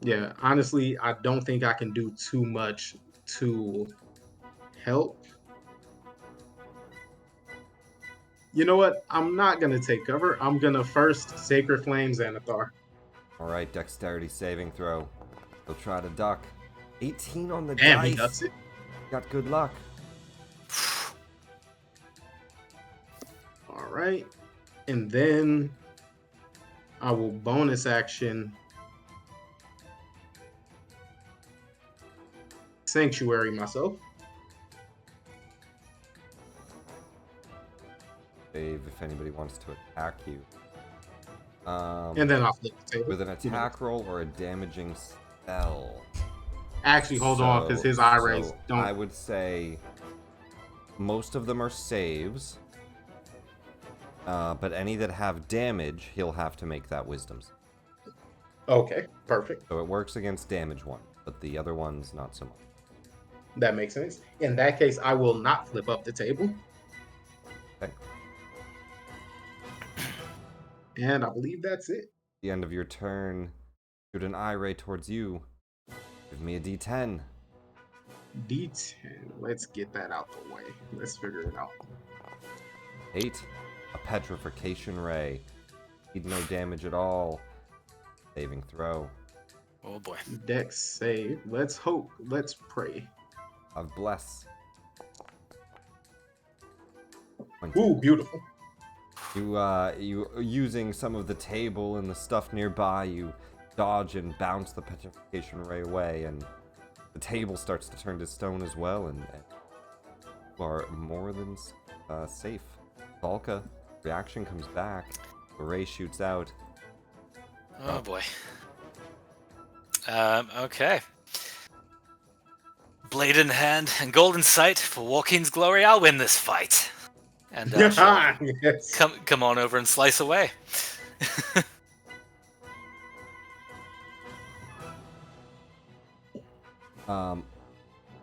Yeah, honestly, I don't think I can do too much to help. You know what? I'm not gonna take cover. I'm gonna first Sacred Flame Xanathar.
All right, dexterity saving throw. He'll try to duck. 18 on the
Damn, he
dice.
does it.
Got good luck.
All right, and then I will bonus action Sanctuary myself.
Save if anybody wants to attack you.
And then I'll flip the table.
With an attack roll or a damaging spell.
Actually, hold on, because his eye rays don't.
I would say most of them are saves. But any that have damage, he'll have to make that wisdom save.
Okay, perfect.
So it works against damage one, but the other ones not so much.
That makes sense. In that case, I will not flip up the table.
Okay.
And I believe that's it.
The end of your turn, shoot an eye ray towards you. Give me a D10.
D10. Let's get that out the way. Let's figure it out.
8. A petrification ray. Need no damage at all. Saving throw.
Oh boy.
Dex save. Let's hope. Let's pray.
Of bless. 20.
Ooh, beautiful.
You using some of the table and the stuff nearby, you dodge and bounce the petrification ray away, and the table starts to turn to stone as well, and you are more than safe. Valka, reaction comes back. The ray shoots out.
Oh boy. Okay. Blade in hand and golden sight for Walking's glory. I'll win this fight. And she'll
Yes.
come on over and slice away.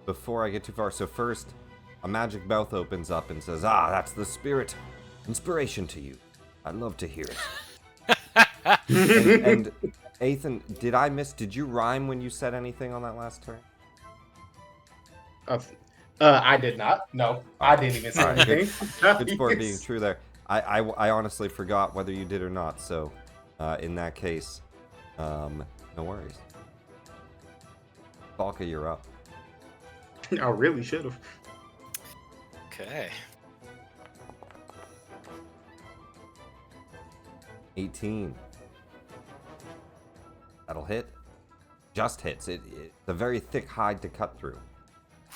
Before I get too far, so first, a magic mouth opens up and says, "Ah, that's the spirit. Inspiration to you. I'd love to hear it." and Ethan, did you rhyme when you said anything on that last turn?
I did not. No, I didn't even say
All right,
anything.
Good sport being true there. I honestly forgot whether you did or not, so in that case, no worries. Balka, you're up.
I really should have.
Okay.
18. That'll hit. Just hits. It's a very thick hide to cut through.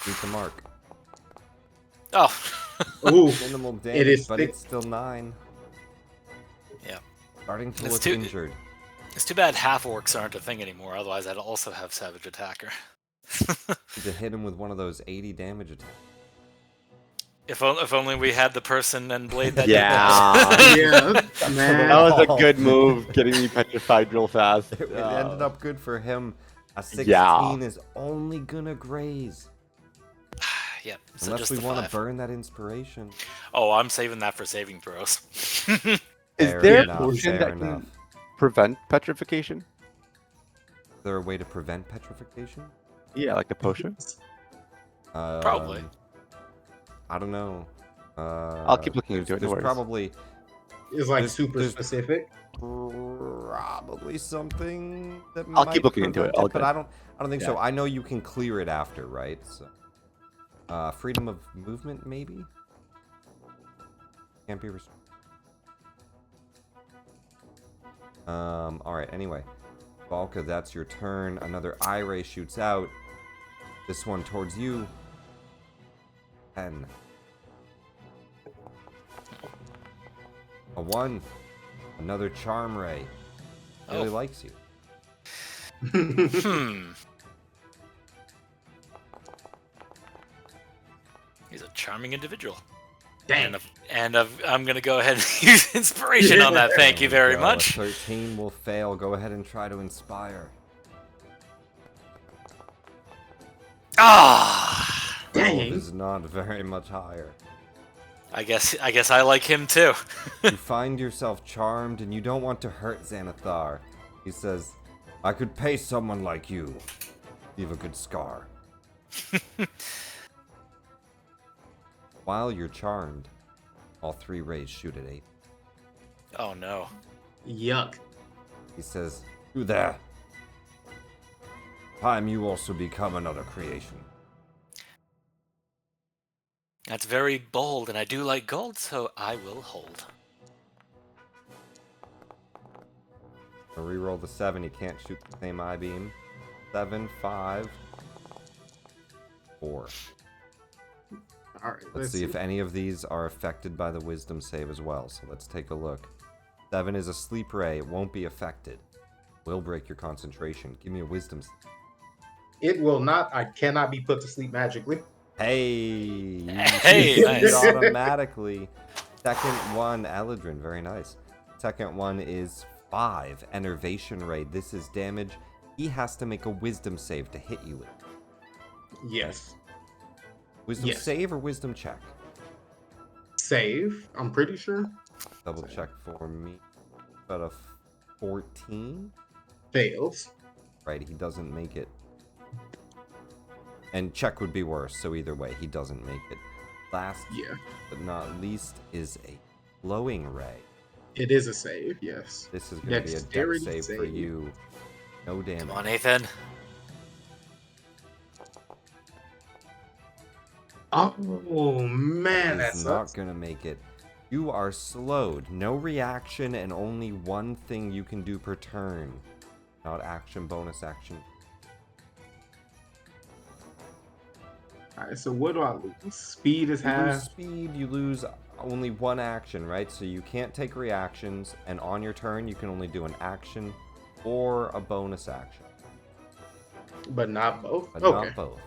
Beat the mark.
Oh.
Ooh,
Minimal damage,
is
but
thick.
it's still 9.
Yeah.
Starting to
It's
look
too-
injured.
It's too bad half orcs aren't a thing anymore. Otherwise, I'd also have Savage Attacker.
To hit him with one of those 80 damage attacks.
If only we had the person and blade that
Yeah.
did that.
Yeah, man.
That was a good move, getting me petrified real fast.
It ended up good for him. A 16
Yeah.
is only gonna graze.
Yeah. So
Unless
just
we
the
want to
5.
burn that inspiration.
Oh, I'm saving that for saving throws.
Is
Fair
there
enough,
a potion
fair
that
enough.
can prevent petrification?
Is there a way to prevent petrification?
Yeah, like a potion.
Probably.
I don't know.
I'll keep looking into it, no
There's
worries.
probably
It's like
There's-
super
there's-
specific.
probably something that
I'll
might
keep looking into it.
prevent
All
but
good.
I don't think so.
Yeah.
I know you can clear it after, right? So, freedom of movement, maybe. Can't be restricted. All right. Anyway, Valka, that's your turn. Another eye ray shoots out. This one towards you. 10. A 1. Another charm ray. Really
Oh.
likes you.
He's a charming individual.
Dang.
I'm gonna go ahead and use inspiration on that. Thank you
There we
very
go.
much.
A 13 will fail. Go ahead and try to inspire.
Ah,
12
Dang.
is not very much higher.
I guess I like him too.
You find yourself charmed and you don't want to hurt Xanathar. He says, I could pay someone like you. Leave a good scar. While you're charmed, all 3 rays shoot at 8.
Oh no.
Yuck.
He says, you there. Time you also become another creation.
That's very bold, and I do like gold, so I will hold.
I'll reroll the 7. He can't shoot the same eye beam. 7, 5, 4.
All right.
Let's see if any of these are affected by the wisdom save as well. So let's take a look. 7 is a sleep ray. It won't be affected. Will break your concentration. Give me a wisdom save.
It will not. I cannot be put to sleep magically.
Hey! You
Hey,
succeed
nice.
automatically. Second one, Eladrin. Very nice. Second one is 5. Enervation ray. This is damage. He has to make a wisdom save to hit you with.
Yes.
Wisdom
Yes.
save or wisdom check?
Save. I'm pretty sure.
Double check for me. About a 14?
Fails.
Right, he doesn't make it. And check would be worse, so either way, he doesn't make it. Last
Yeah.
but not least is a glowing ray.
It is a save. Yes.
This is going to be a dex
Dexterity
save for
save.
you. No damage.
Come on, Nathan.
Oh man, that
He's
sucks.
not going to make it. You are slowed. No reaction and only one thing you can do per turn. Not action, bonus action.
All right. So what do I lose? Speed is
You lose
half.
speed, you lose only one action, right? So you can't take reactions, and on your turn, you can only do an action or a bonus action,
But not both.
but
Okay.
not both.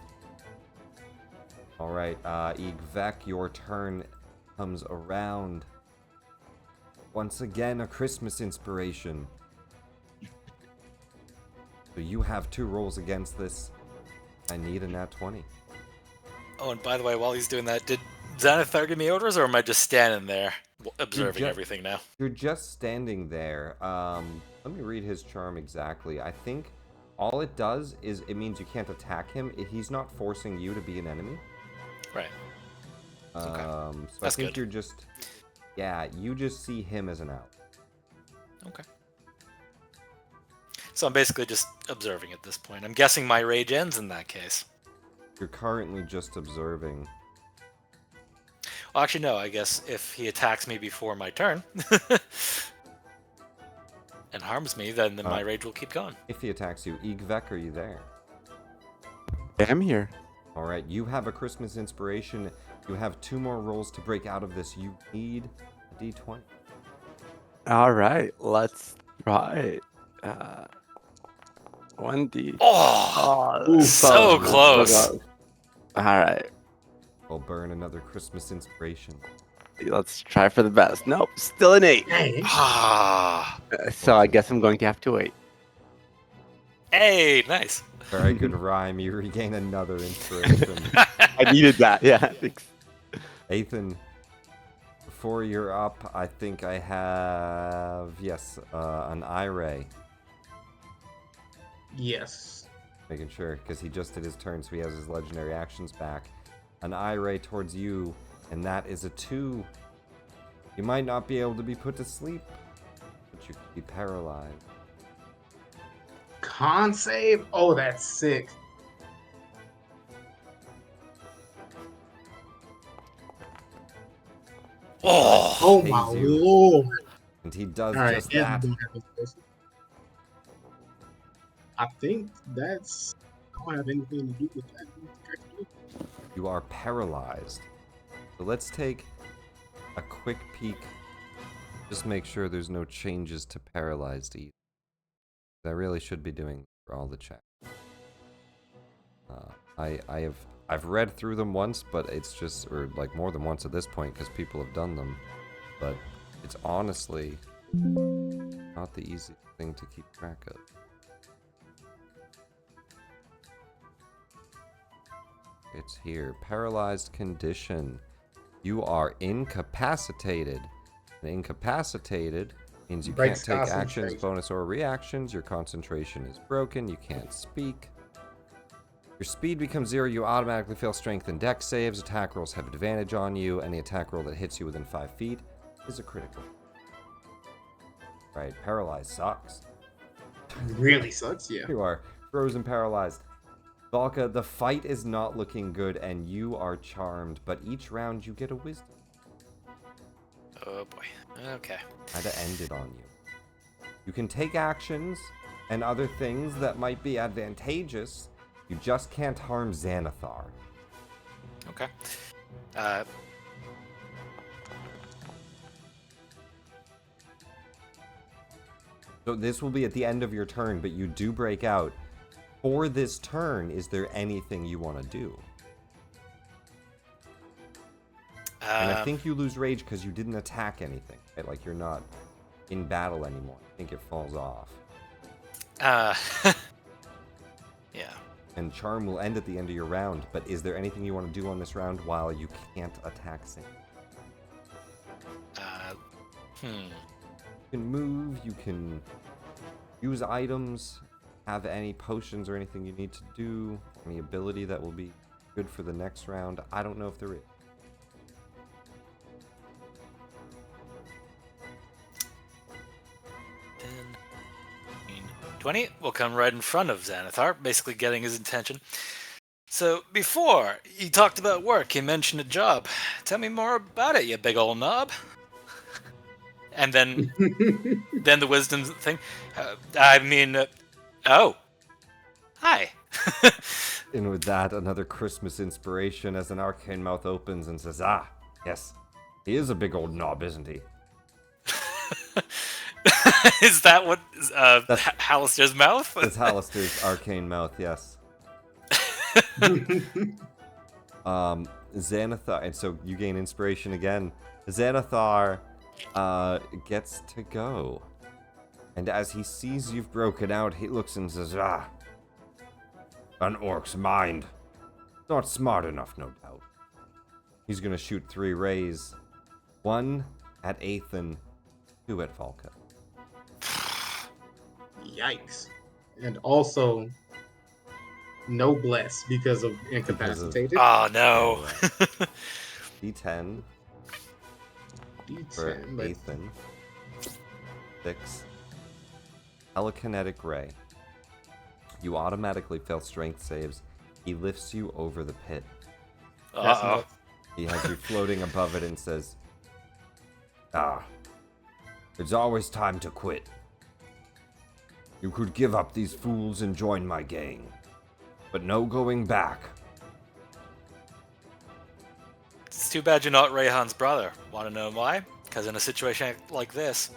All right, Igvek, your turn comes around. Once again, a Christmas inspiration. So you have 2 rolls against this. I need a nat 20.
Oh, and by the way, while he's doing that, did Xanathar give me orders, or am I just standing there observing
ju-
everything now?
You're just standing there. Let me read his charm exactly. I think all it does is it means you can't attack him. He's not forcing you to be an enemy.
Right.
So
That's
I think
good.
you're just, yeah, you just see him as an out.
Okay. So I'm basically just observing at this point. I'm guessing my rage ends in that case.
You're currently just observing.
Well, actually, no. I guess if he attacks me before my turn and harms me, then my rage will keep going.
If he attacks you, Igvek, are you there?
I'm here.
All right, you have a Christmas inspiration. You have 2 more rolls to break out of this. You need a d20.
All right, let's try it. 1d.
Oh,
Ooh,
so close.
So all right,
We'll burn another Christmas inspiration.
let's try for the best. Nope, still an 8.
Dang.
Ah,
So I guess I'm going to have to wait.
hey, nice.
Very good rhyme. You regain another inspiration.
I needed that. Yeah. Thanks.
Ethan, before you're up, I think I have, yes, an eye ray.
Yes.
Making sure, because he just did his turn, so he has his legendary actions back. An eye ray towards you, and that is a 2. You might not be able to be put to sleep, but you could be paralyzed.
Con save? Oh, that's sick.
Oh,
Oh
Pays
my
you.
lord.
And he does
All right,
just
yeah,
that.
don't have this person. I think that's. I don't have anything to do with that.
You are paralyzed. So let's take a quick peek. Just make sure there's no changes to paralyzed either. I really should be doing for all the checks. I've read through them once, but it's just, or like more than once at this point, because people have done them. But it's honestly not the easiest thing to keep track of. It's here. Paralyzed condition. You are incapacitated. And incapacitated means you
Breaks
can't take actions,
concentration.
bonus, or reactions. Your concentration is broken. You can't speak. Your speed becomes 0. You automatically fail strength and dex saves. Attack rolls have advantage on you. Any attack roll that hits you within 5 feet is a critical. Right, paralyzed sucks.
Really sucks, yeah.
You are frozen paralyzed. Valka, the fight is not looking good and you are charmed, but each round you get a wisdom.
oh boy. Okay.
I had to end it on you. You can take actions and other things that might be advantageous. You just can't harm Xanathar.
Okay.
So this will be at the end of your turn, but you do break out. For this turn, is there anything you want to do? And I think you lose rage because you didn't attack anything. Right? Like you're not in battle anymore. I think it falls off.
Yeah.
And charm will end at the end of your round, but is there anything you want to do on this round while you can't attack Sam? You can move, you can use items, have any potions or anything you need to do, any ability that will be good for the next round. I don't know if there is.
10, 15, 20 will come right in front of Xanathar, basically getting his attention. So, before he talked about work, he mentioned a job. Tell me more about it, you big old knob. And then the wisdom thing. Oh. Hi.
And with that, another Christmas inspiration as an arcane mouth opens and says, ah, yes, he is a big old knob, isn't he?
Is that what Halaster's mouth?
That's Halaster's arcane mouth, yes. Xanathar, and so you gain inspiration again. Xanathar gets to go. And as he sees you've broken out, he looks and says, ah, an orc's mind. Not smart enough, no doubt. He's gonna shoot 3 rays. 1 at Athan, 2 at Valka.
Yikes. And also, no bless because of incapacitated.
Oh no.
D10 for
D10, but
Athan. 6. Telekinetic ray. You automatically fail strength saves. He lifts you over the pit.
that's
Uh-oh.
nuts.
He has you floating above it and says, ah, there's always time to quit. You could give up these fools and join my gang, but no going back.
It's too bad you're not Rayhan's brother. Want to know why? Because in a situation like this,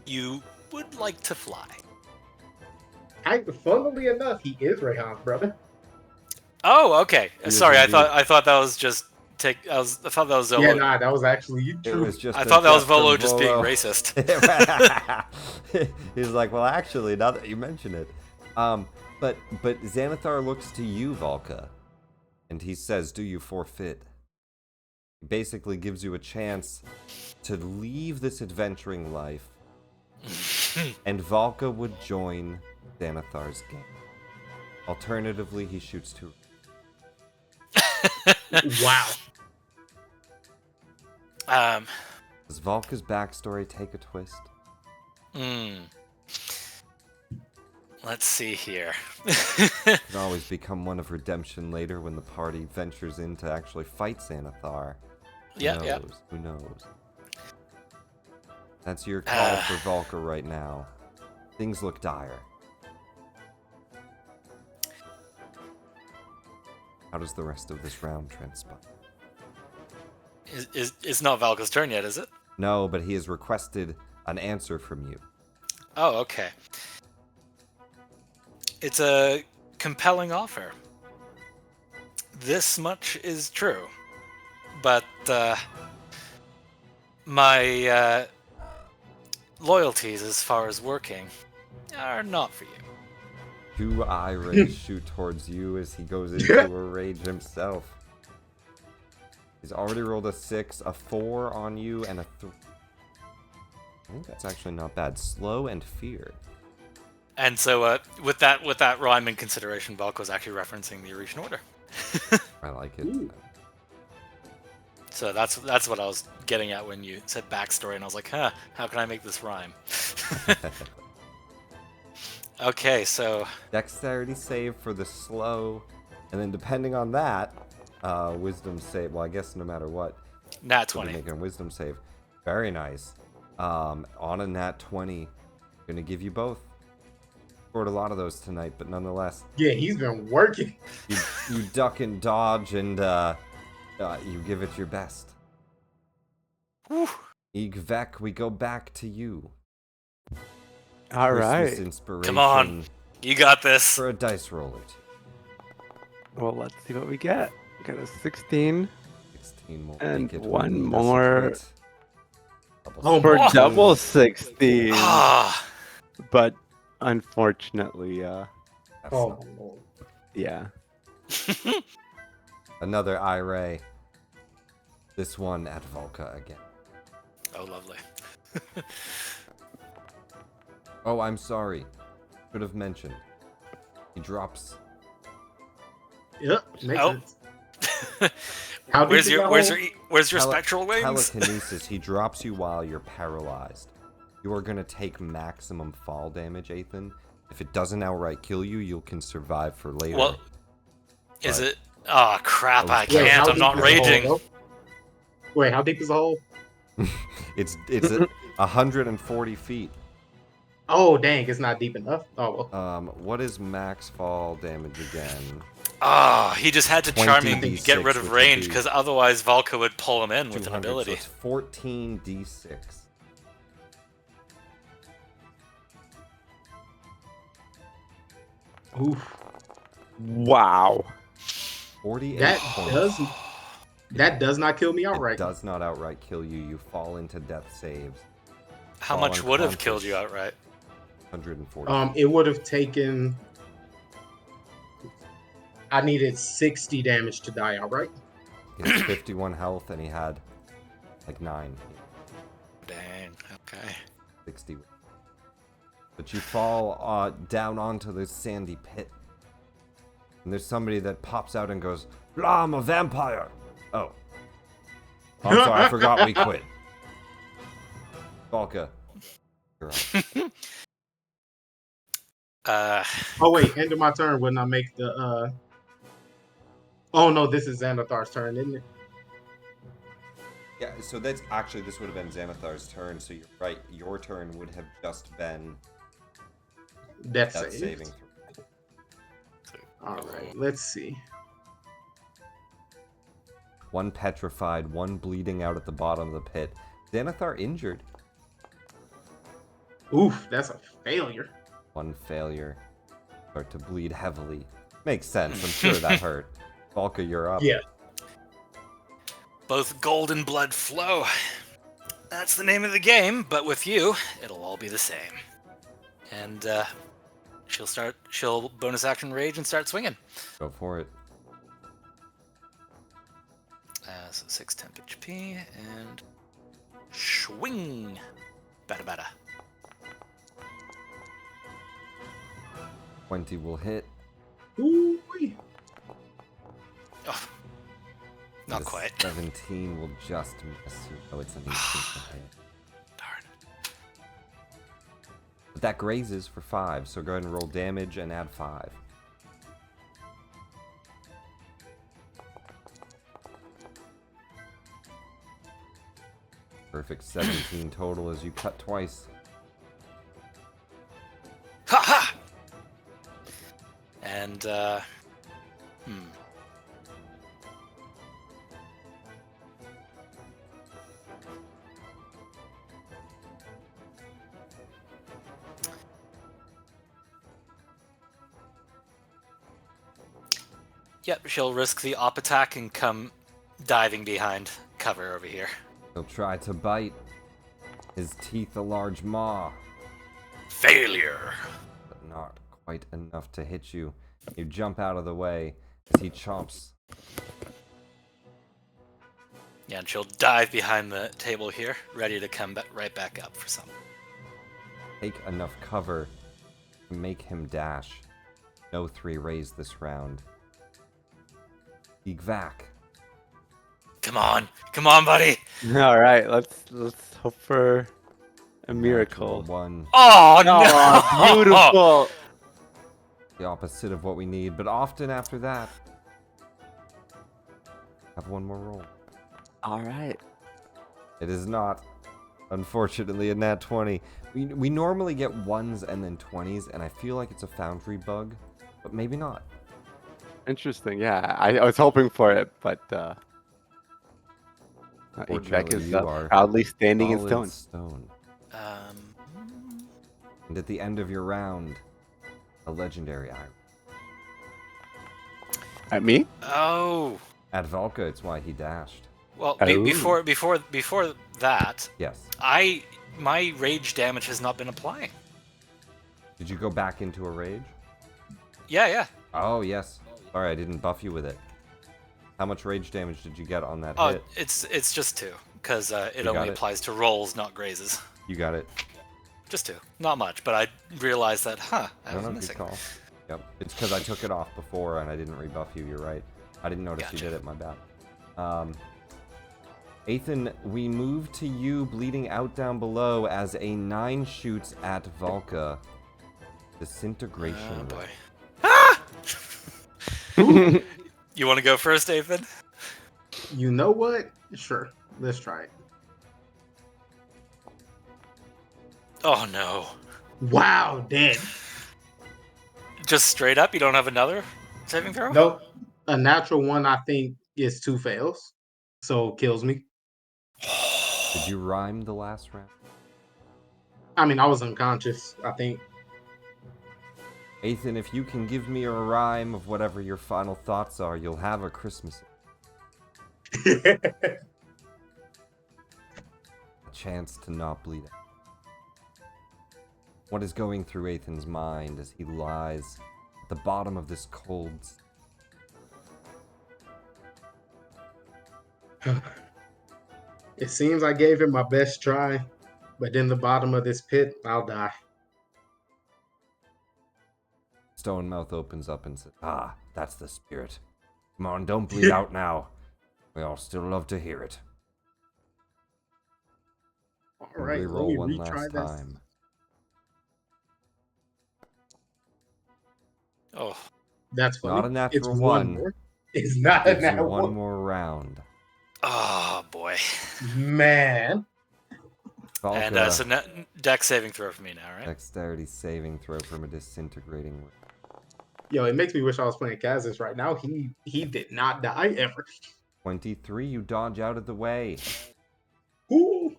you would like to fly.
Funnily enough, he is Rayhan's brother.
Oh, okay.
He is
Sorry,
indeed.
I thought that was just I thought that was Zolo.
Yeah, nah, that was actually
It
true.
was just
I
a
thought that was
jest from
Volo just being
Volo.
racist.
He's like, well, actually, now that you mention it. But Xanathar looks to you, Valka, and he says, do you forfeit? He basically gives you a chance to leave this adventuring life, and Valka would join Xanathar's gang. Alternatively, he shoots 2.
Wow.
Does Valka's backstory take a twist?
Hmm. Let's see here.
Can always become one of redemption later when the party ventures in to actually fight Xanathar. Who
Yeah,
knows?
yeah.
Who knows? That's your call for Volker right now. Things look dire. How does the rest of this round transpire?
It's not Valka's turn yet, is it?
No, but he has requested an answer from you.
Oh, okay. It's a compelling offer. This much is true. But my loyalties as far as working are not for you.
Two eye rays shoot towards you as he goes into a rage himself. He's already rolled a 6, a 4 on you, and a 3. I think that's actually not bad. Slow and fear.
And so with that rhyme in consideration, Valk was actually referencing the Orishan Order.
I like it.
Ooh.
So that's what I was getting at when you said backstory, and I was like, huh, how can I make this rhyme? Okay, so
Dexterity save for the slow, and then depending on that, wisdom save. Well, I guess no matter what,
nat
you'll be
20.
making a wisdom save. Very nice. On a nat 20, gonna give you both. Scored a lot of those tonight, but nonetheless,
Yeah, he's been working.
you duck and dodge, and you give it your best.
Whew.
Igvek, we go back to you.
All
Christmas
right.
inspiration
Come on. You got this.
for a dice roll or two.
Well, let's see what we get. Got a 16
16 will
and
make it. We
one
need us a
more
crit. Double
Oh,
for
my.
double 16.
Ah,
But unfortunately,
That's
Oh,
not-
my Lord.
yeah.
Another eye ray. This one at Volka again.
oh, lovely.
Oh, I'm sorry. Should have mentioned. He drops.
Yep, makes
Oh.
sense. How
where's
deep is
your
that
where's
hole?
your where's your
Tele-
spectral wings?
Telekinesis. He drops you while you're paralyzed. You are going to take maximum fall damage, Ethan. If it doesn't outright kill you, you can survive for later.
Well, is
But-
it? Oh crap! I
Wait,
can't.
how
I'm
deep
not
is the hole,
raging.
though? Wait, how deep is the hole?
it's 140 feet.
Oh, dang, it's not deep enough. Oh, well.
What is max fall damage again?
Ah, he just had to charm me
20
and get rid
D6,
of
which
range,
would be
because otherwise Valka would pull him in with an
200,
ability.
So it's 14 d6.
Oof.
Wow.
48
That
points.
does not kill me
It
outright.
does not outright kill you. You fall into death saves.
How
fall
much would have killed you
unconscious.
outright?
140.
It would have taken. I needed 60 damage to die outright.
He has 51 health and he had like 9.
Dang. Okay.
60. But you fall down onto the sandy pit. And there's somebody that pops out and goes, "Blah, I'm a vampire." Oh. I'm sorry, I forgot we quit. Valka. You're up.
Oh wait, end of my turn wouldn't I make the Oh no, this is Xanathar's turn, isn't it?
Yeah, so that's actually, this would have been Xanathar's turn, so you're right. Your turn would have just been
Death
that
save.
saving throw.
Alright, let's see.
One petrified, one bleeding out at the bottom of the pit. Xanathar injured.
Oof, that's a failure.
One failure. Start to bleed heavily. Makes sense, I'm sure that hurt. Valka, you're up.
Yeah.
Both gold and blood flow. That's the name of the game, but with you, it'll all be the same. And she'll bonus action rage and start swinging.
Go for it.
So 6 temp HP and swing. Bada bada.
20 will hit.
Ooh-wee.
Oh, not
The
quite.
17 will just miss you. Oh, it's an 18 to hit.
Darn.
But that grazes for 5, so go ahead and roll damage and add 5. Perfect 17 total as you cut twice.
Ha ha! And, Yep, she'll risk the op attack and come diving behind cover over here.
He'll try to bite. His teeth a large maw,
Failure!
but not quite enough to hit you. You jump out of the way as he chomps.
Yeah, and she'll dive behind the table here, ready to come right back up for some.
Take enough cover to make him dash. No 3 raise this round. Igvac.
Come on, buddy!
All right, let's hope for a miracle.
Natural 1.
Oh
Oh,
no!
beautiful.
The opposite of what we need, but often after that, have one more roll.
All right.
It is not, unfortunately, a nat 20. We normally get 1s and then 20s, and I feel like it's a Foundry bug, but maybe not.
Interesting. Yeah, I was hoping for it, but Igvac
Fortunately,
is
you are
proudly standing in
solid
stone.
And at the end of your round, a legendary iron.
At me?
Oh,
At Valka, it's why he dashed.
well,
Oh.
before that,
Yes.
my rage damage has not been applying.
Did you go back into a rage?
Yeah.
Oh, yes. Sorry, I didn't buff you with it. How much rage damage did you get on that
Oh,
hit?
it's just 2, because it
You
only
got it.
applies to rolls, not grazes.
You got it.
Just 2, not much, but I realized that, I
No,
was
no,
missing.
good call. Yep. It's because I took it off before and I didn't rebuff you. You're right. I didn't notice you
Gotcha.
did it. My bad. Ethan, we move to you bleeding out down below as a 9 shoots at Valka. Disintegration.
Oh boy.
rate.
You want to go first, Ethan?
You know what? Sure. Let's try it.
Oh no.
Wow, dead.
Just straight up, you don't have another saving throw?
Nope. A natural 1, I think, is 2 fails. So kills me.
Did you rhyme the last round?
I mean, I was unconscious, I think.
Ethan, if you can give me a rhyme of whatever your final thoughts are, you'll have a Christmas. A chance to not bleed out. What is going through Ethan's mind as he lies at the bottom of this cold...
It seems I gave it my best try, but in the bottom of this pit, I'll die.
Stone Mouth opens up and says, "Ah, that's the spirit. Come on, don't bleed out now. We all still love to hear it."
All
And
right, let
reroll
me
one
retry
last
this.
time.
Oh,
That's funny.
Not a natural
it's
one.
more. It's not a
Gives you
natural
one
one.
more round.
oh boy.
Man.
And
Valka,
so dex saving throw for me now, right?
dexterity saving throw from a disintegrating weapon.
Yo, it makes me wish I was playing Kazis right now. He did not die ever.
23, you dodge out of the way.
Ooh.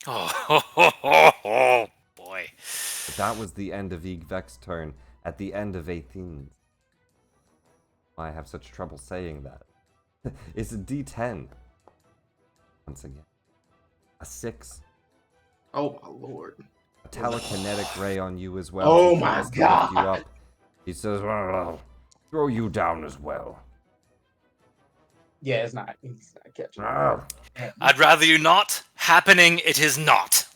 Oh, boy.
But that was the end of Igvek's turn. At the end of Ethan's. Why I have such trouble saying that. It's a D10. Once again. A 6.
Oh my lord.
A telekinetic ray on you as well.
Oh
He
my
tries to lift you
God.
up. He says, "Well, I'll throw you down as well."
Yeah, it's not catching.
Ah.
I'd rather you not. Happening, it is not.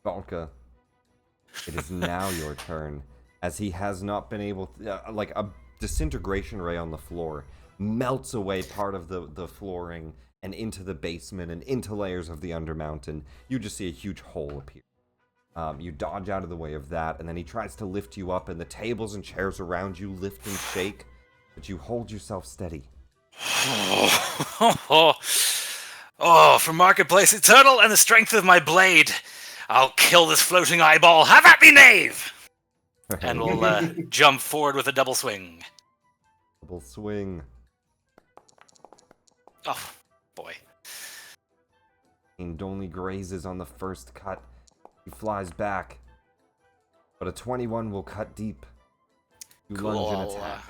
Valka, it is now your turn, as he has not been able to, like a disintegration ray on the floor melts away part of the flooring. and into the basement and into layers of the Undermountain. You just see a huge hole appear. You dodge out of the way of that, and then he tries to lift you up, and the tables and chairs around you lift and shake, but you hold yourself steady.
Oh, for Marketplace Eternal and the strength of my blade, I'll kill this floating eyeball. Have at me, knave! And we'll jump forward with a double swing.
Double swing.
Oh, boy.
And only grazes on the first cut. He flies back, but a 21 will cut deep. You
Cool.
lunge and attack.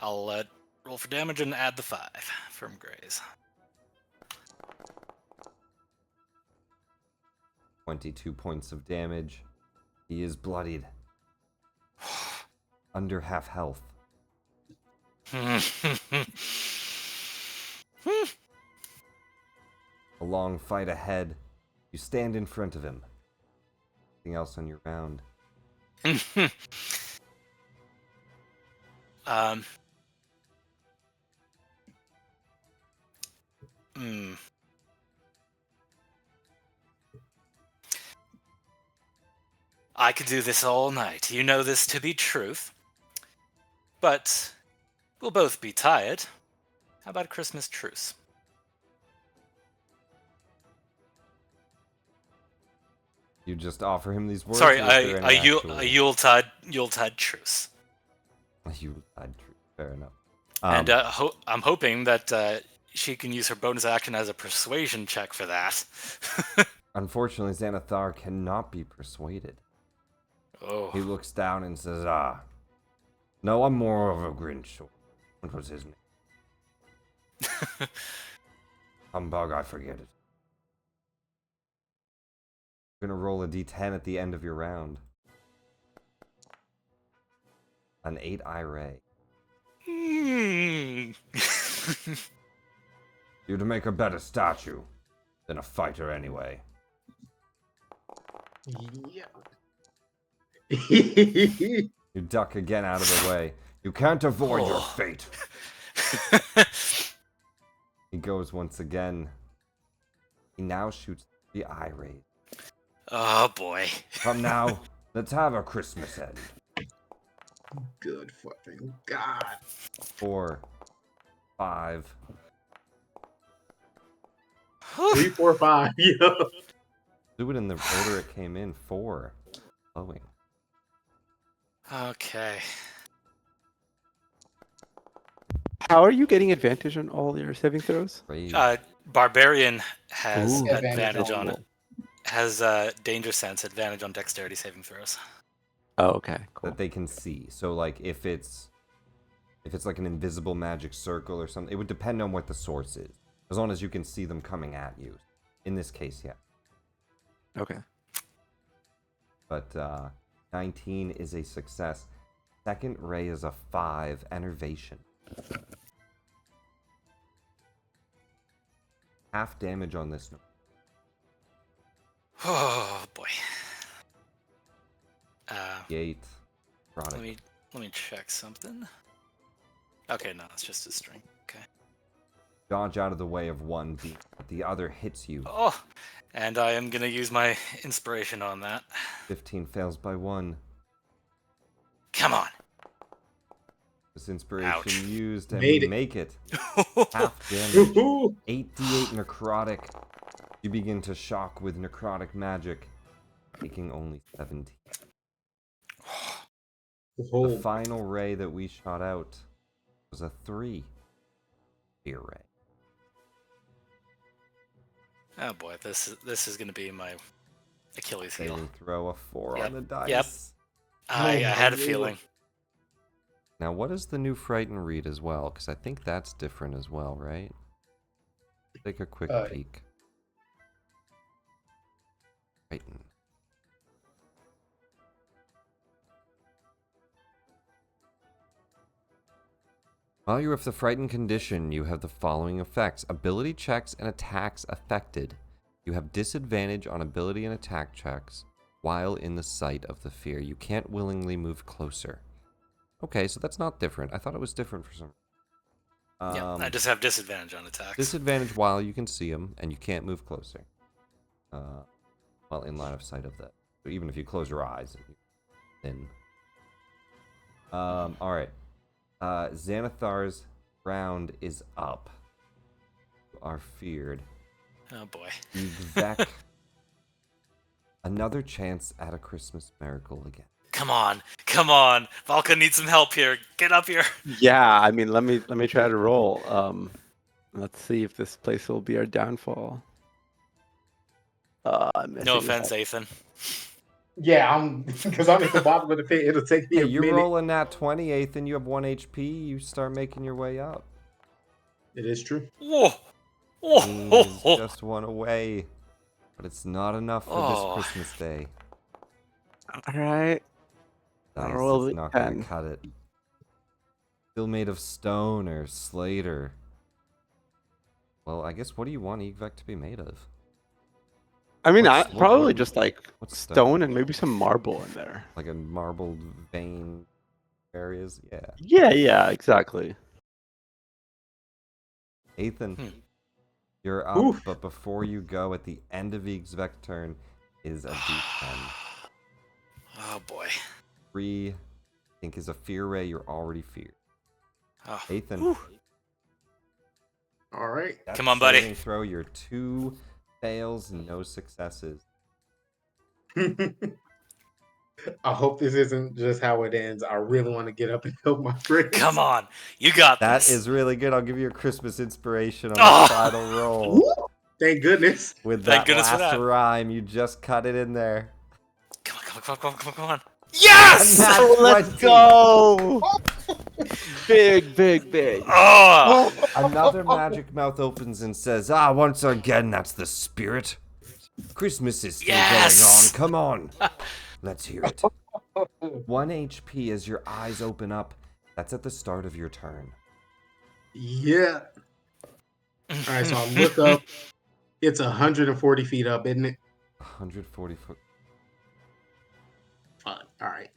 I'll roll for damage and add the 5 from graze.
22 points of damage. He is bloodied. Under half health. A long fight ahead. You stand in front of him. Anything else on your round?
I could do this all night. You know this to be truth. But we'll both be tired. How about a Christmas truce?
You just offer him these words?
Sorry,
or is there
a
any actual-
Yuletide truce.
A Yuletide truce. Fair enough.
And I'm hoping that she can use her bonus action as a persuasion check for that.
Unfortunately, Xanathar cannot be persuaded.
Oh.
He looks down and says, no, I'm more of a Grinch. What was his name? Humbug, I forget it. You're gonna roll a d10 at the end of your round. An 8 ray. You're to make a better statue than a fighter anyway.
Yeah.
You duck again out of the way. You can't avoid your fate. He goes once again. He now shoots 3 eye rays.
Oh boy.
Come now, let's have a Christmas end.
Good fucking God.
4, 5.
3, 4, 5. Yeah.
Do it in the order it came in. 4. Flowing.
Okay.
How are you getting advantage on all your saving throws?
Raise.
Barbarian has
Ooh.
advantage on it. Has danger sense advantage on dexterity saving throws.
Oh, okay, cool.
That they can see. So like if it's like an invisible magic circle or something, it would depend on what the source is. As long as you can see them coming at you. In this case, yeah.
Okay.
But 19 is a success. Second ray is a 5 enervation. Half damage on this.
Oh boy.
8.
Let me check something. Okay, no, it's just a string. Okay.
Dodge out of the way of one beat. The other hits you.
Oh, and I am gonna use my inspiration on that.
15 fails by 1.
Come on.
This inspiration
Ouch.
used and
Made
we
it.
make it. Half damage.
Woohoo!
8d8 necrotic. You begin to shock with necrotic magic, taking only 17. The
Oh,
final ray that we shot out was a 3 fear ray.
Oh boy, this is gonna be my Achilles heel.
Saving throw a 4
Yep.
on the dice.
Yep. I had a feeling.
Now, what does the new Frighten read as well? Because I think that's different as well, right? Take a quick peek. Frighten. While you're with the Frightened condition, you have the following effects. Ability checks and attacks affected. You have disadvantage on ability and attack checks while in the sight of the fear. You can't willingly move closer. Okay, so that's not different. I thought it was different for some.
Yeah, I just have disadvantage on attacks.
Disadvantage while you can see him, and you can't move closer. Well, in line of sight of that. So even if you close your eyes, then. All right. Xanathar's round is up. You are feared.
Oh boy.
Vec. Another chance at a Christmas miracle again.
Come on. Valka needs some help here. Get up here.
Yeah, I mean, let me try to roll. Let's see if this place will be our downfall. I'm missing
No
this
offense,
up.
Ethan.
Yeah, because I'm at the bottom of the pit. It'll take me
Hey,
a
you're
minute.
rolling that 20, Ethan. You have 1 HP. You start making your way up.
It is true.
Whoa.
Dean is just one away. But it's not enough for this
Oh.
Christmas day.
All right. I'll
Dice
roll
is
the
not going
10.
to cut it. Still made of stone or slate or... Well, I guess what do you want Egvec to be made of?
I mean,
What's-
probably
what-
just like
what's
stone and maybe some marble in there.
Like a marbled vein areas? Yeah.
Yeah, exactly.
Ethan, you're up,
Oof.
but before you go, at the end of Egvec's turn is a D10.
Oh boy.
3, I think, is a fear ray. You're already feared.
Oh.
Ethan.
Whew.
All right.
That
Come on, buddy.
saving throw, your 2 fails, no successes.
I hope this isn't just how it ends. I really want to get up and help my friends.
Come on. You got
That
this.
is really good. I'll give you a Christmas inspiration on
Oh!
the final roll.
Woo! Thank goodness.
With
Thank
that
goodness for
last
that.
rhyme, you just cut it in there.
Come on. Yes!
Nat
Oh, let's
20.
go! Big.
Oh!
Another magic mouth opens and says, "Ah, once again, that's the spirit. Christmas is still
Yes!
going on. Come on. Let's hear it." 1 HP as your eyes open up. That's at the start of your turn.
Yeah. All right, so I look up. It's 140 feet up, isn't it?
140 foot.
Fine. All right.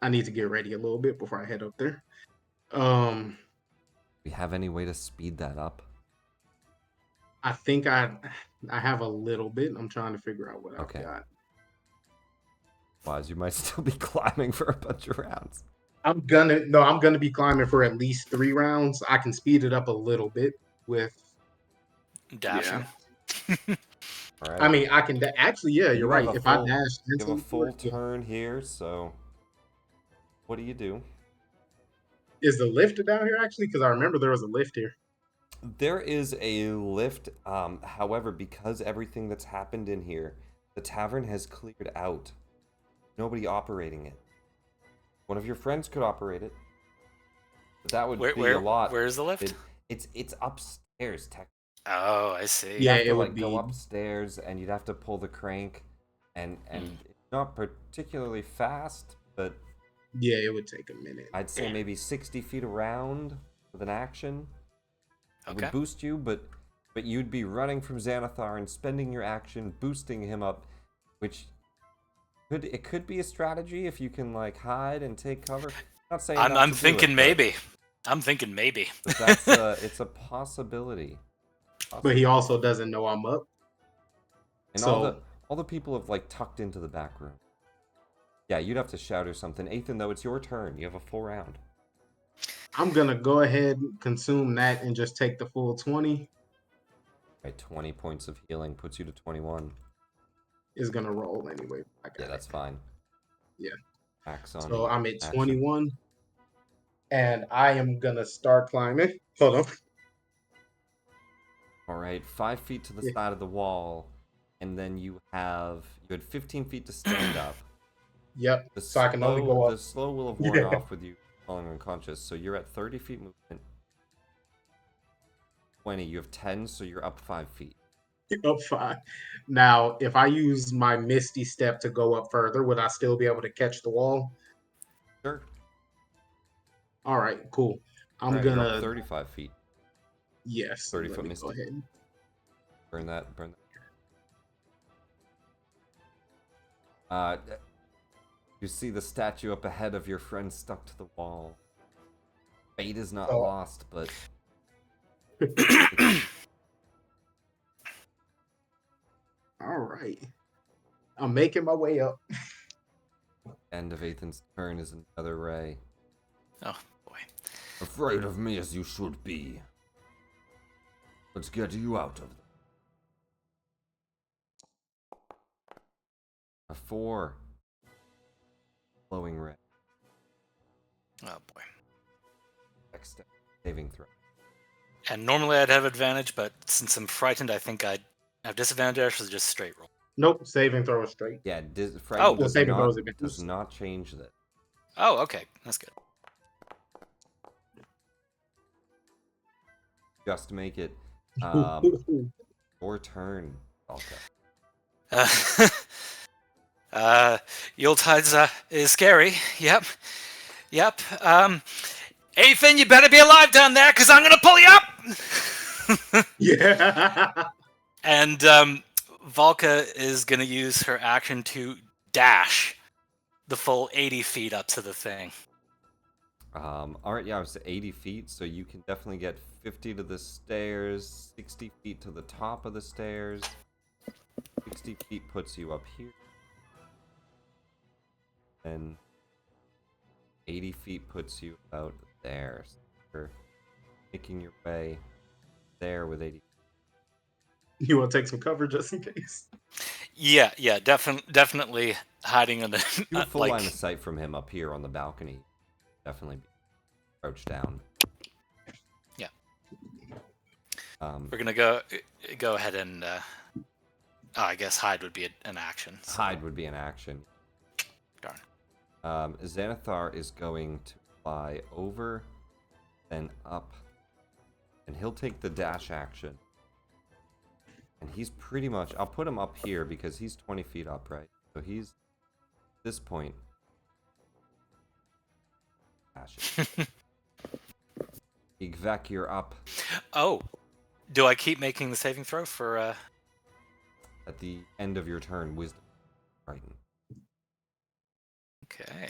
I need to get ready a little bit before I head up there.
We have any way to speed that up?
I think I have a little bit. I'm trying to figure out what
Okay.
I've got.
Wise, you might still be climbing for a bunch of rounds.
I'm gonna be climbing for at least 3 rounds. I can speed it up a little bit with
Dashing.
All right.
I mean, I can actually, yeah,
You
you're
have
right.
a
If I
full-
dash,
You have a
into
full
it, yeah.
turn here, so what do?
Is the lift down here actually? Because I remember there was a lift here.
There is a lift. However, because everything that's happened in here, the tavern has cleared out. Nobody operating it. One of your friends could operate it, but that would be a lot.
Where's the lift?
It's upstairs, technically.
Oh, I see.
You
Yeah,
have to
it would
go
be-
upstairs, and you'd have to pull the crank, and it's not particularly fast, but
Yeah, it would take a minute.
I'd say maybe 60 feet around with an action. It
Okay.
would boost you, but you'd be running from Xanathar and spending your action boosting him up, which could be a strategy if you can like hide and take cover. Not saying not
I'm
to do
thinking
it,
maybe. I'm thinking maybe.
but that's it's a possibility.
But he also doesn't know I'm up.
And
So-
all the people have like tucked into the back room. Yeah, you'd have to shout or something. Ethan, though, it's your turn. You have a full round.
I'm gonna go ahead, consume that, and just take the full 20.
Right, 20 points of healing puts you to 21.
Is gonna roll anyway. I got
Yeah,
it.
that's fine.
Yeah.
Axe on
So
you.
I'm at
Action.
21, and I am gonna start climbing. Hold on.
All right, 5 feet to the
Yeah.
side of the wall, and then you had 15 feet to stand up.
Yep.
The
So I can only go
The
up.
slow will have worn
Yeah.
off with you falling unconscious, so you're at 30 feet movement. 20, you have 10, so you're up 5 feet.
Up 5. Now, if I use my Misty Step to go up further, would I still be able to catch the wall?
Sure.
All right, cool. I'm
All right, you're
gonna.
up 35 feet.
Yes.
30
let
foot
me
Misty.
Go ahead.
Burn that. You see the statue up ahead of your friend stuck to the wall. Fate is not
Oh.
lost, but
All right. I'm making my way up.
End of Ethan's turn is another ray.
Oh boy.
Afraid of me as you should be. Let's get you out of there. A 4. Glowing ray.
Oh boy.
Next saving throw.
And normally I'd have advantage, but since I'm frightened, I think I'd have disadvantage, so just straight roll.
Nope. Saving throw is straight.
Yeah,
Oh.
frightened
Well, saving throw is
does
advantage.
not change this.
Oh, okay. That's good.
Just to make it your turn, Alka.
Yuletide's is scary. Yep. Yep. Ethan, you better be alive down there, because I'm going to pull you up!
Yeah.
And Valka is going to use her action to dash the full 80 feet up to the thing.
Alright, yeah, I was 80 feet, so you can definitely get 50 to the stairs, 60 feet to the top of the stairs. 60 feet puts you up here. And 80 feet puts you about there. So you're making your way there with 80.
You want to take some cover just in case?
Yeah, definitely hiding on the
You have full line of sight from him up here on the balcony. Definitely approach down.
Yeah.
Um,
We're gonna go ahead and I guess hide would be an action. So.
Hide would be an action.
Darn.
Xanathar is going to fly over, then up, and he'll take the dash action. And he's pretty much, I'll put him up here because he's 20 feet up, right? So he's, at this point, dashing. Igvek, you're up.
Oh, do I keep making the saving throw for?
At the end of your turn, Wisdom, frightened.
Okay.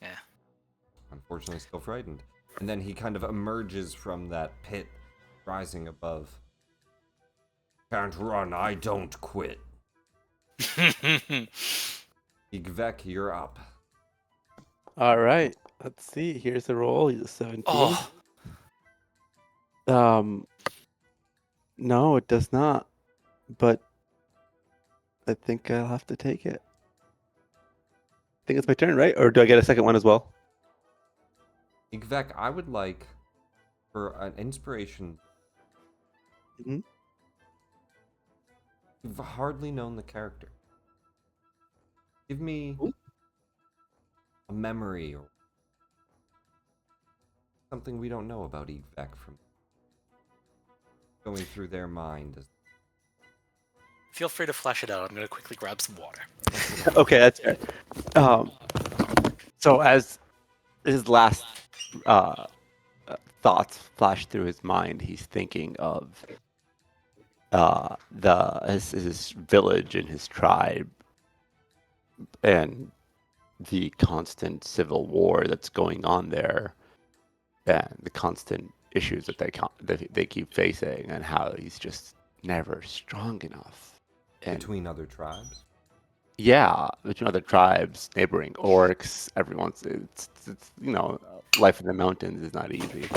Yeah.
Unfortunately, still frightened. And then he kind of emerges from that pit, rising above. Can't run, I don't quit. Igvek, you're up.
All right. Let's see. Here's the roll. He's a 17.
Oh,
No, it does not. But I think I'll have to take it. I think it's my turn, right? Or do I get a second one as well?
Igvek, I would like for an inspiration.
Mhm.
You've hardly known the character. Give me a memory or something we don't know about Igvek from going through their mind.
feel free to flesh it out. I'm gonna quickly grab some water.
Okay, that's fair. So as his last thoughts flash through his mind, he's thinking of his village and his tribe and the constant civil war that's going on there and the constant issues that they keep facing and how he's just never strong enough. And
Between other tribes?
yeah, between other tribes, neighboring orcs, everyone's it's life in the mountains is not easy.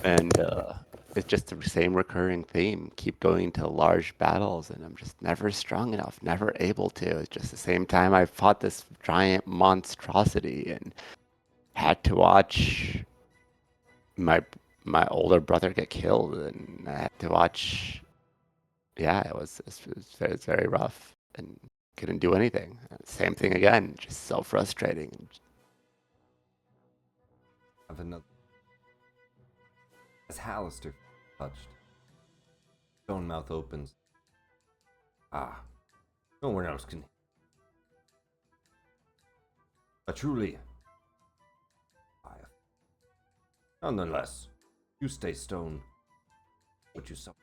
And it's just the same recurring theme. Keep going to large battles, and I'm just never strong enough, never able to. It's just the same time I fought this giant monstrosity and had to watch my older brother get killed, and I had to watch. Yeah, it was very rough, and couldn't do anything. Same thing again, just so frustrating.
Have another. As Halaster touched, stone mouth opens. Ah, no one else can. But truly, nonetheless, you stay stone. What you suffer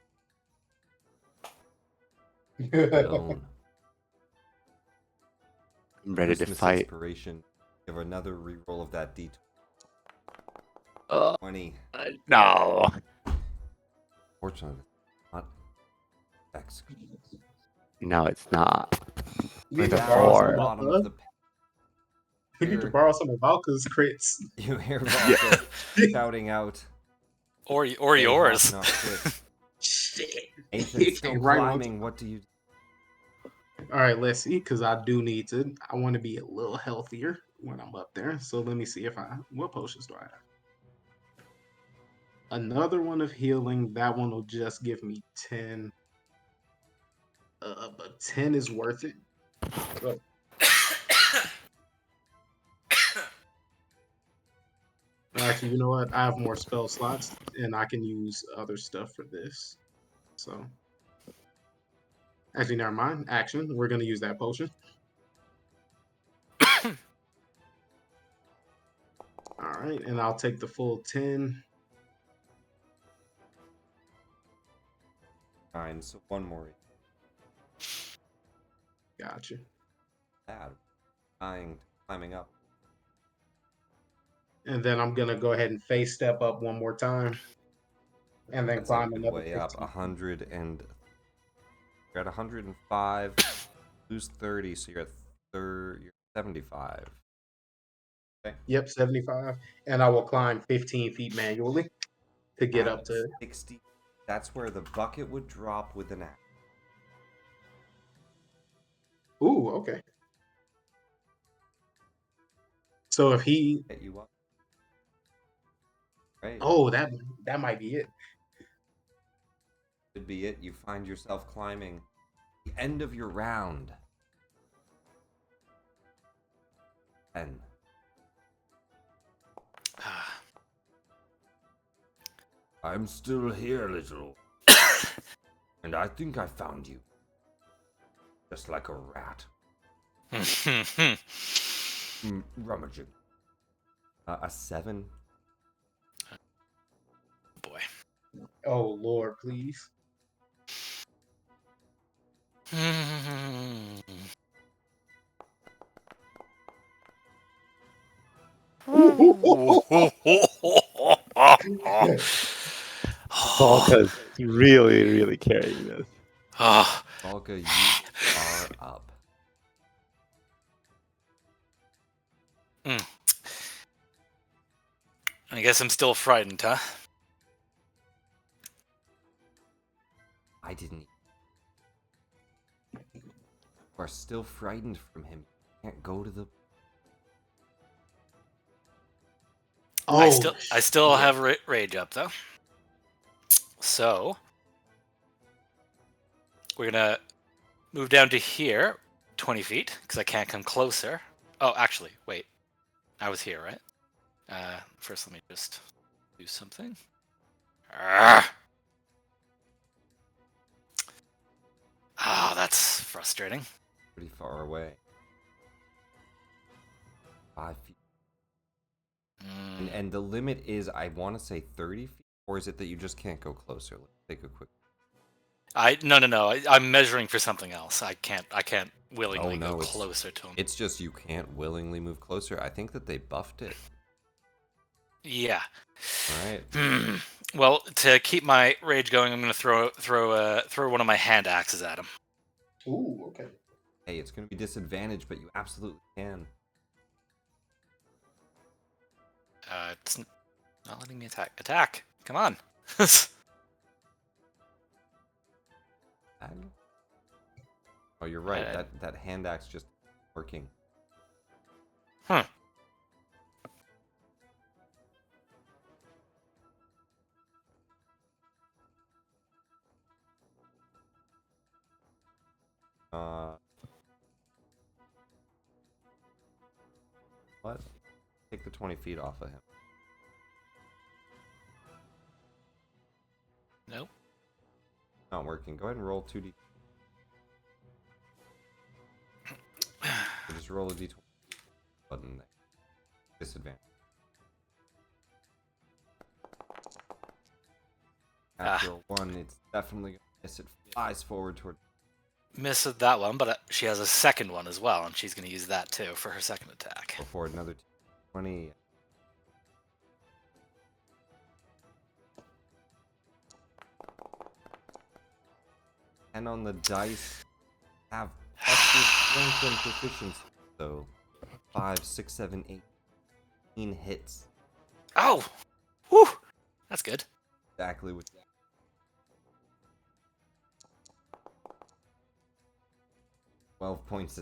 alone.
I'm ready to
Christmas
fight.
inspiration. Give another reroll of that D20.
Uh,
20.
no.
Fortunately, not X.
No, it's not.
We need
With
to
a
borrow some
four.
of
Bottom of the
We need to
here.
borrow some of Valka's crits.
You hear Valka shouting out.
Or
They have
yours.
not quit.
Shit.
Ethan still
Came right on
climbing. What do you do?
All right, let's see, because I do need to. I want to be a little healthier when I'm up there. So let me see if what potions do I have? Another one of healing. That one will just give me 10. But 10 is worth it. So, actually, you know what? I have more spell slots, and I can use other stuff for this. So, actually, never mind. Action. We're gonna use that potion. All right, and I'll take the full 10.
Fine. So one more.
Gotcha.
Bad. Climbing up.
And then I'm gonna go ahead and face step up one more time, and then
That's a
climb
good
another
way up.
15.
100 and you're at 105. Lose 30, so you're at you're 75.
Yep, 75. And I will climb 15 feet manually to get
At
up to.
60. That's where the bucket would drop with an axe.
Ooh, okay. So if he.
Get you up. Right.
Oh, that might be it.
Could be it. You find yourself climbing the end of your round. 10. I'm still here, little. And I think I found you. Just like a rat. Rummaging. A 7.
Boy.
Oh Lord, please.
Volka's really, really carrying this.
Oh,
Volga, you are up.
I guess I'm still frightened, huh?
I didn't. You are still frightened from him. You can't go to the.
Oh,
I still
shit.
have rage up though. So we're gonna move down to here, 20 feet, because I can't come closer. Oh, actually, wait. I was here, right? First, let me just do something. Ah, that's frustrating.
Pretty far away. 5 feet. And the limit is, I want to say 30 feet, or is it that you just can't go closer? Let's take a quick.
No. I'm measuring for something else. I can't willingly go
it's
closer to him.
It's just you can't willingly move closer. I think that they buffed it.
Yeah.
All right.
Well, to keep my rage going, I'm gonna throw one of my hand axes at him.
Ooh, okay.
Hey, it's going to be disadvantaged, but you absolutely can.
It's not letting me attack. Attack! Come on.
Oh, you're right. That hand axe just working.
Huh.
What? Take the 20 feet off of him.
Nope.
Not working. Go ahead and roll 2d. Just roll a d20. Button there. Disadvantage. After a 1, it's definitely gonna miss. It flies forward toward.
misses that one, but she has a second one as well, and she's going to use that too for her second attack.
Go forward another 20. And on the dice, have plus your strength and proficiency. So 5, 6, 7, 8, 18 hits.
Oh! Whew! That's good.
Exactly what. 12 points.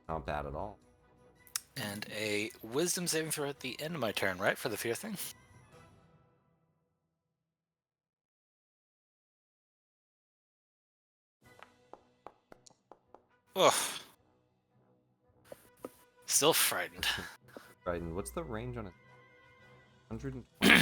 Not bad at all.
And a wisdom saving throw at the end of my turn, right? For the fear thing? Ugh. Still frightened.
Frightened. What's the range on it? 120.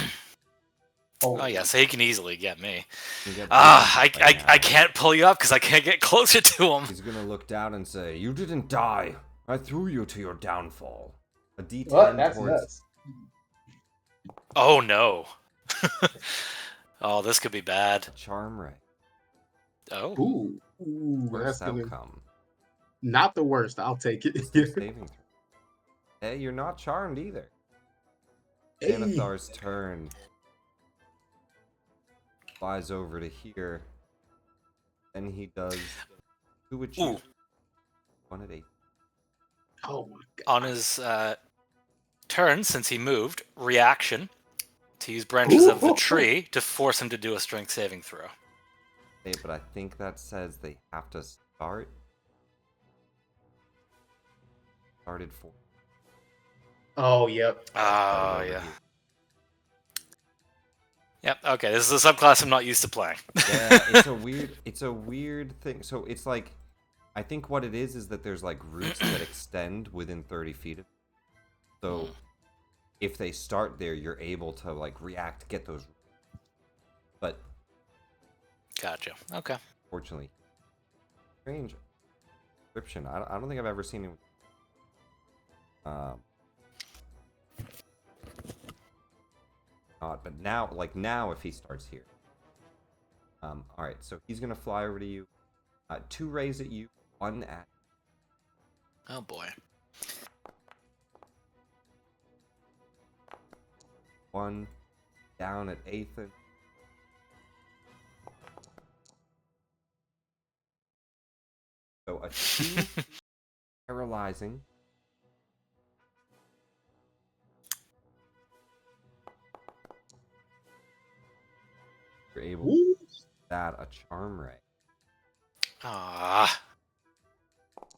Oh yeah, so he can easily get me.
You get
I can't pull you up because I can't get closer to him.
He's gonna look down and say, "You didn't die. I threw you to your downfall." A D10
What? That's
towards.
nuts.
Oh no. Oh, this could be bad.
Charm ray.
Oh.
Ooh,
Worst
that's gonna,
outcome.
not the worst. I'll take it.
Wisdom saving throw. Hey, you're not charmed either.
Hey.
Xanathar's turn. Flies over to here. Then he does. Who would you?
Ooh.
1 at 8.
Oh my god.
On his turn, since he moved, reaction to use branches of the tree to force him to do a strength saving throw.
Hey, but I think that says they have to start. Started 4.
Oh, yep.
Oh
over
yeah.
here.
Yep. Okay, this is a subclass I'm not used to playing.
Yeah, it's a weird thing. So it's like, I think what it is that there's like roots that extend within 30 feet of. So if they start there, you're able to like react, get those. But
Gotcha. Okay.
fortunately, strange description. I don't think I've ever seen it. Not, but now if he starts here. All right, so he's gonna fly over to you. 2 rays at you, 1 at.
Oh boy.
1 down at Ethan. So a 2 paralyzing. You're able to
Ooh.
that a charm ray.
Ah.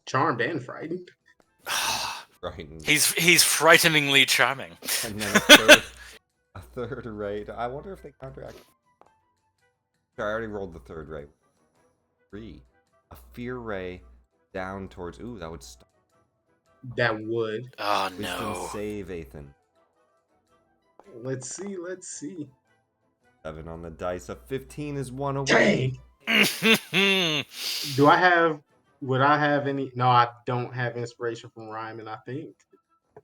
Charmed and frightened.
Frightened.
He's frighteningly charming.
And then a third ray. I wonder if they counteract. I already rolled the third ray. 3. A fear ray down towards. Ooh, that would stop.
That would.
Oh
Wisdom
no.
save, Ethan.
Let's see.
7 on the dice. A 15 is 1 away.
Dang. Would I have any? No, I don't have inspiration from rhyming, I think.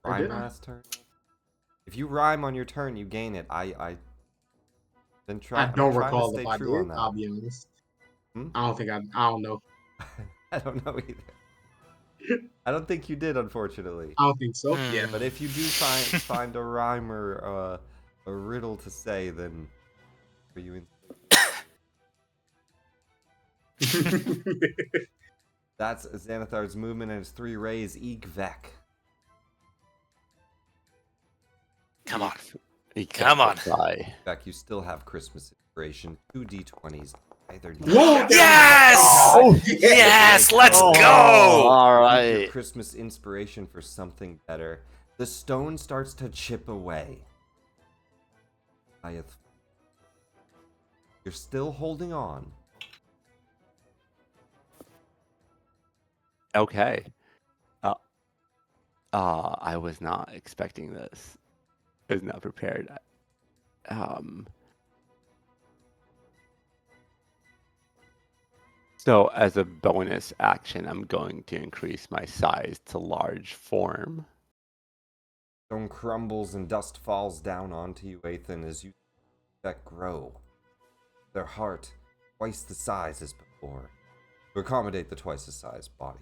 Or
Rhyme
did I?
last turn. If you rhyme on your turn, you gain it. Then try.
I don't
trying
recall
to stay
if I
true on
did.
that.
I'll be honest.
Hmm?
I don't know.
I don't know either. I don't think you did, unfortunately.
I don't think so. Yeah.
But if you do find a rhyme or a riddle to say, then are you in? That's Xanathar's movement and his 3 rays. Eek Vec.
Come on.
He
Come on.
Die.
Vec, you still have Christmas inspiration. 2 d20s. Either
Whoa,
Yes!
Oh,
Yes! Let's
Oh,
go!
all
Use your
right.
Christmas inspiration for something better. The stone starts to chip away. You're still holding on.
Okay. I was not expecting this. I was not prepared. So as a bonus action, I'm going to increase my size to large form.
Stone crumbles and dust falls down onto you, Ethan, as you that grow. Their heart twice the size as before. To accommodate the twice the size body.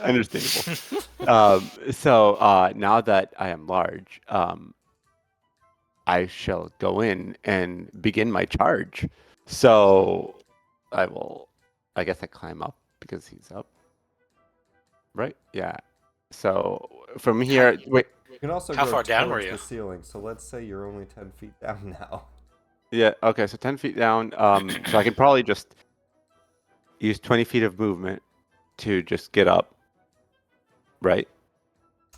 Understandable. So now that I am large, I shall go in and begin my charge. So I will, I guess I climb up because he's up. Right? Yeah. So from here, wait.
You can also
How
go
far down were
towards
you?
the ceiling. So let's say you're only 10 feet down now.
Yeah. Okay. So 10 feet down. So I can probably just use 20 feet of movement to just get up. Right?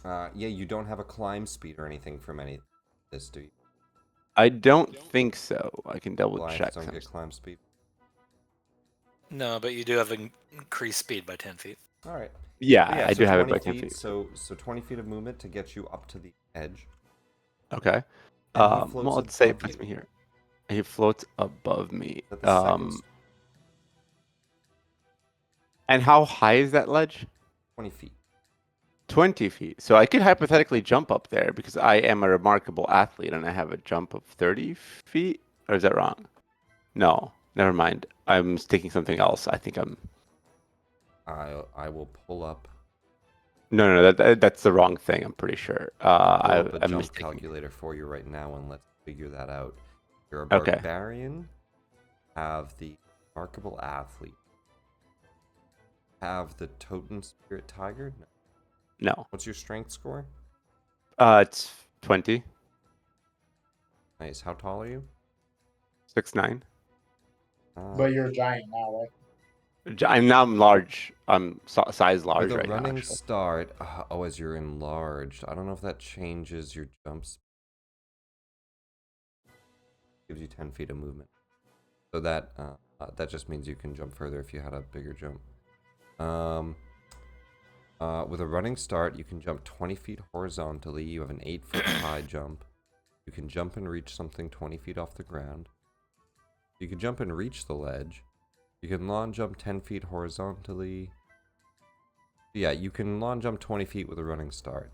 Yeah, you don't have a climb speed or anything from any of this, do you?
I don't think so. I can double
Goliaths
check.
don't get climb speed.
No, but you do have increased speed by 10 feet.
All right.
Yeah,
But yeah,
I
so
do have it
20
by 10
feet.
feet.
So 20 feet of movement to get you up to the edge.
Okay.
And he
Well,
floats
let's say it
above
puts
you.
me here. He floats above me.
At the second
And how high is that ledge?
20 feet.
20 feet. So I could hypothetically jump up there because I am a remarkable athlete and I have a jump of 30 feet. Or is that wrong? No, never mind. I'm sticking something else. I think I'm.
I will pull up.
No, that's the wrong thing. I'm pretty sure.
Pull up a
I'm
jump
mistaken.
calculator for you right now, and let's figure that out. You're a
Okay.
barbarian. Have the remarkable athlete. Have the totem spirit tiger. No.
No.
What's your strength score?
It's 20,
Nice. How tall are you?
6'9".
But you're a giant now, right?
I'm large. I'm size large
with a
right now.
running
Actually.
start. As you're enlarged, I don't know if that changes your jumps. Gives you 10 feet of movement, so that that just means you can jump further if you had a bigger jump. With a running start, you can jump 20 feet horizontally. You have an 8-foot high jump. You can jump and reach something 20 feet off the ground. You can jump and reach the ledge. You can lawn jump 10 feet horizontally. Yeah, you can lawn jump 20 feet with a running start.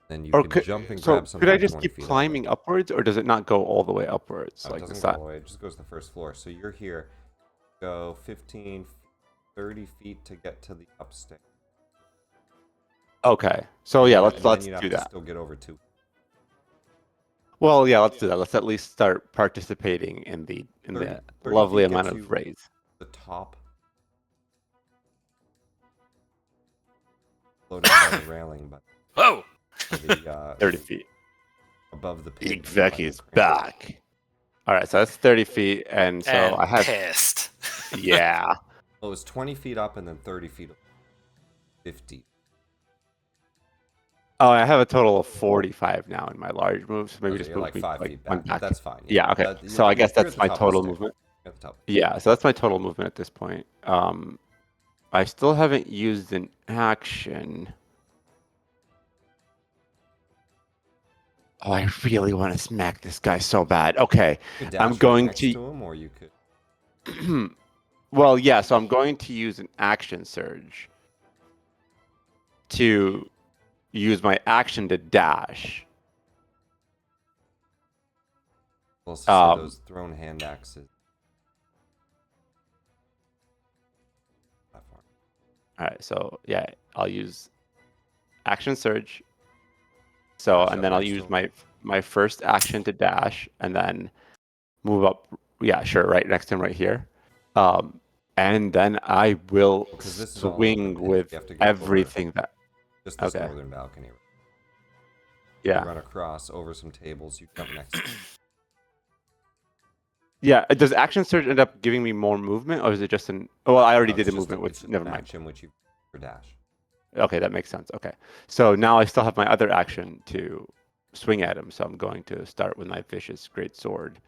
Then you can jump and grab something
could I just
20
keep
feet
climbing upwards, or does it not go all the way upwards?
It
Like
doesn't
the
go all
side?
the way, it just goes to the first floor. So you're here. Go 15, 30 feet to get to the upstairs.
Okay. So yeah, let's
Then you'd have
do
to
that.
still get over 2.
Well, yeah, let's do that. Let's at least start participating in the
30
lovely
feet
amount
gets
of
you
raise.
the top. Floating by the railing, but
Whoa!
the
30 feet.
above the pavement.
Vec is back. All right, so that's 30 feet, and so
And
I have.
pissed.
Yeah.
Well, it was 20 feet up and then 30 feet. 50.
Oh, I have a total of 45 now in my large moves. So maybe
Okay,
just
you're
move
like
me
5
like
feet
one
back.
back.
That's fine.
Yeah. Okay. So I guess
you're
that's
at the
my
top of the
total
stairs.
movement.
You're at the top.
Yeah. So that's my total movement at this point. I still haven't used an action. Oh, I really want to smack this guy so bad. Okay.
You could dash
I'm
right
going
next
to.
to him, or you could.
Well, yeah. So I'm going to use an action surge to use my action to dash.
Let's just say those thrown hand axes. That far.
All right, so yeah, I'll use action surge. So
Dash
and
up
then I'll
next to
use
him.
my first action to dash, and then move up. Yeah, sure, right next to him, right here. And then I will
'Cause this is all an open
swing
pit.
with
You have to go over
everything that.
just this
Okay.
northern balcony.
Yeah.
You run across over some tables. You jump next to him.
Yeah. Does action surge end up giving me more movement, or is it just an? Oh, well, I already
No,
did
it's
a
just
movement,
it's
which
just
never
an
mind.
action which you for dash.
Okay, that makes sense. Okay, so now I still have my other action to swing at him. So I'm going to start with my vicious great sword.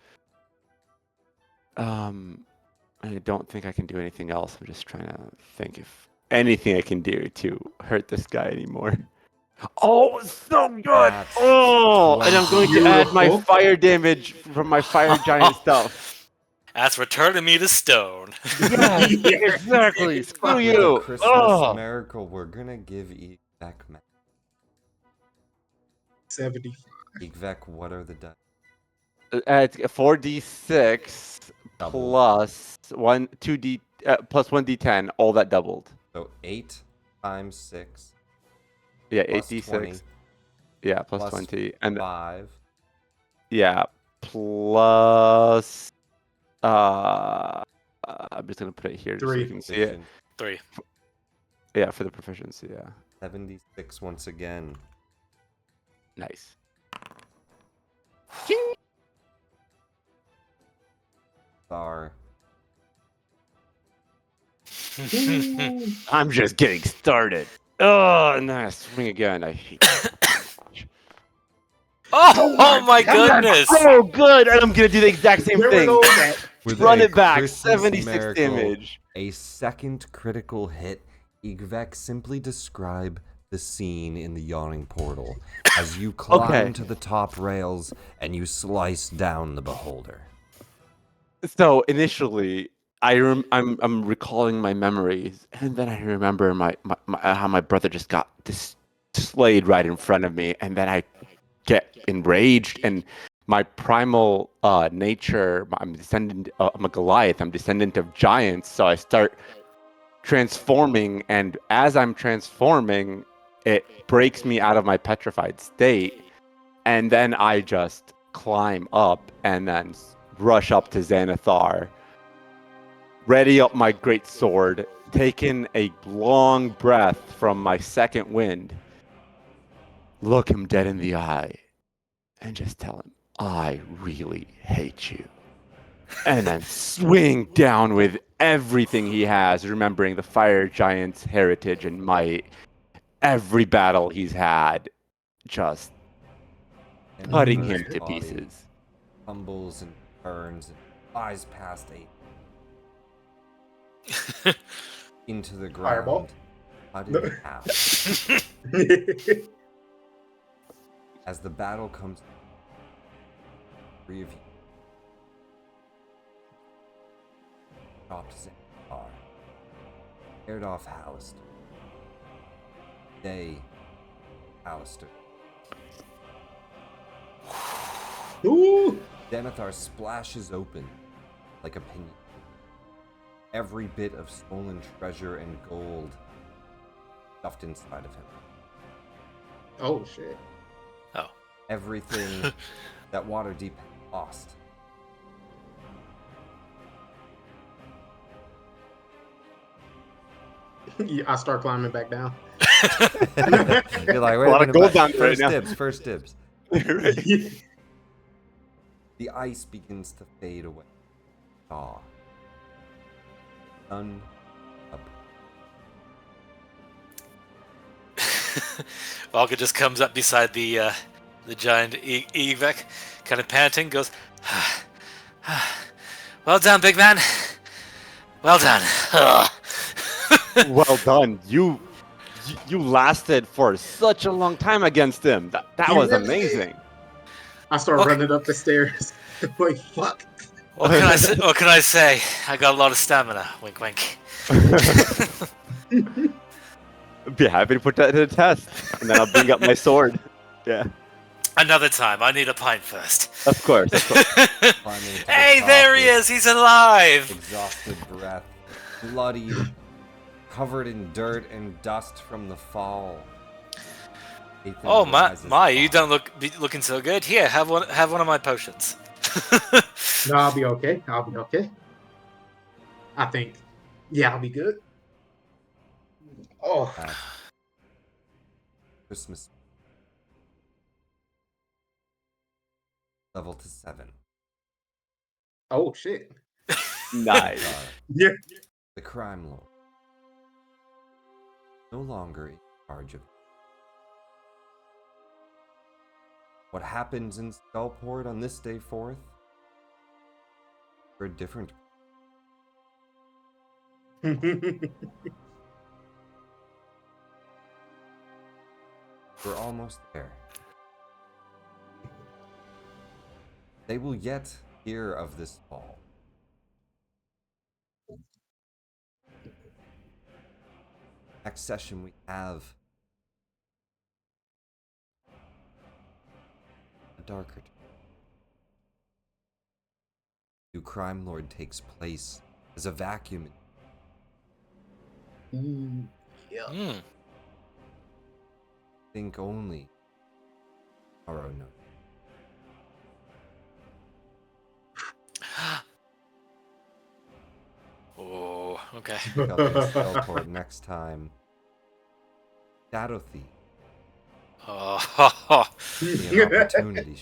I don't think I can do anything else. I'm just trying to think if anything I can do to hurt this guy anymore. Oh, so good!
That's
Oh, and I'm going to add my
Beautiful.
fire damage from my fire giant stuff.
That's returning me to stone.
Yeah,
Yeah.
exactly. Screw
With
you.
a Christmas
Oh.
miracle, we're gonna give Igvek.
70.
Igvek, what are the dice?
It's 4d6
Double.
plus 2d plus 1d10, all that doubled.
So 8 times 6
Yeah,
plus
8d6.
20
Yeah, plus
plus
20. And
5.
yeah, plus I'm just gonna put it here just so you
3.
can see it.
3.
Yeah, for the proficiency, yeah.
76 once again.
Nice.
Star.
I'm just getting started. Oh, nice. Swing again. I hate
Oh my goodness!
so good, and I'm gonna do the exact same
There
thing.
was all that.
With
Run
a
it back.
Christmas
76
miracle,
damage.
a second critical hit. Igvek, simply describe the scene in the yawning portal as you climb to the top rails and you slice down the beholder.
So initially, I'm recalling my memories, and then I remember how my brother just got slayed right in front of me, and then I get enraged, and my primal nature. I'm I'm a Goliath. I'm descendant of giants, so I start transforming, and as I'm transforming, it breaks me out of my petrified state, and then I just climb up and then rush up to Xanathar, ready up my great sword, taking a long breath from my second wind, look him dead in the eye, and just tell him, I really hate you. And then swing down with everything he has, remembering the fire giant's heritage and might, every battle he's had, just
And
cutting
the
him
first
to
body
pieces.
tumbles and turns and flies past 8 into the
Fireball.
ground, cut in half. As the battle comes, 3 of you dropped Xanathar, scared off Halaster. They, Halaster.
Ooh.
Xanathar splashes open like a pinion. Every bit of stolen treasure and gold stuffed inside of him.
Oh shit.
Oh.
Everything that Waterdeep had lost.
I start climbing back down.
You're like,
A
wait a
lot of
minute,
gold
but
down there right
first
now.
dibs, first dibs.
Right.
The ice begins to fade away. Aw. Sun up.
Valka just comes up beside the giant Evek, kind of panting, goes, "Well done, big man. Well done."
Well done. You lasted for such a long time against him. That
You
was
really
amazing.
I start
Okay.
running up the stairs. Like fuck.
What can I say? What can I say? I got a lot of stamina. Wink, wink.
Be happy to put that to the test, and then I'll bring up my sword. Yeah,
Another time. I need a pint first.
of course.
Climbing to the
Hey,
top
there he
with
is. He's alive.
exhausted breath, bloodied, covered in dirt and dust from the fall. Ethan
Oh
rises
my! You
up.
don't be looking so good. Here, have one of my potions.
No, I'll be okay. I'll be okay. I think. Yeah, I'll be good. Oh.
Christmas. Level to 7.
Oh shit.
Nice.
Yeah.
The crime lord. No longer in charge of. What happens in Skullport on this day 4th? For a different. We're almost there. They will yet hear of this fall. Next session we have a darker. New Crime Lord takes place as a vacuum
Yeah.
Hmm.
Think only. Oh no.
Oh, okay.
Check out this teleport next time. Shadow Thief.
Oh,
Be an opportunity.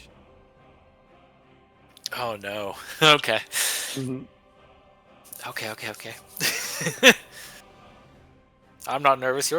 oh no. Okay.
Mm-hmm.
Okay. I'm not nervous. You're